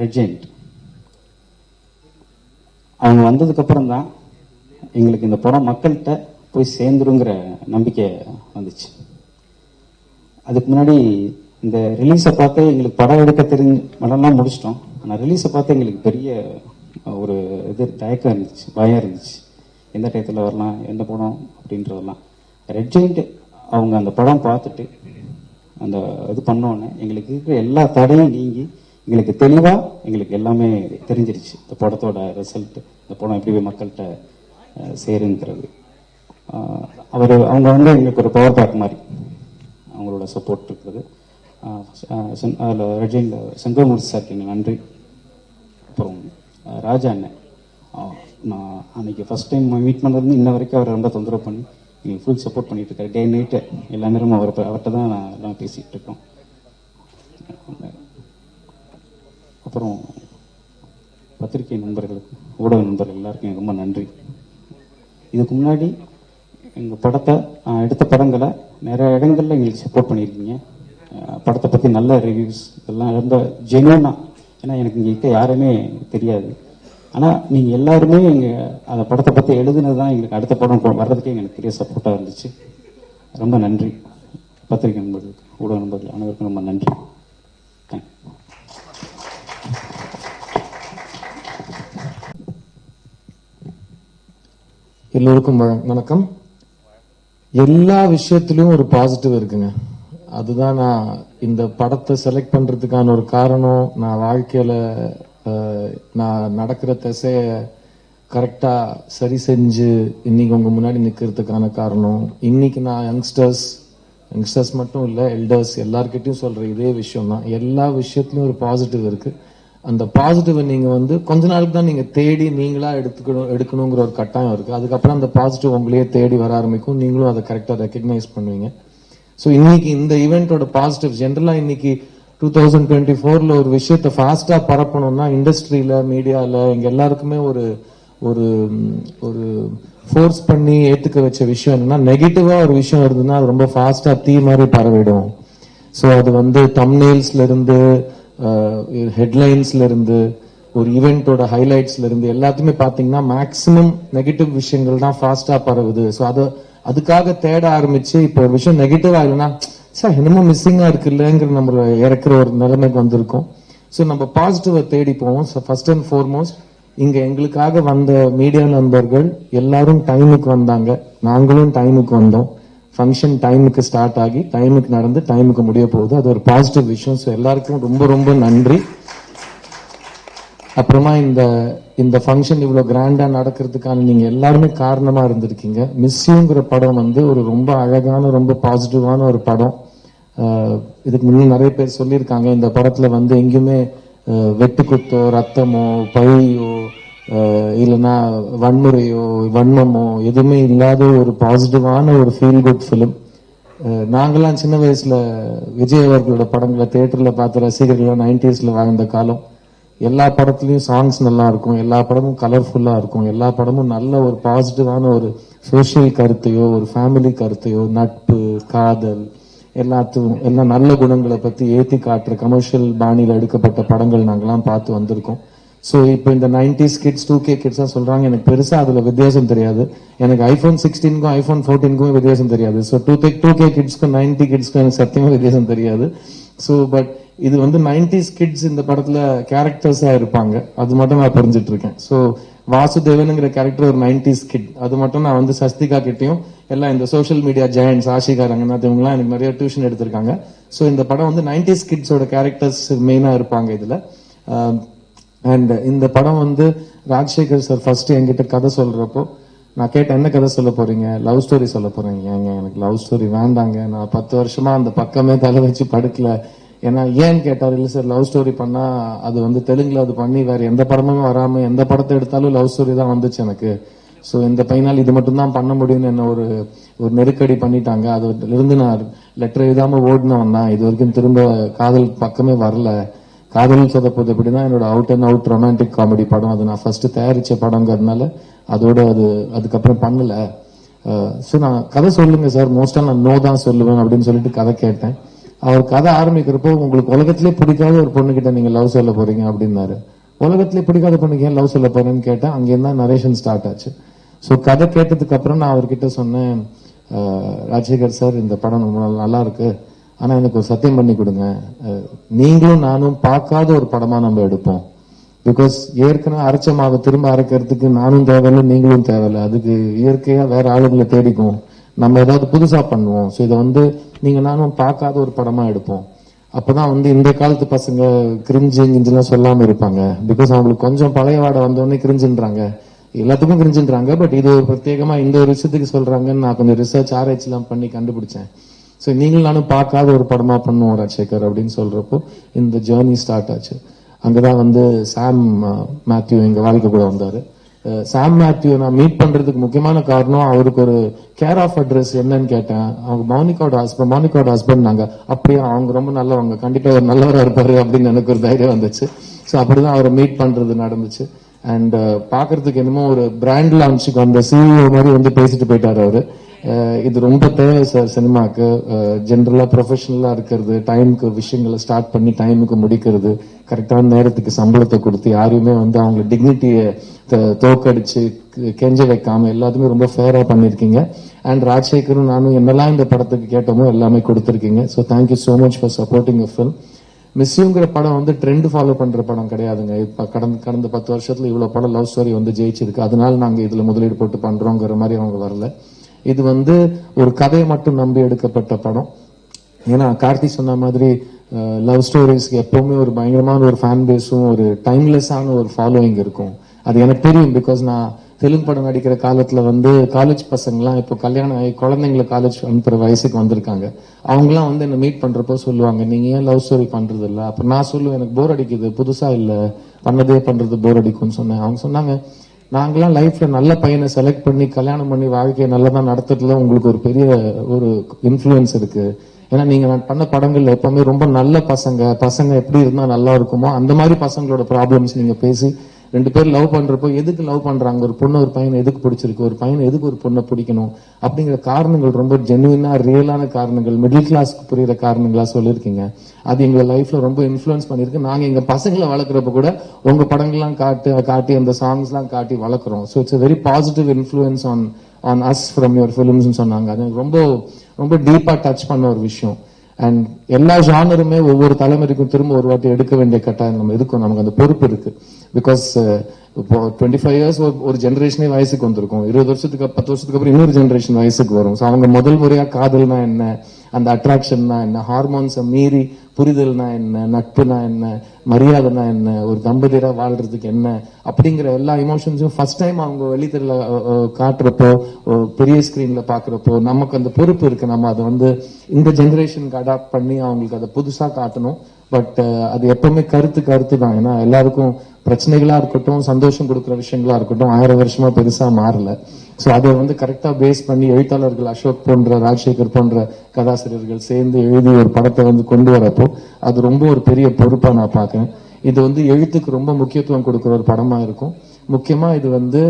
ரெட் ஜெயண்ட் அவங்க வந்ததுக்கு அப்புறம் தான் எங்களுக்கு இந்த படம் மக்கள்கிட்ட போய் சேர்ந்துருங்கிற நம்பிக்கை வந்துச்சு. அதுக்கு முன்னாடி இந்த ரிலீஸை பார்த்தே எங்களுக்கு படம் எடுக்க படம்லாம் முடிச்சிட்டோம். ஆனால் ரிலீஸை பார்த்தே எங்களுக்கு பெரிய ஒரு தயக்கம் இருந்துச்சு, பயம் இருந்துச்சு. எந்த டயத்தில் வரலாம், எந்த படம் அப்படின்றதெல்லாம். ரெட் ஜெயண்ட் அவங்க அந்த படம் பார்த்துட்டு அந்த இது பண்ணோன்னே எங்களுக்கு இருக்கிற எல்லா தடையும் நீங்கி எங்களுக்கு தெளிவாக எங்களுக்கு எல்லாமே தெரிஞ்சிருச்சு. இந்த படத்தோட ரிசல்ட், இந்த படம் எப்படி போய் மக்கள்கிட்ட சேருங்கிறது. அவங்க வந்து எங்களுக்கு ஒரு பவர் பேக் மாதிரி அவங்களோட சப்போர்ட் இருக்குது. அதில் ரெட் ஜெயண்ட் செங்கோமூர்த்தி சாருக்கு எங்களுக்கு நன்றி. அப்புறம் ராஜா அண்ணன், நான் அன்னைக்கு ஃபர்ஸ்ட் டைம் மீட் பண்ணதுலேருந்து இன்ன வரைக்கும் அவரை ரொம்ப தொந்தரவு பண்ணி எங்களுக்கு ஃபுல் சப்போர்ட் பண்ணிட்டு இருக்காரு. டே நைட்டு எல்லா நேரமும் அவர்கிட்ட தான் நான் எல்லாம் பேசிகிட்டு இருக்கோம். அப்புறம் பத்திரிகை நண்பர்களுக்கு, ஊடக நண்பர்கள் எல்லாருக்கும் எனக்கு ரொம்ப நன்றி. இதுக்கு முன்னாடி எங்கள் படத்தை எடுத்த படங்களை நிறைய இடங்களில் எங்களுக்கு சப்போர்ட் பண்ணியிருக்கீங்க. படத்தை பற்றி நல்ல ரிவ்யூஸ் இதெல்லாம் ரொம்ப ஜென்யூனாக, ஏன்னா எனக்கு இங்கே இருக்க யாருமே தெரியாது. ஆனால் நீங்கள் எல்லாருமே எங்கள் அந்த படத்தை பற்றி எழுதுனது தான் எங்களுக்கு அடுத்த படம் வர்றதுக்கே எங்களுக்கு பெரிய சப்போர்ட்டாக இருந்துச்சு. ரொம்ப நன்றி. பத்திரிகை நண்பர்களுக்கு, ஊடக நண்பர்கள் அனைவருக்கும் ரொம்ப நன்றி. தேங்க்யூ. எல்லோருக்கும் வணக்கம். எல்லா விஷயத்திலும் ஒரு பாசிட்டிவ் இருக்குங்க. அதுதான் நான் இந்த படத்தை செலக்ட் பண்றதுக்கான ஒரு காரணம். நான் வாழ்க்கையில நான் நடக்கிற திசைய கரெக்டா சரி செஞ்சு இன்னைக்கு உங்க முன்னாடி நிக்கிறதுக்கான காரணம். இன்னைக்கு நான் யங்ஸ்டர்ஸ் மட்டும் இல்ல, எல்டர்ஸ் எல்லார்கிட்டையும் சொல்ற இதே விஷயம் தான். எல்லா விஷயத்திலும் ஒரு பாசிட்டிவ் இருக்கு. அந்த பாசிட்டிவ் நீங்க கொஞ்ச நாளுக்கு தான் நீங்க தேடி நீங்களா எடுக்கணுங்கிற ஒரு கட்டாயம் இருக்கு. அதுக்கப்புறம் அந்த பாசிட்டிவ் உங்களையே தேடி வர ஆரம்பிக்கும். நீங்களும் அதை கரெக்டா ரெக்கக்னைஸ் பண்ணுவீங்க. ஸோ இன்னைக்கு இந்த ஈவெண்டோட பாசிட்டிவ் ஜென்ரலா இன்னைக்கு 2024ல ஒரு விஷயத்தை ஃபாஸ்டா பரப்பணும்னா இண்டஸ்ட்ரியில, மீடியால எங்க எல்லாருக்குமே ஒரு ஒரு ஒரு ஃபோர்ஸ் பண்ணி ஏத்துக்க வச்ச விஷயம் என்னன்னா, நெகட்டிவா ஒரு விஷயம் இருந்ததுன்னா அது ரொம்ப ஃபாஸ்டா தீ மாதிரி பரவிடும். ஸோ அது தம்ப்நெயில்ஸ்ல இருந்து, ஹெட்லைன்ஸ்ல இருந்து, ஒரு ஈவெண்டோட ஹைலைட்ஸ்ல இருந்து எல்லாத்தையுமே பாத்தீங்கன்னா மேக்சிமம் நெகட்டிவ் விஷயங்கள் தான் ஃபாஸ்டா பரவுது. ஸோ அதுக்காக தேட ஆரம்பிச்சு இப்போ ஒரு விஷயம் நெகட்டிவா இல்லைன்னா சார் என்னமோ மிஸ்ஸிங்கா இருக்கு இல்லைங்கிற நம்ம இறக்குற ஒரு நிலைமைக்கு வந்திருக்கோம். ஸோ நம்ம பாசிட்டிவை தேடி போவோம். ஸோ ஃபர்ஸ்ட் அண்ட் ஃபார்மோஸ்ட் இங்க எங்களுக்காக வந்த மீடியா நண்பர்கள் எல்லாரும் டைமுக்கு வந்தாங்க, நாங்களும் டைமுக்கு வந்தோம். ஃபங்க்ஷன் டைமுக்கு ஸ்டார்ட் ஆகி டைமுக்கு நடந்து டைமுக்கு முடிய போகுது. அது ஒரு பாசிட்டிவ் விஷயம். ஸோ எல்லாருக்கும் ரொம்ப ரொம்ப நன்றி. அப்புறமா இந்த ஃபங்க்ஷன் இவ்வளவு கிராண்டா நடக்கிறதுக்கான நீங்க எல்லாருமே காரணமா இருந்திருக்கீங்க. மிஸ்யூங்கிற படம் ஒரு ரொம்ப அழகான, ரொம்ப பாசிட்டிவான ஒரு படம். இதுக்கு முன்னே நிறைய பேர் சொல்லியிருக்காங்க, இந்த படத்துல எங்கேயுமே வெட்டுக்குத்தோ, ரத்தமோ, பழியோ, இல்லைன்னா வன்முறையோ, வன்மமோ எதுவுமே இல்லாத ஒரு பாசிட்டிவான ஒரு ஃபீல் குட் ஃபிலிம். நாங்கெல்லாம் சின்ன வயசுல விஜய் அவர்களோட படங்களை தியேட்டர்ல பார்த்த ரசிகர்கள் 90sல வாழ்ந்த காலம். எல்லா படத்துலயும் சாங்ஸ் நல்லா இருக்கும், எல்லா படமும் கலர்ஃபுல்லா இருக்கும், எல்லா படமும் நல்ல ஒரு பாசிட்டிவான ஒரு சோசியல் கருத்தையோ, ஒரு ஃபேமிலி கருத்தையோ, நட்பு, காதல் எல்லாம் நல்ல குணங்களை பத்தி ஏத்தி காட்டுற கமர்ஷியல் பாணியில எடுக்கப்பட்ட படங்கள் நாங்கெல்லாம் பார்த்து வந்திருக்கோம். ஸோ இப்போ இந்த 90s கிட்ஸ், 2K கிட்ஸா சொல்றாங்க. எனக்கு பெருசா அதுல வித்தியாசம் தெரியாது. எனக்கு iPhone 16க்கும் iPhone 14க்கும் வித்தியாசம் தெரியாது. ஸோ 2K கிட்ஸ்க்கும் 90 கிட்ஸ்க்கும் எனக்கு சத்தியமா வித்தியாசம் தெரியாது. ஸோ பட் இது 90s கிட்ஸ் இந்த படத்துல கேரக்டர்ஸா இருப்பாங்க, அது மட்டும் நான் தெரிஞ்சிட்டு இருக்கேன். ஸோ வாசுதேவனுங்கிற கேரக்டர் ஒரு 90s கிட், அது மட்டும் நான் சஸ்திகா கிட்டையும் எல்லாம் இந்த social media giants Ashika Ranganath இவங்கலாம் எனக்கு நிறைய டியூஷன் எடுத்திருக்காங்க. ஸோ இந்த படம் 90s கிட்ஸோட கேரக்டர்ஸ் மெயினா இருப்பாங்க இதுல. அண்ட் இந்த படம் ராஜசேகர் சார் ஃபர்ஸ்ட் என்கிட்ட கதை சொல்றப்போ நான் கேட்டேன், என்ன கதை சொல்ல போறீங்க? லவ் ஸ்டோரி சொல்ல போறீங்க. எனக்கு லவ் ஸ்டோரி வேண்டாங்க, நான் 10 வருஷமா அந்த பக்கமே தலை வச்சு படுக்கல. ஏன்னா ஏன்னு கேட்டார், இல்ல சார் லவ் ஸ்டோரி பண்ணா அது தெலுங்குல அது பண்ணி வேற எந்த படமும் வராம எந்த படத்தை எடுத்தாலும் லவ் ஸ்டோரி தான் வந்துச்சு எனக்கு. ஸோ இந்த பையனால் இது மட்டும் தான் பண்ண முடியும்னு என்ன ஒரு நெருக்கடி பண்ணிட்டாங்க. அதுல இருந்து நான் லெட்டர் எழுதாம ஓடினவன் தான். இது வரைக்கும் திரும்ப காதல் பக்கமே வரல. காதல் சொதப்பது எப்படின்னா என்னோட out and out romantic comedy படம். அது நான் ஃபர்ஸ்ட் தயாரிச்ச படங்கிறதுனால அதோட அதுக்கப்புறம் பண்ணல. ஸோ நான் கதை சொல்லுங்க சார், மோஸ்டா நான் நோ தான் சொல்லுவேன் அப்படின்னு சொல்லிட்டு கதை கேட்டேன். அவர் கதை ஆரம்பிக்கிறப்போ, உங்களுக்கு உலகத்திலே பிடிக்காத ஒரு பொண்ணு கிட்ட நீங்க லவ் சொல்ல போறீங்க அப்படின்னாரு. உலகத்திலே பிடிக்காத பொண்ணுக்கு ஏன் லவ் சொல்ல போறேன்னு கேட்டேன். அங்கேருந்து தான் நரேஷன் ஸ்டார்ட் ஆச்சு. ஸோ கதை கேட்டதுக்கு அப்புறம் நான் அவர்கிட்ட சொன்னேன், ராஜசேகர் சார் இந்த படம் ரொம்ப நல்லா இருக்கு, ஆனா எனக்கு ஒரு சத்தியம் பண்ணி கொடுங்க, நீங்களும் நானும் பார்க்காத ஒரு படமா நம்ம எடுப்போம். பிகாஸ் ஏற்கனவே அரைச்ச மாவை திரும்ப அரைக்கிறதுக்கு நானும் தேவையில்லை, நீங்களும் தேவையில்லை. அதுக்கு இயற்கையா வேற ஆளுங்களை தேடிக்கும், நம்ம ஏதாவது புதுசா பண்ணுவோம். ஸோ இதை நீங்க நானும் பார்க்காத ஒரு படமா எடுப்போம். அப்பதான் இந்த காலத்து பசங்க கிரிஞ்சு கிஞ்சுலாம் சொல்லாம இருப்பாங்க. பிகாஸ் அவங்களுக்கு கொஞ்சம் பழைய வாடை வந்தோடனே கிரிஞ்சுன்றாங்க, எல்லாத்துக்கும் கிரிஞ்சுன்றாங்க. பட் இது ஒரு பிரத்யேகமா இந்த ஒரு விஷயத்துக்கு சொல்றாங்கன்னு நான் கொஞ்சம் ரிசர்ச் ஆராய்ச்சி எல்லாம் பண்ணி கண்டுபிடிச்சேன். ஸோ நீங்களும் நானும் பார்க்காத ஒரு படமா பண்ணுவோம் ராஜசேகர் அப்படின்னு சொல்றப்போ இந்த ஜேர்னி ஸ்டார்ட் ஆச்சு. அங்கதான் வந்து சாம் மேத்யூ எங்க வாழ்க்கை கூட வந்தாரு. சாம் மேத்யூ நான் மீட் பண்றதுக்கு முக்கியமான காரணம், அவருக்கு ஒரு கேர் ஆஃப் அட்ரஸ் என்னன்னு கேட்டேன். அவங்க மௌனிகாவோட ஹஸ்பண்ட் நாங்க. அப்படியே அவங்க ரொம்ப நல்லவங்க, கண்டிப்பா ஒரு நல்லவரா இருப்பாரு அப்படின்னு எனக்கு ஒரு தைரியம் வந்துச்சு. ஸோ அப்படிதான் அவரை மீட் பண்றது நடந்துச்சு. அண்ட் பாக்குறதுக்கு என்னமோ ஒரு பிராண்ட் லான்ச்சுக்கு அந்த சிஇஓ மாதிரி வந்து பேசிட்டு போயிட்டாரு அவரு. இது ரொம்ப தேவை சார் சினிமாக்கு. ஜென்ரலா ப்ரொஃபஷனலா இருக்கிறது, டைமுக்கு விஷயங்களை ஸ்டார்ட் பண்ணி டைமுக்கு முடிக்கிறது, கரெக்டான நேரத்துக்கு சம்பளத்தை கொடுத்து யாரையுமே வந்து அவங்க டிக்னிட்டியை தோக்கடிச்சு கெஞ்ச வைக்காம எல்லாத்துமே ரொம்ப ஃபேரா பண்ணிருக்கீங்க. அண்ட் ராஜசேகரும் நானும் என்னெல்லாம் இந்த படத்துக்கு கேட்டோமோ எல்லாமே கொடுத்துருக்கீங்க. So thank you so much for supporting you film. மிஸ்யூங்கிற படம் வந்து ட்ரெண்ட் ஃபாலோ பண்ற படம் கிடையாதுங்க. இப்ப கடந்த 10 வருஷத்துல இவ்வளவு படம் லவ் ஸ்டோரி வந்து ஜெயிச்சிருக்கு, அதனால நாங்க இதுல முதலீடு போட்டு பண்றோங்கிற மாதிரி அவங்க வரல. இது வந்து ஒரு கதையை மட்டும் நம்பி எடுக்கப்பட்ட படம். ஏன்னா கார்த்தி சொன்ன மாதிரி லவ் ஸ்டோரிஸ்க்கு எப்பவுமே ஒரு பயங்கரமான ஒரு ஃபேன் பேஸும் ஒரு டைம்லெஸ்ஸான ஒரு ஃபாலோயிங் இருக்கும். அது எனக்கு தெரியும். பிகாஸ் நான் தெலுங்கு படம் நடிக்கிற காலத்துல வந்து காலேஜ் பசங்கலாம் இப்போ கல்யாணம் ஆகி குழந்தைங்களை காலேஜ் அனுப்புற வயசுக்கு வந்திருக்காங்க. அவங்கலாம் வந்து என்ன மீட் பண்றப்போ சொல்லுவாங்க, நீங்க ஏன் லவ் ஸ்டோரி பண்றது இல்ல? அப்ப நான் சொல்லுவேன், எனக்கு போர் அடிக்குது, புதுசா இல்ல, பண்ணதே பண்றது போர் அடிக்கும்னு சொன்னேன். அவங்க சொன்னாங்க, நாங்களாம் லைஃப்ல நல்ல பையனை செலக்ட் பண்ணி கல்யாணம் பண்ணி வாழ்க்கையை நல்லதா நடத்துறதுல உங்களுக்கு ஒரு பெரிய ஒரு இன்ஃபுளுன்ஸ் இருக்கு. ஏன்னா நீங்க பண்ண படங்கள்ல எப்பவுமே ரொம்ப நல்ல பசங்க எப்படி இருந்தா நல்லா இருக்குமோ அந்த மாதிரி பசங்களோட ப்ராப்ளம்ஸ் நீங்க பேசி 2 பேர் லவ் பண்றப்போ எதுக்கு லவ் பண்றாங்க, ஒரு பொண்ணு ஒரு பையனை எதுக்கு பிடிச்சிருக்கு, ஒரு பையனை எதுக்கு ஒரு பொண்ணை பிடிக்கணும் அப்படிங்கிற காரணங்கள் ரொம்ப ஜெனுவினா ரியலான காரணங்கள், மிடில் கிளாஸ்க்கு புரியுற காரணங்களா சொல்லியிருக்கீங்க. அது எங்க லைஃப்ல ரொம்ப இன்ஃபுளுன்ஸ் பண்ணிருக்கு. நாங்க எங்க பசங்களை வளர்க்குறப்ப கூட உங்க படங்கள்லாம் காட்டி அந்த சாங்ஸ் எல்லாம் காட்டி வளர்க்குறோம். So it's very positive influence on us from your films சொன்னாங்க. அது ரொம்ப ரொம்ப டீப்பா டச் பண்ண ஒரு விஷயம். அண்ட் எல்லா ஜானருமே ஒவ்வொரு தலைமுறைக்கும் திரும்ப ஒரு வாட்டி எடுக்க வேண்டிய கட்டாயம் நம்ம இருக்கும், நமக்கு அந்த பொறுப்பு இருக்கு. பிகாஸ் இப்போ 25 இயர்ஸ் ஒரு ஜெனரேஷனே வயசுக்கு வந்திருக்கும், 20 வருஷத்துக்கு 10 வருஷத்துக்கு அப்புறம் இன்னொரு ஜெனரேஷன் வயசுக்கு வரும். ஸோ அவங்க முதல் முறையா காதல்னா என்ன, அந்த அட்ராக்ஷன்னா என்ன, ஹார்மோன்ஸை மீறி புரிதல்னா என்ன, நட்புனா என்ன, மரியாதைனா என்ன, ஒரு தம்பதியரா வாழ்றதுக்கு என்ன அப்படிங்கிற எல்லா இமோஷன்ஸும் ஃபர்ஸ்ட் டைம் அவங்க வெளித்தெரில காட்டுறப்போ, பெரிய ஸ்கிரீன்ல பாக்குறப்போ நமக்கு அந்த பொறுப்பு இருக்கு. நம்ம அதை வந்து இந்த ஜெனரேஷனுக்கு அடாப்ட் பண்ணி அவங்களுக்கு அதை புதுசா காட்டணும். பட் அது எப்பவுமே கருத்து தான். ஏன்னா எல்லாருக்கும் பிரச்சனைகளா இருக்கட்டும், சந்தோஷம் கொடுக்குற விஷயங்களா இருக்கட்டும் 1000 வருஷமா பெருசா மாறல. ஸோ அதை வந்து கரெக்டா பேஸ் பண்ணி எழுத்தாளர்கள் அசோக் போன்ற, ராஜசேகர் போன்ற கதாசிரியர்கள் சேர்ந்து எழுதி ஒரு படத்தை வந்து கொண்டு வரப்போ அது ரொம்ப ஒரு பெரிய பொறுப்பா நான் பாக்குறேன். இது வந்து எழுத்துக்கு ரொம்ப முக்கியத்துவம் கொடுக்குற ஒரு படமா இருக்கும். முக்கியமா இது வந்து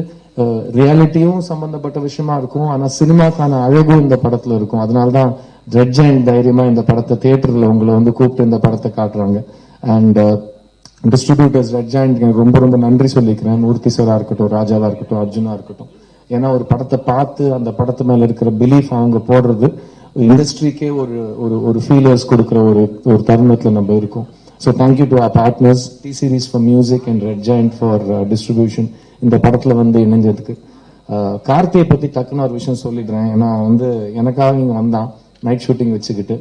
ரியாலிட்டியும் சம்பந்தப்பட்ட விஷயமா இருக்கும். ஆனா சினிமாக்கான அழகும் இந்த படத்துல இருக்கும். அதனால்தான் ரெட் ஜெயண்ட் தைரியமா இந்த படத்தை தியேட்டர்ல உங்களை வந்து கூப்பிட்டு இந்த படத்தை காட்டுறாங்க. அண்ட் டிஸ்ட்ரிபியூட்டர்ஸ் ரெட் ஜெயண்ட் ரொம்ப ரொம்ப நன்றி சொல்லிக்கிறேன். மூர்த்தி சாரா இருக்கட்டும், ராஜாவா இருக்கட்டும், அர்ஜுனா இருக்கட்டும். ஏன்னா ஒரு படத்தை பார்த்து அந்த படத்து மேல இருக்கிற பிலீஃப் அவங்க போடுறது இண்டஸ்ட்ரிக்கே ஒரு ஃபீலர்ஸ் கொடுக்குற ஒரு தருணத்துல நம்ம இருக்கோம். So thank you to our partners T Series for music and Red Giant for distribution இந்த படத்துல வந்து இணைஞ்சதுக்கு. கார்த்தியை பத்தி டக்குன்னு ஒரு விஷயம் சொல்லிடுறேன். ஏன்னா வந்து எனக்காக இங்க வந்தான் நைட் ஷூட்டிங் வச்சுக்கிட்டு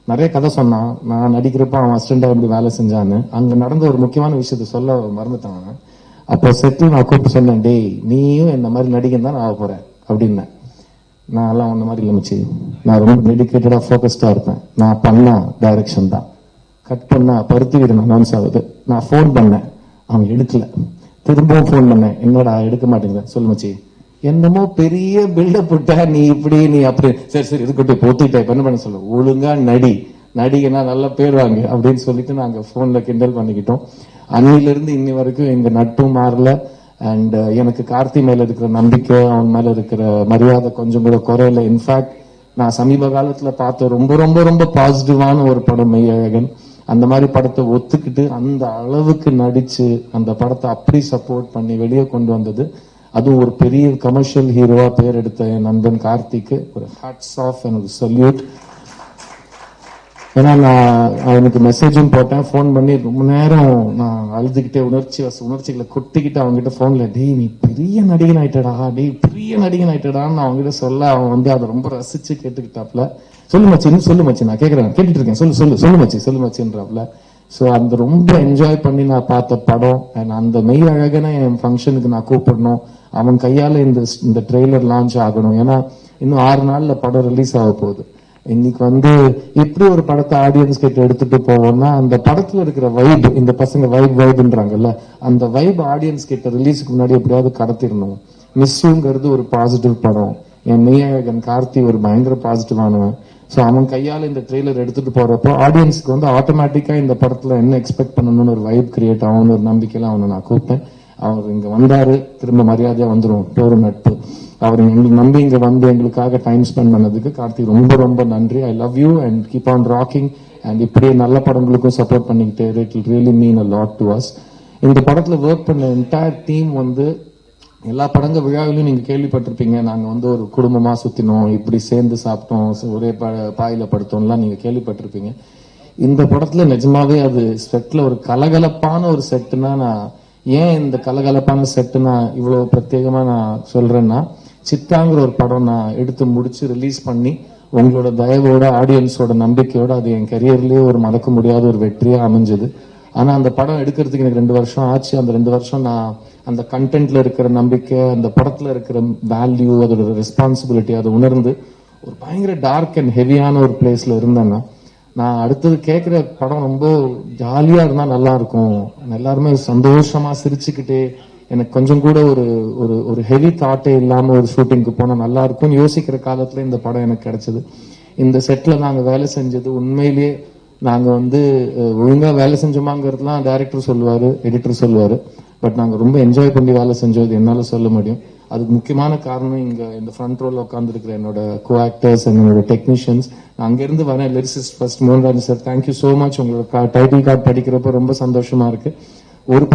நிறைய கதை சொன்னான். நான் நடிக்கிறப்ப அவன் அசிஸ்டண்டா எப்படி வேலை செஞ்சான்னு. அங்க நடந்த ஒரு முக்கியமான விஷயத்த சொல்ல மறந்துட்டாங்க. அப்போ செட்டில் நான் கூப்பிட்டு சொன்னேன், டேய் நீயும் இந்த மாதிரி நடிகன் தான் ஆக போறேன் அப்படின்னேன். நான் எல்லாம் அந்த மாதிரி இல்லைச்சு, நான் ரொம்ப டெடிக்கேட்டடா ஃபோக்கஸ்டா இருப்பேன். நான் பண்ண டைரக்ஷன் தான், கட் பண்ணா பருத்தி வீரன் அனௌன்ஸ் ஆகுது. நான் ஃபோன் பண்ணேன், அவன் எடுக்கல. திரும்பவும் ஃபோன் பண்ணேன், என்னடா எடுக்க மாட்டேங்கிற, சொல்லு மச்சி, என்னமோ பெரிய பில்டப் விட்ட, நீ இப்படி நீ அப்படி, சரி இதுக்கிட்ட போத்திட்ட என்ன பண்ண சொல்ல, ஒழுங்கா நடிகனா நல்ல பேர் வாங்க அப்படின்னு சொல்லிட்டு நாங்க போன்ல கிண்டல் பண்ணிக்கிட்டோம். அன்னில இருந்து இன்னி வரைக்கும் எங்க நட்பும் மாறல. அண்ட் எனக்கு கார்த்தி மேல இருக்கிற நம்பிக்கை, அவன் மேல இருக்கிற மரியாதை கொஞ்சம் கூட குறையல. இன்ஃபேக்ட் நான் சமீப காலத்துல பார்த்த ரொம்ப ரொம்ப ரொம்ப பாசிட்டிவான ஒரு படம் மெய்யழகன். அந்த மாதிரி படத்தை ஒத்துக்கிட்டு அந்த அளவுக்கு நடிச்சு அந்த படத்தை அப்படி சப்போர்ட் பண்ணி வெளியே கொண்டு வந்தது, அதுவும் ஒரு பெரிய கமர்ஷியல் ஹீரோவா பேர் எடுத்த என் நண்பன் கார்த்திக்கு ஒரு ஹேட்ஸ் ஆஃப் அண்ட் ஒரு சல்யூட். ஏன்னா நான் அவனுக்கு மெசேஜும் போட்டேன், ஃபோன் பண்ணி ரொம்ப நேரம் நான் அழுதுகிட்டே உணர்ச்சிகளை கொட்டிக்கிட்டு அவங்ககிட்ட போன்ல, டேய் நீ பெரிய நடிகன் ஆயிட்டடா, டேய் பெரிய நடிகன் ஆயிட்டடான்னு அவங்ககிட்ட சொல்ல, அவன் வந்து அதை ரொம்ப ரசிச்சு கேட்டுக்கிட்டாப்ல. சொல்லு மச்சி நான் கேட்கறேன், கேட்டுட்டு இருக்கேன், சொல்லு மச்சின்றாப்ல. ஸோ அந்த ரொம்ப என்ஜாய் பண்ணி நான் பார்த்த படம். அண்ட் அந்த மெய் அழகனை என் ஃபங்க்ஷனுக்கு நான் கூப்பிடணும், அவன் கையால இந்த ட்ரெய்லர் லான்ச் ஆகணும். ஏன்னா இன்னும் 6 நாள்ல படம் ரிலீஸ் ஆக போகுது. இன்னைக்கு வந்து எப்படி ஒரு படத்தை ஆடியன்ஸ் கிட்ட எடுத்துட்டு போவோம்னா அந்த படத்துல இருக்கிற வைப், இந்த பசங்க வைப்ன்றாங்கல்ல, அந்த வைப் ஆடியன்ஸ் கிட்ட ரிலீஸுக்கு முன்னாடி எப்படியாவது கடத்திடணும். மிஸ்ஸுங்கிறது ஒரு பாசிட்டிவ் படம். என் மெய்யழகன் கார்த்தி ஒரு பயங்கர பாசிட்டிவானவன். ஸோ அவன் கையால இந்த ட்ரெய்லர் எடுத்துட்டு போறப்போ ஆடியன்ஸ்க்கு வந்து ஆட்டோமேட்டிக்கா இந்த படத்துல என்ன எக்ஸ்பெக்ட் பண்ணணும்னு ஒரு வைப் கிரியேட் ஆகும்னு ஒரு நம்பிக்கையில அவனை நான் கூப்பிட்டேன். அவர் இங்க வந்தாரு, திரும்ப மரியாதையா வந்துடும் போற நட்பு. அவர் எங்களுக்கு நம்பி இங்க வந்து எங்களுக்காக டைம் ஸ்பெண்ட் பண்ணதுக்கு கார்த்திக் ரொம்ப ரொம்ப நன்றி. ஐ love you and keep on rocking. And இப்படியே நல்ல படங்களுக்கும் சப்போர்ட் பண்ணிக்கிட்டு it will really mean a lot to us. இந்த படத்துல ஒர்க் பண்ண என்டையர் டீம் வந்து எல்லா படங்க விழாவிலும் நீங்க கேள்விப்பட்டிருப்பீங்க, நாங்க வந்து ஒரு குடும்பமா சுத்தினோம், இப்படி சேர்ந்து சாப்பிட்டோம், ஒரே பாயில படுத்தோம்லாம் நீங்க கேள்விப்பட்டிருப்பீங்க. இந்த படத்துல நிஜமாவே அது செட்ல ஒரு கலகலப்பான ஒரு செட்டுனா, நான் ஏன் இந்த கலகலப்பான செட்டு நான் இவ்வளவு பிரத்யேகமா நான் சொல்றேன்னா, சித்தாங்கிற ஒரு படம் நான் எடுத்து முடிச்சு ரிலீஸ் பண்ணி உங்களோட தயவோட ஆடியன்ஸோட நம்பிக்கையோட அது என் கரியர்லயே ஒரு மறக்க முடியாத ஒரு வெற்றியா அமைஞ்சது. ஆனா அந்த படம் எடுக்கிறதுக்கு எனக்கு 2 வருஷம் ஆச்சு. அந்த 2 வருஷம் நான் அந்த கண்டென்ட்ல இருக்கிற நம்பிக்கை, அந்த படத்துல இருக்கிற வேல்யூ, அதோட ரெஸ்பான்சிபிலிட்டி அதை உணர்ந்து ஒரு பயங்கர டார்க் அண்ட் ஹெவியான ஒரு பிளேஸ்ல இருந்தேன்னா, நான் அடுத்தது கேட்கிற படம் ரொம்ப ஜாலியா இருந்தா நல்லா இருக்கும், எல்லாருமே சந்தோஷமா சிரிச்சுக்கிட்டே, எனக்கு கொஞ்சம் கூட ஒரு ஒரு ஒரு ஹெவி தாட்டே இல்லாம ஒரு ஷூட்டிங்க்கு போனா நல்லா இருக்கும் யோசிக்கிற காலத்துல இந்த படம் எனக்கு கிடைச்சது. இந்த செட்ல நாங்க வேலை செஞ்சது உண்மையிலேயே நாங்க வந்து ஒழுங்கா வேலை செஞ்சோமாங்கிறதுலாம் டைரக்டர் சொல்லுவாரு, எடிட்டர் சொல்லுவாரு. பட் நாங்க ரொம்ப என்ஜாய் பண்ணி வேலை செஞ்சது என்னால சொல்ல முடியும். அதுக்கு முக்கியமான காரணம் இங்க இந்த ஃப்ரண்ட் ரோல உட்கார்ந்து இருக்கிற என்னோட கோ ஆக்டர்ஸ், என்னோட டெக்னீஷியன்ஸ். நான் அங்கிருந்து வரேன் lyricist first Mohanraj sir, thank you so much. உங்களோட டைட்டில் கார்டு படிக்கிறப்ப ரொம்ப சந்தோஷமா இருக்கு. ஒரு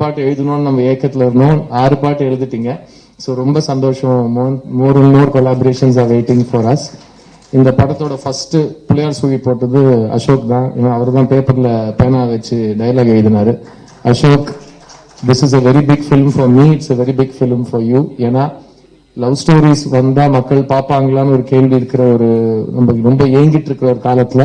பாட்டு எழுதணும்னு நம்ம ஏக்கத்துல இருந்தோம், 6 பாட்டு எழுதிட்டீங்க. ஸோ ரொம்ப சந்தோஷம். More and more collaborations are waiting for us. இந்த படத்தோட ஃபர்ஸ்ட் பிள்ளையார் சூழி போட்டது அசோக் தான். அவர் தான் பேப்பர்ல பேனா வச்சு டைலாக் எழுதினாரு. Ashok, this is a very big film for me, it's a very big film for you. ஏன்னா லவ் ஸ்டோரிஸ் வந்தா மக்கள் பாப்பாங்களான்னு ஒரு கேள்வி இருக்கிற ஒரு ரொம்ப ஏங்கிட்டு இருக்கிற ஒரு காலத்துல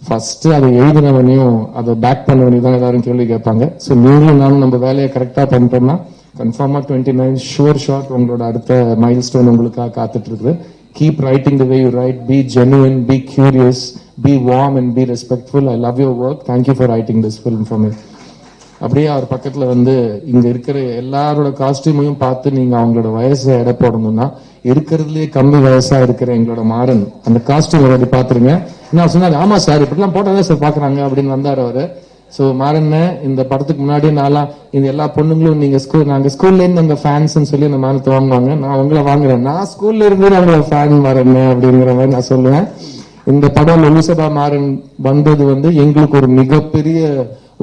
ஃபர்ஸ்ட் அதை எழுதினவனையும் அதை பேக் பண்ணவனையும் தான் எல்லாரும் கேள்வி கேட்பாங்க. ஸோ நீங்களும் நானும் நம்ம வேலையை கரெக்டா பண்ணிட்டோம்னா கன்ஃபார்மா 29 ஷுவர் உங்களோட அடுத்த மைல் ஸ்டோன் உங்களுக்காக காத்துட்டு இருக்குது. Keep writing the way you write, be genuine, be curious, be warm and be respectful. I love your work. Thank you for writing this film for me. அப்படியே அவர் பக்கத்துல வந்து இங்க இருக்கிற எல்லாரோட காஸ்டியூமையும் பார்த்து நீங்க அவங்களோட வயசை எடை போடணும்னா இருக்கிறதுலயே கம்மி வயசா இருக்கிற எங்களோட மாறன் அந்த காஸ்டியூம் அப்படி பாத்துருங்க. நான் சொன்னாரு, ஆமா சார் இப்படிலாம் போட்டாதான் சார் பாக்குறாங்க அப்படின்னு வந்தாரு அவரு. சோ மாறன் இந்த படத்துக்கு முன்னாடியே நான்லாம் இந்த எல்லா பொண்ணுங்களும் நாங்க ஸ்கூல்ல இருந்து எங்க ஃபேன்ஸ் சொல்லி இந்த மானத்தை வாங்குவாங்க, நான் உங்களை வாங்குறேன், நான் ஸ்கூல்ல இருந்து நாங்க ஃபேன் மாறன் அப்படிங்கிற மாதிரி நான் சொல்லுவேன். இந்த படம் லொலுசபா மாறன் வந்தது வந்து எங்களுக்கு ஒரு மிகப்பெரிய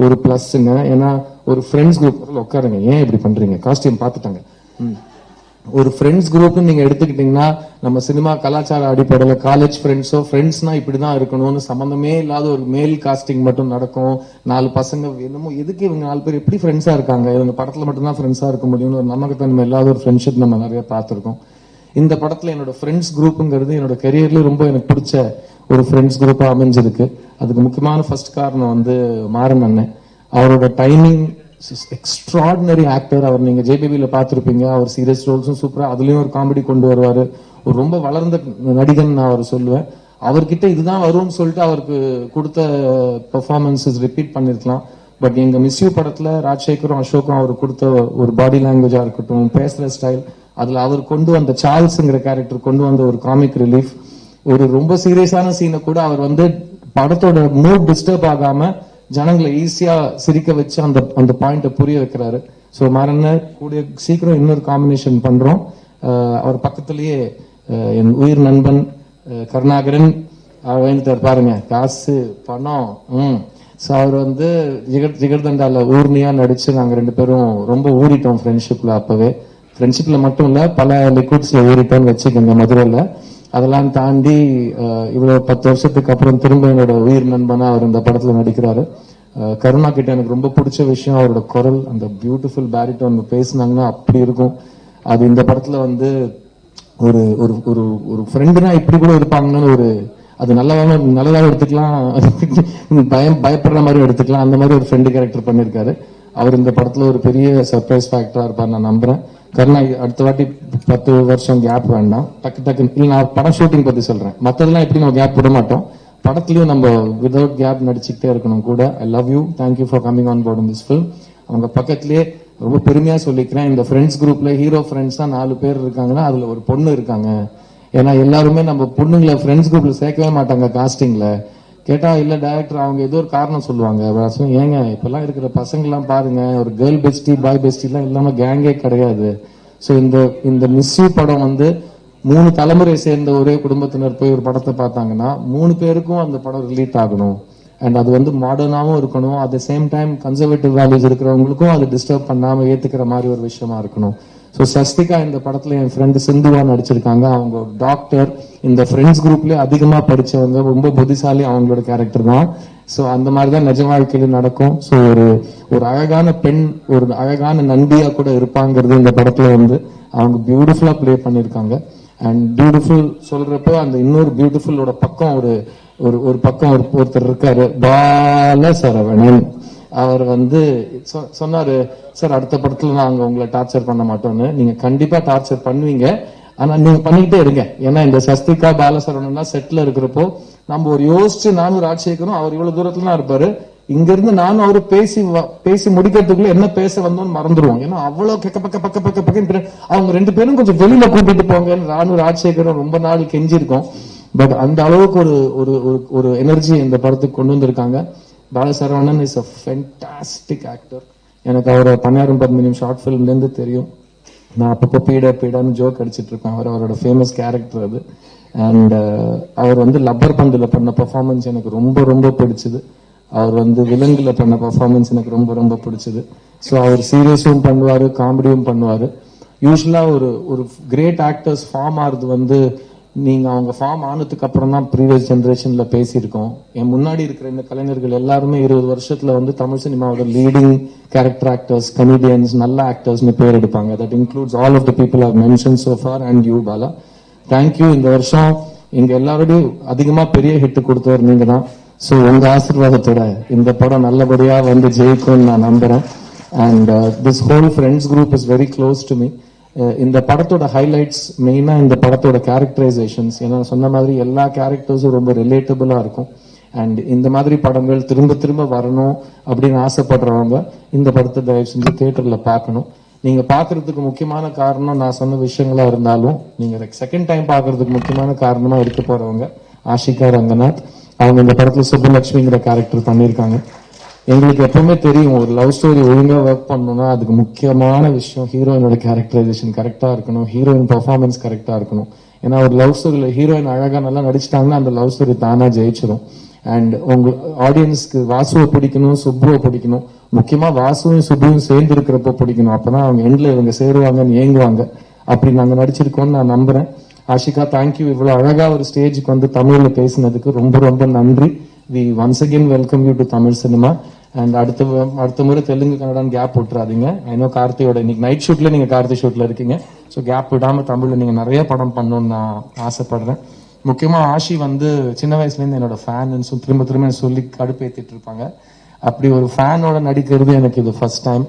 ஒரு பிளஸ்ங்க. ஏன்னா ஒரு ஃப்ரெண்ட்ஸ் குரூப் உட்காருங்க, ஏன் இப்படி பண்றீங்க, காஸ்டியூம் பார்த்துட்டாங்க. ஒரு ஃப்ரெண்ட்ஸ் குரூப் நீங்க எடுத்துக்கிட்டீங்கன்னா நம்ம சினிமா கலாச்சார அடிப்படையில காலேஜ் ஃப்ரெண்ட்ஸ்னா இப்படிதான் இருக்கணும்னு சம்பந்தமே இல்லாத ஒரு மேல் காஸ்டிங் மட்டும் நடக்கும். 4 பசங்க என்னமோ எதுக்கு இவங்க 4 பேர் எப்படி ஃப்ரெண்ட்ஸா இருக்காங்க, இவங்க படத்துல மட்டும்தான் ஃப்ரெண்ட்ஸா இருக்க முடியும்னு ஒரு நமக்குத்தன்மை இல்லாத ஒரு ஃப்ரெண்ட்ஷிப் நம்ம நிறைய பார்த்திருக்கோம். இந்த படத்துல என்னோட ஃப்ரெண்ட்ஸ் குரூப்ங்கிறது என்னோட கெரியர்ல ரொம்ப எனக்கு பிடிச்ச ஒரு ஃப்ரெண்ட்ஸ் குரூப்பா அமைஞ்சிருக்கு. அதுக்கு முக்கியமான ஃபர்ஸ்ட் காரணம் வந்து மாறன் அண்ணன். அவரோட டைமிங் எக்ஸ்ட்ராடினரி ஆக்டர். அவர் நீங்க ஜேபிபில பாத்திருப்பீங்க, அவர் சீரியஸ் ரோல்ஸும் சூப்பரா, அதுலயும் ஒரு காமெடி கொண்டு வருவாரு. ஒரு ரொம்ப வளர்ந்த நடிகன் நான் அவர் சொல்லுவேன். அவர்கிட்ட இதுதான் வரும்னு சொல்லிட்டு அவருக்கு கொடுத்த பெர்ஃபார்மன்ஸஸ் ரிப்பீட் பண்ணிருக்கலாம். பட் எங்க மிஸ்யூ படத்துல ராஜசேகரும் அசோக்கும் அவர் கொடுத்த ஒரு பாடி லாங்குவேஜா இருக்கட்டும், பேசுற ஸ்டைல், அதுல அவர் கொண்டு வந்த சார்ல்ஸ்ங்கிற கேரக்டர் கொண்டு வந்த ஒரு காமிக் ரிலீஃப், ஒரு ரொம்ப சீரியஸான சீனை கூட அவர் வந்து படத்தோட மூட் டிஸ்டர்ப் ஆகாம ஜனங்களை ஈஸியா சிரிக்க வச்சு அந்த பாயிண்ட புரிய வைக்கிறாரு. சோ மாறன் கூடிய சீக்கிரம் இன்னொரு காம்பினேஷன் பண்றோம். அவர் பக்கத்திலேயே என் உயிர் நண்பன் கருணாகரன் வேண்டிட்டார் பாருங்க, காசு பணம். சோ அவர் வந்து ஜிகர்தண்டால ஊர்னியா நடிச்சு நாங்க 2 பேரும் ரொம்ப ஊறிட்டோம் ஃப்ரெண்ட்ஷிப்ல. அப்பவே ஃப்ரெண்ட்ஷிப்ல மட்டும் இல்ல, பல லிக்விட்ஸ்ல ஊறிட்டோம்னு வச்சுக்கோங்க மதுரையில. அதெல்லாம் தாண்டி இவ்வளவு 10 வருஷத்துக்கு அப்புறம் திரும்ப என்னோட உயிர் நண்பனா அவர் இந்த படத்துல நடிக்கிறாரு. கருணா கிட்ட எனக்கு ரொம்ப பிடிச்ச விஷயம் அவரோட குரல், அந்த பியூட்டிஃபுல் பேரிட்டோன் பேசினாங்கன்னா அப்படி இருக்கும். அது இந்த படத்துல வந்து ஒரு ஒரு ஒரு ஃப்ரெண்டுனா இப்படி கூட இருப்பாங்கன்னு ஒரு அது நல்லதாக எடுத்துக்கலாம், பயப்படுற மாதிரி எடுத்துக்கலாம், அந்த மாதிரி ஒரு ஃப்ரெண்டு கேரக்டர் பண்ணிருக்காரு. அவர் இந்த படத்துல ஒரு பெரிய சர்ப்ரைஸ் ஃபேக்டரா இருப்பார் நான் நம்புறேன். கருணா அடுத்த வாட்டி 10 வருஷம் கேப் வேண்டாம், டக்கு டக்குன்னு. இல்லை, நான் படம் ஷூட்டிங் பத்தி சொல்றேன், மற்றதெல்லாம் எப்படி நம்ம கேப் விட மாட்டோம், படத்துலயும் நம்ம விதவுட் கேப் நடிச்சுக்கிட்டே இருக்கணும் கூட. I love you, thank you for coming on board in this film. அவங்க பக்கத்திலேயே ரொம்ப பெருமையா சொல்லிக்கிறேன், இந்த ஃப்ரெண்ட்ஸ் குரூப்ல ஹீரோ ஃப்ரெண்ட்ஸ் தான் 4 பேர் இருக்காங்கன்னா அதுல ஒரு பொண்ணு இருக்காங்க. ஏன்னா எல்லாருமே நம்ம பொண்ணுங்களை ஃப்ரெண்ட்ஸ் குரூப்ல சேர்க்கவே மாட்டாங்க காஸ்டிங்ல. கேட்டா இல்ல டைரக்டர் அவங்க ஏதோ ஒரு காரணம் சொல்லுவாங்க. ஏங்க இப்பெல்லாம் இருக்கிற பசங்க எல்லாம் பாருங்க, ஒரு கேர்ள் பெஸ்டி பாய் பெஸ்டி எல்லாம் இல்லாம கேங்கே கிடையாது. சோ இந்த மிஸ் யூ படம் வந்து 3 தலைமுறை சேர்ந்த ஒரே குடும்பத்தினர் போய் ஒரு படத்தை பார்த்தாங்கன்னா 3 பேருக்கும் அந்த படம் ரிலீட் ஆகணும். அண்ட் அது வந்து மாடர்னாவும் இருக்கணும், at the same time conservative values இருக்கிறவங்களுக்கும் அது டிஸ்டர்ப் பண்ணாம ஏத்துக்கிற மாதிரி ஒரு விஷயமா இருக்கணும். ஸோ சஸ்திகா இந்த படத்துல என் ஃப்ரெண்டு சிந்துவா நடிச்சிருக்காங்க. அவங்க ஒரு டாக்டர், இந்த ஃப்ரெண்ட்ஸ் குரூப்லயே அதிகமா படிச்சவங்க, ரொம்ப புத்திசாலி அவங்களோட கேரக்டர் தான். ஸோ அந்த மாதிரிதான் நிஜ வாழ்க்கையில நடக்கும். ஸோ ஒரு அழகான பெண், ஒரு அழகான நண்டியா கூட இருப்பாங்கிறது இந்த படத்துல வந்து அவங்க பியூட்டிஃபுல்லா பிளே பண்ணிருக்காங்க. அண்ட் பியூட்டிஃபுல் சொல்றப்போ அந்த இன்னொரு பியூட்டிஃபுல்லோட பக்கம் ஒரு பக்கம் ஒருத்தர் இருக்காரு, பாலசரவணன். அவர் வந்து சொன்னாரு, சார் அடுத்த படத்துல நாங்க உங்களை டார்ச்சர் பண்ண மாட்டோம்னு. நீங்க கண்டிப்பா டார்ச்சர் பண்ணுவீங்க, ஆனா நீங்க பண்ணிக்கிட்டே இருங்க. ஏன்னா இந்த சஸ்திகா பாலசரவணன் செட்ல இருக்கிறப்போ நம்ம ஒரு யோசிச்சு நானும் ராஜசேகரும், அவர் இவ்வளவு தூரத்துல தான் இருப்பாரு, இங்க இருந்து நானும் அவரு பேசி முடிக்கிறதுக்குள்ள என்ன பேச வந்தோம்னு மறந்துடுவோம். ஏன்னா அவ்வளவு பக்க அவங்க 2 பேரும் கொஞ்சம் வெளியில கூட்டிட்டு போங்க, நானும் ராஜசேகரும் ரொம்ப நாள் கெஞ்சிருக்கோம். பட் அந்த அளவுக்கு ஒரு எனர்ஜி இந்த படத்துக்கு கொண்டு வந்திருக்காங்க. Bala Saravanan is a fantastic actor. எனக்கு அவரை 12 ஷார்ட் பிலிம்ல இருந்து தெரியும். நான் அப்பப்போ பீடான்னு ஜோக் அடிச்சிட்டு இருப்பேன். அவரோட ஃபேமஸ் கேரக்டர் அது. அண்ட் அவர் வந்து லப்பர் பந்துல பண்ண பெர்ஃபார்மன்ஸ் எனக்கு ரொம்ப ரொம்ப பிடிச்சது. அவர் வந்து விலங்குல பண்ண பெர்ஃபார்மன்ஸ் எனக்கு ரொம்ப ரொம்ப பிடிச்சது. ஸோ அவர் சீரியஸும் பண்ணுவாரு, காமெடியும் பண்ணுவாரு. யூஸ்வலா ஒரு கிரேட் ஆக்டர்ஸ் ஃபார்ம் ஆகுறது வந்து நீங்க அவங்க ஃபார்ம் ஆனதுக்கு அப்புறம் தான் ப்ரீவியஸ் ஜெனரேஷன்ல பேசியிருக்கோம். என் முன்னாடி இருக்கிற இந்த கலைஞர்கள் எல்லாருமே 20 வருஷத்துல வந்து தமிழ் சினிமாவோட லீடிங் கேரக்டர் ஆக்டர்ஸ், கமெடியன்ஸ், நல்ல ஆக்டர்ஸ்னு பேர் எடுப்பாங்க. That includes all of the people I mention so for and you Bala. Thank you. இந்த வருஷம் எங்க எல்லாரோடையும் அதிகமா பெரிய ஹிட் கொடுத்தவர் நீங்க தான். ஸோ உங்க ஆசீர்வாதத்தோட இந்த படம் நல்லபடியா வந்து ஜெயிக்கும்னு நான் நம்புறேன். And this whole friends group is very close to me. இந்த படத்தோட ஹைலைட்ஸ் மெயினா இந்த படத்தோட கேரக்டரைசேஷன்ஸ். ஏன்னா சொன்ன மாதிரி எல்லா கேரக்டர்ஸும் ரொம்ப ரிலேட்டபிளா இருக்கும். அண்ட் இந்த மாதிரி படங்கள் திரும்ப திரும்ப வரணும் அப்படின்னு ஆசைப்படுறவங்க இந்த படத்தை தயவு செஞ்சு தியேட்டர்ல பார்க்கணும். நீங்க பாக்குறதுக்கு முக்கியமான காரணம் நான் சொன்ன விஷயங்களா இருந்தாலும் நீங்க செகண்ட் டைம் பாக்குறதுக்கு முக்கியமான காரணமா இருக்க போறவங்க ஆஷிகா ரங்கநாத். அவங்க இந்த படத்துல சுப்புலட்சுமிங்கிற கேரக்டர் பண்ணியிருக்காங்க. எங்களுக்கு எப்பவுமே தெரியும் ஒரு லவ் ஸ்டோரி ஒழுங்கா ஒர்க் பண்ணணும்னா அதுக்கு முக்கியமான விஷயம் ஹீரோயினோட கேரக்டரைசேஷன் கரெக்டா இருக்கணும், ஹீரோயின் பெர்ஃபார்மன்ஸ் கரெக்டா இருக்கணும். ஏன்னா ஒரு லவ் ஸ்டோரியில ஹீரோயின் அழகா நல்லா நடிச்சிட்டாங்கன்னா அந்த லவ் ஸ்டோரி தானா ஜெயிச்சிடும். அண்ட் உங்க ஆடியன்ஸ்க்கு வாசுவை பிடிக்கணும், சுப்புவை பிடிக்கணும். முக்கியமா வாசுவும் சுப்புவும் சேர்ந்து இருக்கிறப்ப பிடிக்கணும். அப்பதான் அவங்க எண்ட்ல இவங்க சேருவாங்கன்னு ஏங்குவாங்க. அப்படி நாங்க நடிச்சிருக்கோம்னு நான் நம்புறேன். ஆஷிகா, தேங்க்யூ. இவ்வளவு அழகா ஒரு ஸ்டேஜுக்கு வந்து தமிழ்ல பேசினதுக்கு ரொம்ப ரொம்ப நன்றி. We once again welcome you to Tamil cinema. And அடுத்த முறை தெலுங்கு கன்னடான்னு கேப் விட்டுறாதீங்க. ஐநோ கார்த்தியோட இன்னைக்கு நைட் ஷூட்ல நீங்க கார்த்தி ஷூட்ல இருக்கீங்க. ஸோ கேப் விடாம தமிழ்ல நீங்க நிறைய படம் பண்ணணும்னு நான் ஆசைப்படுறேன். முக்கியமா ஆஷி வந்து சின்ன வயசுல இருந்து என்னோட ஃபேன் திரும்ப திரும்ப சொல்லி கடுப்பேத்திட்டு இருப்பாங்க. அப்படி ஒரு ஃபேனோட நடிக்கிறது எனக்கு இது ஃபர்ஸ்ட் டைம்.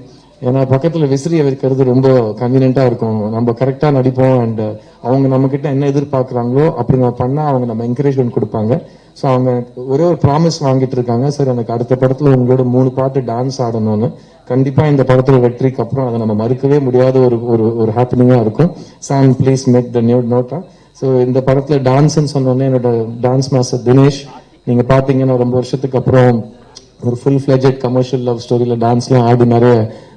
ஏன்னா பக்கத்துல விசிறிய வைக்கிறது ரொம்ப கன்வீனியன்டா இருக்கும். நம்ம கரெக்டா நடிப்போம். அண்ட் அவங்க நம்ம கிட்ட என்ன எதிர்பார்க்கறாங்களோ அப்படி நம்ம பண்ணா அவங்க நம்ம என்கரேஜ்மெண்ட் கொடுப்பாங்க. ஸோ அவங்க ஒரே ஒரு ப்ராமிஸ் வாங்கிட்டு இருக்காங்க, சார் எனக்கு அடுத்த படத்துல உங்களோட 3 பாட்டு டான்ஸ் ஆடணும்னு. கண்டிப்பா இந்த படத்துல வெற்றிக்கு அப்புறம் அதை நம்ம மறுக்கவே முடியாத ஒரு ஹாப்பனிங்கா இருக்கும். சாம் ப்ளீஸ் மேக் த நோட்டா. ஸோ இந்த படத்துல டான்ஸ்ன்னு சொன்னோன்னே என்னோட டான்ஸ் மாஸ்டர் தினேஷ், நீங்க பாத்தீங்கன்னா ரொம்ப வருஷத்துக்கு அப்புறம் ஒரு ஃபுல் ஃபிளெஜட் கமர்ஷியல் லவ் ஸ்டோரியில டான்ஸ்லாம் ஆடி நிறைய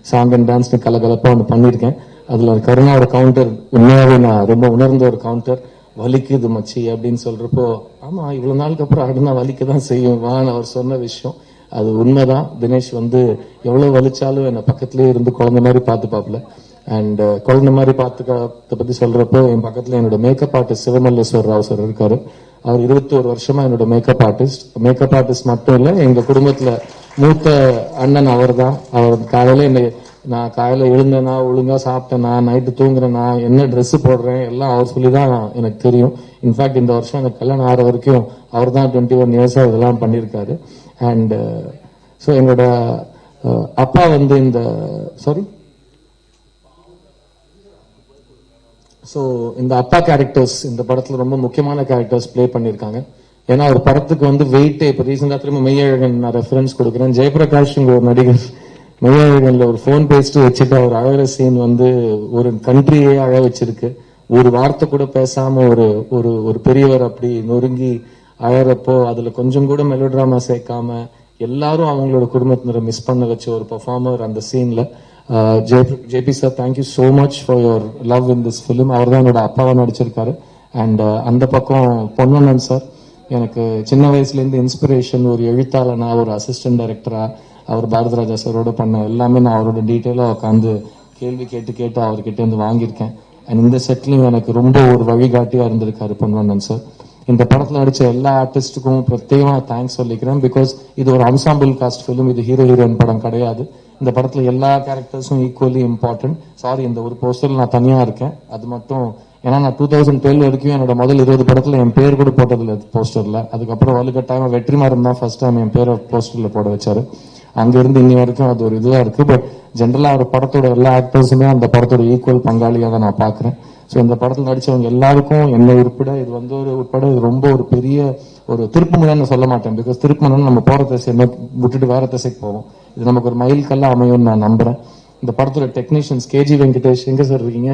சாங் அண்ட் டான்ஸ் கலகலப்பா ஒன்று பண்ணியிருக்கேன். அதுல கருணாவோட கவுண்டர் உண்மையாவே நான் ரொம்ப உணர்ந்த ஒரு கவுண்டர். வலிக்குது மச்சி அப்படின்னு சொல்றப்போ, ஆமா இவ்வளவு நாளுக்கு அப்புறம் ஆடுனா வலிக்க தான் செய்யும் வான்னு அவர் சொன்ன விஷயம் அது உண்மைதான். தினேஷ் வந்து எவ்வளவு வலிச்சாலும் என்னை பக்கத்துலயே இருந்து குழந்தை மாதிரி பார்த்துப்பாப்புல. அண்ட் குழந்தை மாதிரி பார்த்துக்கிறத பத்தி சொல்றப்போ என் பக்கத்துல என்னோட makeup artist Sivamalleswar Rao sir இருக்காரு. அவர் 21 வருஷமா என்னோட மேக்கப் ஆர்டிஸ்ட் மட்டும் இல்ல, எங்க குடும்பத்துல மூத்த அண்ணன் அவர் தான். அவர் காலையில நான் காலையில எழுந்தேனா, ஒழுங்கா சாப்பிட்டேனா, நைட்டு தூங்குறேனா, என்ன ட்ரெஸ் போடுறேன் எல்லாம் அவர் சொல்லிதான் எனக்கு தெரியும். இன்ஃபேக்ட் இந்த வருஷம் எனக்கு கல்யாணம் ஆகிற வரைக்கும் அவர் தான் 21 இயர்ஸா இதெல்லாம் பண்ணியிருக்காரு. அண்ட் ஸோ எங்களோட அப்பா வந்து இந்த ஸோ இந்த அப்பா கேரக்டர்ஸ் இந்த படத்துல ரொம்ப முக்கியமான கேரக்டர்ஸ் ப்ளே பண்ணியிருக்காங்க. ஏன்னா ஒரு படத்துக்கு வந்து வெயிட்டே இப்போ ரீசெண்டாக திரும்ப மெய்யழகன் நான் ரெஃபரன்ஸ் கொடுக்குறேன். ஜெயபிரகாஷ் ஒரு நடிகர் மெய்யழகன்ல ஒரு ஃபோன் பேசிட்டு வச்சுட்டு அவர் அழகிற சீன் வந்து ஒரு கண்ட்ரியே அழ வச்சிருக்கு. ஒரு வார்த்தை கூட பேசாம ஒரு ஒரு ஒரு பெரியவர் அப்படி நொறுங்கி அழறப்போ அதுல கொஞ்சம் கூட மெலோட்ராமா சேர்க்காம எல்லாரும் அவங்களோட குடும்பத்தினரை மிஸ் பண்ண வச்ச ஒரு பெர்ஃபார்மர் அந்த சீன்ல. JP sir, thank you so much for your love in this film. அவர் தான் என்னோட அப்பாவா நடிச்சிருக்காரு. அண்ட் அந்த பக்கம் பொன்வண்ணன் சார், எனக்கு சின்ன வயசுலேருந்து இன்ஸ்பிரேஷன். ஒரு எழுத்தாளனா, ஒரு அசிஸ்டன்ட் டைரக்டரா அவர் பாரதிராஜா சாரோட பண்ண எல்லாமே நான் அவரோட டீட்டெயிலாக உட்காந்து கேள்வி கேட்டு அவர்கிட்ட இருந்து வாங்கியிருக்கேன். அண்ட் இந்த செட்லையும் எனக்கு ரொம்ப ஒரு வழிகாட்டியா இருந்திருக்காரு பொன்வண்ணன் சார். இந்த படத்துல நடிச்ச எல்லா ஆர்டிஸ்டுக்கும் பிரத்யேகமா தேங்க்ஸ் சொல்லிக்கிறேன். பிகாஸ் இது ஒரு அன்சாம்பிள் காஸ்ட் ஃபிலிம், இது ஹீரோ ஹீரோயின் படம் கிடையாது. இந்த படத்துல எல்லா கேரக்டர்ஸும் ஈக்குவலி இம்பார்ட்டன்ட். சாரி, இந்த ஒரு போஸ்டர்ல நான் தனியா இருக்கேன், அது மட்டும். ஏன்னா நான் 2012 வரைக்கும் என்னோட முதல் 20 படத்துல என் பேர் கூட போட்டதில்லை போஸ்டர்ல. அதுக்கப்புறம் வலுக்கட்டாயமா வெற்றிமாறன் தான் ஃபர்ஸ்ட் டைம் என் பேரை போஸ்டர்ல போட வச்சாரு. அங்க இருந்து இன்னி வரைக்கும் அது ஒரு இதுவா இருக்கு. பட் ஜென்ரலா ஒரு படத்தோட எல்லா ஆக்டர்ஸுமே அந்த படத்தோட ஈக்குவல் பங்காளியா தான் நான் பாக்குறேன். ஸோ இந்த படத்தில் நடிச்சவங்க எல்லாருக்கும் என்ன உட்பட இது வந்து ஒரு உட்பட இது ரொம்ப ஒரு பெரிய ஒரு திருப்பு முனைன்னு சொல்ல மாட்டேன். பிகாஸ் திருப்பு முனை நம்ம போற திசை விட்டுட்டு வேற திசைக்கு போவோம். இது நமக்கு ஒரு மைல் கல்லா அமையும்னு நான் நம்புறேன். இந்த படத்தோட டெக்னீஷியன்ஸ் கேஜி வெங்கடேஷ், எங்க சார் இருக்கீங்க?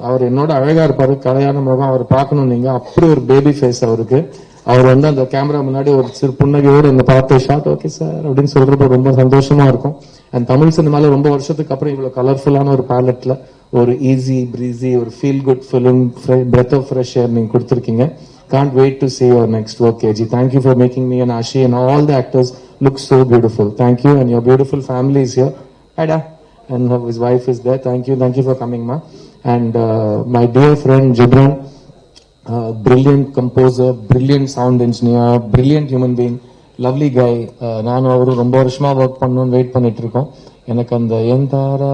அவர் என்னோட அழகா இருப்பாரு, கலையான முகம். அவர் பார்க்கணும் நீங்க, அப்படி ஒரு பேபி ஃபேஸ் அவருக்கு. அவர் வந்து அந்த கேமரா முன்னாடி ஒரு சிறு புன்னகையோடு இந்த படத்தை ஷாட் ஓகே சார் அப்படின்னு சொல்றப்ப ரொம்ப சந்தோஷமா இருக்கும். அண்ட் தமிழ் சினிமால ரொம்ப வருஷத்துக்கு அப்புறம் இவ்வளவு கலர்ஃபுல்லான ஒரு பேலட்ல ஒரு ஈஸி பிரீஸி ஒரு feel good film breath of fresh air நீங்க கொடுத்துருக்கீங்க. Can't wait to see your next work, KG. Thank you for making me and Ashi and all the actors look so beautiful. Thank you, and your beautiful family is here. Ada, and his wife is there. Thank you for coming, ma. And my dear friend Gibran, brilliant composer, brilliant sound engineer, brilliant human being, lovely guy. நானும் அவரும் ரொம்ப வருஷமா work பண்ணணும்னு wait பண்ணிட்டு இருக்கோம். எனக்கு அந்த என் தாரா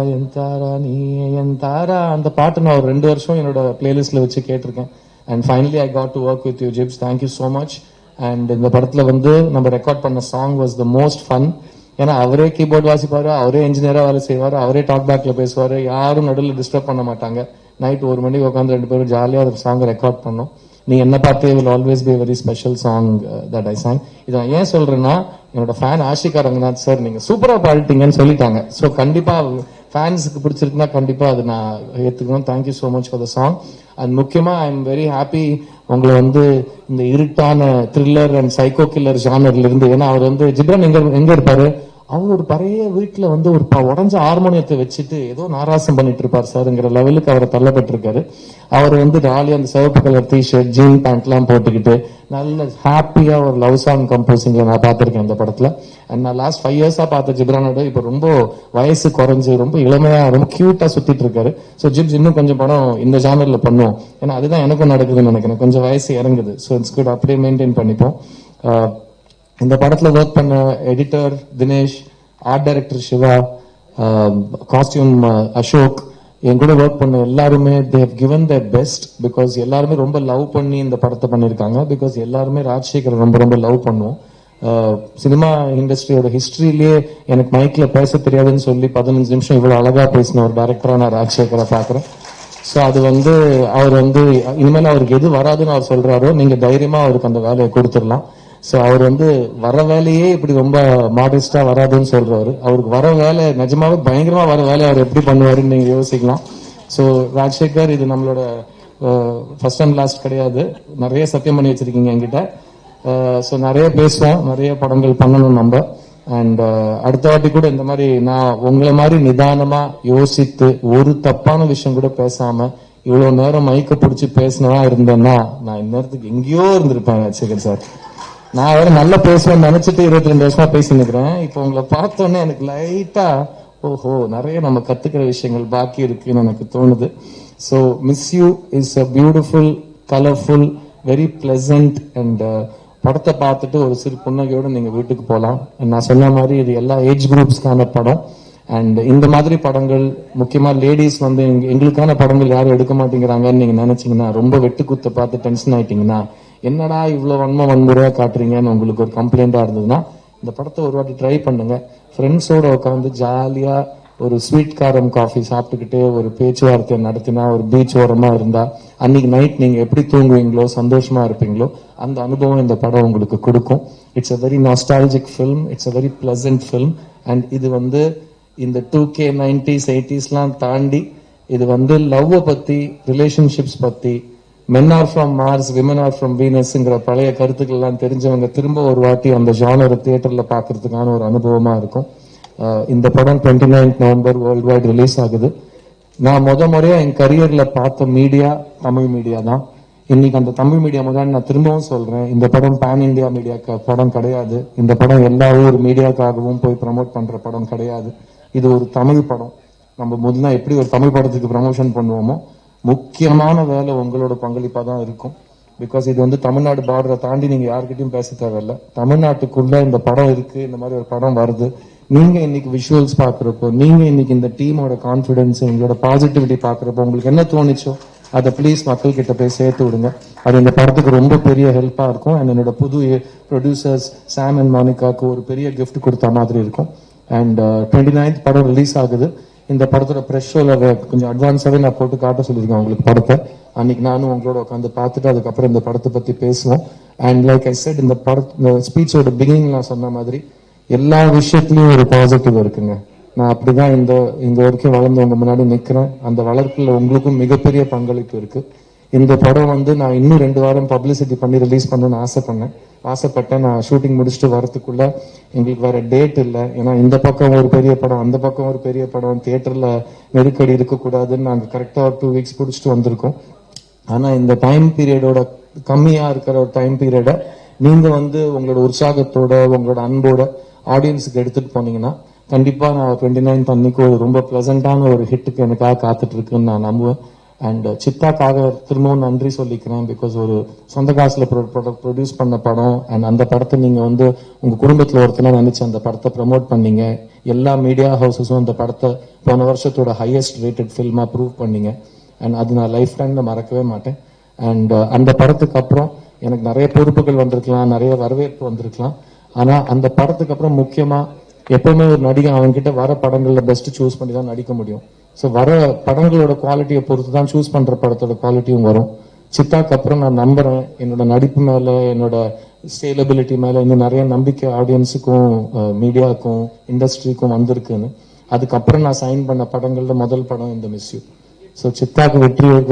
நீ என் தாரா அந்த பாட்டு நான் ஒரு 2 வருஷம் என்னோட பிளேலிஸ்ட்ல வச்சு கேட்டிருக்கேன். And finally I got to work with you, Jibs. Thank you so much. And இந்த படத்துல வந்து நம்ம ரெக்கார்ட் பண்ண song was the most fun. ஏன்னா அவரே கீபோர்ட் வாசிப்பாரு, அவரே இன்ஜினியரா வேலை செய்வாரு, அவரே டாக் பேக்ல பேசுவாரு, யாரும் நடுவில் டிஸ்டர்ப் பண்ண மாட்டாங்க. நைட் 1 மணிக்கு உட்காந்து 2 பேரும் ஜாலியா ஒரு சாங் ரெக்கார்ட் பண்ணோம். நீ என்ன பார்த்து will always be a very special song that I sang. இதை நான் ஏன் சொல்றேன்னா, என்னோட ஃபேன் ஆஷிகா ரங்கநாத் சார் நீங்க சூப்பரா பாடிட்டீங்கன்னு சொல்லிட்டாங்க. ஸோ கண்டிப்பா ஃபேன்ஸுக்கு பிடிச்சிருக்குன்னா கண்டிப்பா அது நான் ஏத்துக்கணும். Thank you so much for the song. And முக்கியமா ஐ எம் வெரி ஹாப்பி உங்களை வந்து இந்த இருட்டான த்ரில்லர் அண்ட் சைக்கோ கில்லர் ஜானர்ல இருந்து, ஏன்னா அவர் வந்து ஜிப்ரான் எங்க இருப்பாரு, அவர் ஒரு பழைய வீட்டுல வந்து ஒரு உடஞ்ச ஹார்மோனியத்தை வச்சுட்டு ஏதோ நாராசம் பண்ணிட்டு இருப்பார் சார்ங்கிற லெவலுக்கு அவரை தள்ளப்பட்டிருக்காரு. அவர் வந்து ஜாலியா அந்த சிவப்பு கலர் டிஷர்ட் ஜீன் பேண்ட் எல்லாம் போட்டுக்கிட்டு நல்ல ஹாப்பியா ஒரு லவ் சாங் கம்போசிங்ல நான் பார்த்திருக்கேன் இந்த படத்துல. அண்ட் நான் லாஸ்ட் 5 இயர்ஸா பார்த்த ஜிப்ரானோட இப்ப ரொம்ப வயசு குறைஞ்சு ரொம்ப இளமையா ரொம்ப கியூட்டா சுத்திட்டு இருக்காரு. ஸோ ஜிப்ஸ் இன்னும் கொஞ்சம் படம் இந்த ஜானர்ல பண்ணுவோம், ஏன்னா அதுதான் எனக்கும் நடக்குதுன்னு நினைக்கிறேன். கொஞ்சம் வயசு இறங்குது. ஸோ இட்ஸ் குட், அப்படியே மெயின்டைன் பண்ணிப்போம். இந்த படத்துல ஒர்க் பண்ண editor Dinesh, art director Siva, costume Ashok, என் கூட ஒர்க் பண்ண எல்லாருமே they have given their best. Because எல்லாருமே ரொம்ப லவ் பண்ணி இந்த படத்தை பண்ணியிருக்காங்க. பிகாஸ் எல்லாருமே ராஜசேகர் ரொம்ப ரொம்ப லவ் பண்ணுவோம். சினிமா இண்டஸ்ட்ரியோட ஹிஸ்டரியிலேயே எனக்கு மைக்ல பேச தெரியாதுன்னு சொல்லி 15 நிமிஷம் இவ்வளவு அழகா பேசின ஒரு டைரக்டரா நான் ராஜசேகரை பாக்குறேன். ஸோ அது வந்து அவர் வந்து இனிமேல் அவருக்கு எது வராதுன்னு அவர் சொல்றாரோ நீங்க தைரியமா அவருக்கு அந்த வேலையை கொடுத்துடலாம். ஸோ அவர் வந்து வர வேலையே இப்படி ரொம்ப மாடஸ்டா வராதுன்னு சொல்றாரு. அவருக்கு வர வேலை நிஜமாவே பயங்கரமா வர வேலையை அவர் எப்படி பண்ணுவாருன்னு நீங்க யோசிக்கலாம். ஸோ ராஜசேகர், இது நம்மளோட ஃபர்ஸ்ட் அண்ட் லாஸ்ட் கிடையாது. நிறைய சத்தியம் பண்ணி வச்சிருக்கீங்க என்கிட்ட. ஸோ நிறைய பேசுவோம், நிறைய படங்கள் பண்ணணும் நம்ம. அண்ட் அடுத்த வாட்டி கூட இந்த மாதிரி நான் உங்களை மாதிரி நிதானமா யோசித்து ஒரு தப்பான விஷயம் கூட பேசாம இவ்வளவு நேரம் மைக்க பிடிச்சி பேசினதா இருந்தேன்னா நான் இந்நேரத்துக்கு எங்கேயோ இருந்திருப்பேன் ராஜசேகர் சார். நான் வேற நல்லா பேசுவேன்னு நினைச்சிட்டு 22 வருஷமா பேசி நிக்கிறேன். இப்போ உங்களை பார்த்தோன்னே எனக்கு லைட்டா ஓஹோ நிறைய நம்ம கத்துக்கிற விஷயங்கள் பாக்கி இருக்குன்னு எனக்கு தோணுது. So miss You is a beautiful, colourful, very pleasant. And படத்தை பார்த்துட்டு ஒரு சிறு புன்னகையோட நீங்க வீட்டுக்கு போகலாம். நான் சொன்ன மாதிரி இது எல்லா ஏஜ் குரூப்ஸ்க்கான படம். அண்ட் இந்த மாதிரி படங்கள் முக்கியமா லேடிஸ் வந்து எங்களுக்கான படங்கள் யாரும் எடுக்க மாட்டேங்கிறாங்கன்னு நீங்க நினைச்சீங்கன்னா, ரொம்ப வெட்டுக்குத்த பார்த்து டென்ஷன் ஆயிட்டீங்கன்னா, என்னடா இவ்வளவு வன்முறையா காட்டுறீங்கன்னு உங்களுக்கு ஒரு கம்ப்ளைண்டா இருந்ததுன்னா இந்த படத்தை ஒரு வாட்டி ட்ரை பண்ணுங்க. ஃப்ரெண்ட்ஸோட உட்காந்து ஜாலியா ஒரு ஸ்வீட் காரம் காஃபி சாப்பிட்டுக்கிட்டே ஒரு பேச்சுவார்த்தை நடத்தினா, ஒரு பீச் ஓரமா இருந்தா, அன்னைக்கு நைட் நீங்க எப்படி தூங்குவீங்களோ, சந்தோஷமா இருப்பீங்களோ, அந்த அனுபவம் இந்த படம் உங்களுக்கு கொடுக்கும். It's a very nostalgic film, it's a very pleasant film. And இது வந்து இந்த 2K 90s 80sலாம் தாண்டி இது வந்து லவ் பத்தி, ரிலேஷன்ஷிப்ஸ் பத்தி, men are from Mars, women are from வீனஸ்ங்கிற பழைய கருத்துக்கள் எல்லாம் தெரிஞ்சவங்க திரும்ப ஒரு வாட்டி அந்த ஜானரை தியேட்டர்ல பாக்குறதுக்கான ஒரு அனுபவமா இருக்கும். இந்த படம் 29th November world wide release ஆகுது. நான் முறையா என் கரியர்ல பார்த்த மீடியா தமிழ் மீடியா தான். இன்னைக்கு அந்த தமிழ் மீடியா முதல்ல நான் திரும்பவும் சொல்றேன், இந்த படம் பேன் இந்தியா மீடியா படம் கிடையாது. இந்த படம் எல்லா ஊர் மீடியாக்காகவும் போய் ப்ரமோட் பண்ற படம் கிடையாது. இது ஒரு தமிழ் படம். நம்ம முதல்ல எப்படி ஒரு தமிழ் படத்துக்கு ப்ரமோஷன் பண்ணுவோமோ, முக்கியமான வேலை உங்களோட பங்களிப்பா தான் இருக்கும். பிகாஸ் இது வந்து தமிழ்நாடு பார்டரை தாண்டி நீங்க யாருக்கிட்டையும் பேச தேவையில்ல. தமிழ்நாட்டுக்குள்ள இந்த படம் இருக்கு, இந்த மாதிரி ஒரு படம் வருது. நீங்க இன்னைக்கு விஷுவல்ஸ் பாக்குறப்போ, நீங்க இன்னைக்கு இந்த டீமோட கான்பிடன்ஸ், எங்களோட பாசிட்டிவிட்டி பாக்குறப்போ உங்களுக்கு என்ன தோணுச்சோ அதை ப்ளீஸ் மக்கள் கிட்ட போய் சேர்த்து விடுங்க. அது இந்த படத்துக்கு ரொம்ப பெரிய ஹெல்ப்பா இருக்கும். அண்ட் என்னோட புது ப்ரொடியூசர்ஸ் சாம் அண்ட் மோனிகாக்கு ஒரு பெரிய கிஃப்ட் கொடுத்த மாதிரி இருக்கும். அண்ட் 29th படம் ரிலீஸ் ஆகுது. இந்த படத்தோட ப்ரெஷ் ஷோல கொஞ்சம் அட்வான்ஸாவே நான் போட்டு காட்ட சொல்லியிருக்கேன் உங்களுக்கு படத்தை. அன்னைக்கு நானும் உங்களோட உட்காந்து பார்த்துட்டு அதுக்கப்புறம் இந்த படத்தை பத்தி பேசுவோம். அண்ட் லைக் ஐ செட், இந்த ஸ்பீச்சோட பிகினிங் நான் சொன்ன மாதிரி எல்லா விஷயத்திலயும் ஒரு பாசிட்டிவ் இருக்குங்க. நான் அப்படிதான் இந்த வரைக்கும் வளர்ந்தவங்க முன்னாடி நிக்கிறேன். அந்த வளர்ப்புல உங்களுக்கும் மிகப்பெரிய பங்களிப்பு இருக்கு. இந்த படம் வந்து நான் இன்னும் 2 வாரம் பப்ளிசிட்டி பண்ணி ரிலீஸ் பண்ணணும்னு ஆசைப்பட்டேன். நான் ஷூட்டிங் முடிச்சுட்டு வரதுக்குள்ள எங்களுக்கு வேற டேட் இல்லை. ஏன்னா இந்த பக்கம் ஒரு பெரிய படம், அந்த பக்கம் ஒரு பெரிய படம், தியேட்டர்ல நெருக்கடி இருக்கக்கூடாதுன்னு நாங்கள் கரெக்டா ஒரு 2 வீக்ஸ் பிடிச்சிட்டு வந்திருக்கோம். ஆனா இந்த டைம் பீரியடோட கம்மியா இருக்கிற ஒரு டைம் பீரியட நீங்க வந்து உங்களோட உற்சாகத்தோட, உங்களோட அன்போட ஆடியன்ஸுக்கு எடுத்துட்டு போனீங்கன்னா கண்டிப்பா நான் 29th அன்னைக்கு ஒரு ரொம்ப பிளசண்டான ஒரு ஹிட்டுக்கு எனக்காக காத்துட்டு இருக்குன்னு நான் நம்புவேன். அண்ட் சித்தாக்காக திரும்பவும் நன்றி சொல்லிக்கிறேன். பிகாஸ் ஒரு சொந்த காசுல ப்ரொடியூஸ் பண்ண படம். அண்ட் அந்த படத்தை நீங்க வந்து உங்க குடும்பத்துல ஒருத்தனா நினைச்சு அந்த படத்தை ப்ரமோட் பண்ணீங்க. எல்லா மீடியா ஹவுசஸும் அந்த படத்தை போன வருஷத்தோட ஹையஸ்ட் ரேட்டட் ஃபில்மா ப்ரூவ் பண்ணீங்க. அண்ட் அது நான் லைஃப் டைம்ல மறக்கவே மாட்டேன். அண்ட் அந்த படத்துக்கு அப்புறம் எனக்கு நிறைய பொறுப்புகள் வந்திருக்கலாம், நிறைய வரவேற்பு வந்திருக்கலாம். ஆனா அந்த படத்துக்கு அப்புறம் முக்கியமா எப்பவுமே ஒரு நடிகன் அவன்கிட்ட வர படங்கள்ல பெஸ்ட் சூஸ் பண்ணி தான் நடிக்க முடியும். ஸோ வர படங்களோட குவாலிட்டியை பொறுத்து தான் சூஸ் பண்ற படத்தோட குவாலிட்டியும் வரும். சித்தாக்கு அப்புறம் நான் நம்புறேன் என்னோட நடிப்பு மேல, என்னோட ஸ்டேலபிலிட்டி மேல இன்னும் நிறைய நம்பிக்கை ஆடியன்ஸுக்கும், மீடியாவுக்கும், இண்டஸ்ட்ரிக்கும் வந்திருக்குன்னு. அதுக்கப்புறம் நான் சைன் பண்ண படங்கள்ல முதல் படம் இந்த மிஸ் யூ. ஸோ சித்தாக்கு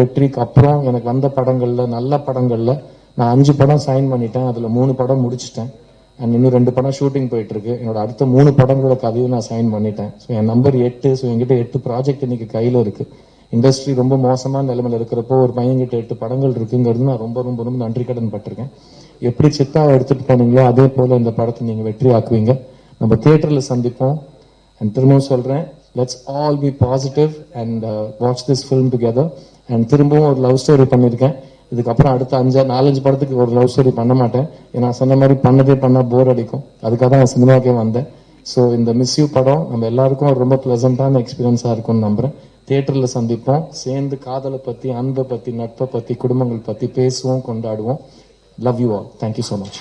வெற்றிக்கு அப்புறம் எனக்கு வந்த படங்கள்ல, நல்ல படங்கள்ல நான் 5 படம் சைன் பண்ணிட்டேன். அதுல 3 படம் முடிச்சிட்டேன். அண்ட் இன்னும் 2 படம் ஷூட்டிங் போயிட்டு இருக்கு. என்னோட அடுத்த 3 படங்களோட கதையும் நான் சைன் பண்ணிட்டேன். ஸோ என் நம்பர் 8. ஸோ என்கிட்ட 8 ப்ராஜெக்ட் இன்னைக்கு கையில இருக்கு. இண்டஸ்ட்ரி ரொம்ப மோசமான நிலைமையில இருக்கிறப்போ ஒரு பையன்கிட்ட 8 படங்கள் இருக்குங்கிறது நான் ரொம்ப ரொம்ப ரொம்ப நன்றி கடன் பட்டிருக்கேன். எப்படி சித்தாவை எடுத்துட்டு போனீங்களோ அதே போல இந்த படத்தை நீங்க வெற்றி ஆக்குவீங்க. நம்ம தியேட்டர்ல சந்திப்போம். அண்ட் திரும்பவும் சொல்றேன், let's all B positive and watch this film together. And திரும்பவும் ஒரு லவ் ஸ்டோரி பண்ணியிருக்கேன். இதுக்கப்புறம் அடுத்த 4-5 படத்துக்கு ஒரு லவ் ஸ்டோரி பண்ண மாட்டேன். ஏன்னா சொன்ன மாதிரி பண்ணா போர் அடிக்கும். அதுக்காக தான் சினிமாக்கே வந்தேன். ஸோ இந்த மிஸ் யூ படம் நம்ம எல்லாருக்கும் ஒரு ரொம்ப பிளசண்டான எக்ஸ்பீரியன்ஸா இருக்கும்னு நம்புறேன். தியேட்டர்ல சந்திப்போம். சேர்ந்து காதலை பத்தி, அன்பை பத்தி, நட்பை பத்தி, குடும்பங்கள் பத்தி பேசுவோம், கொண்டாடுவோம். Love you all. Thank you so much.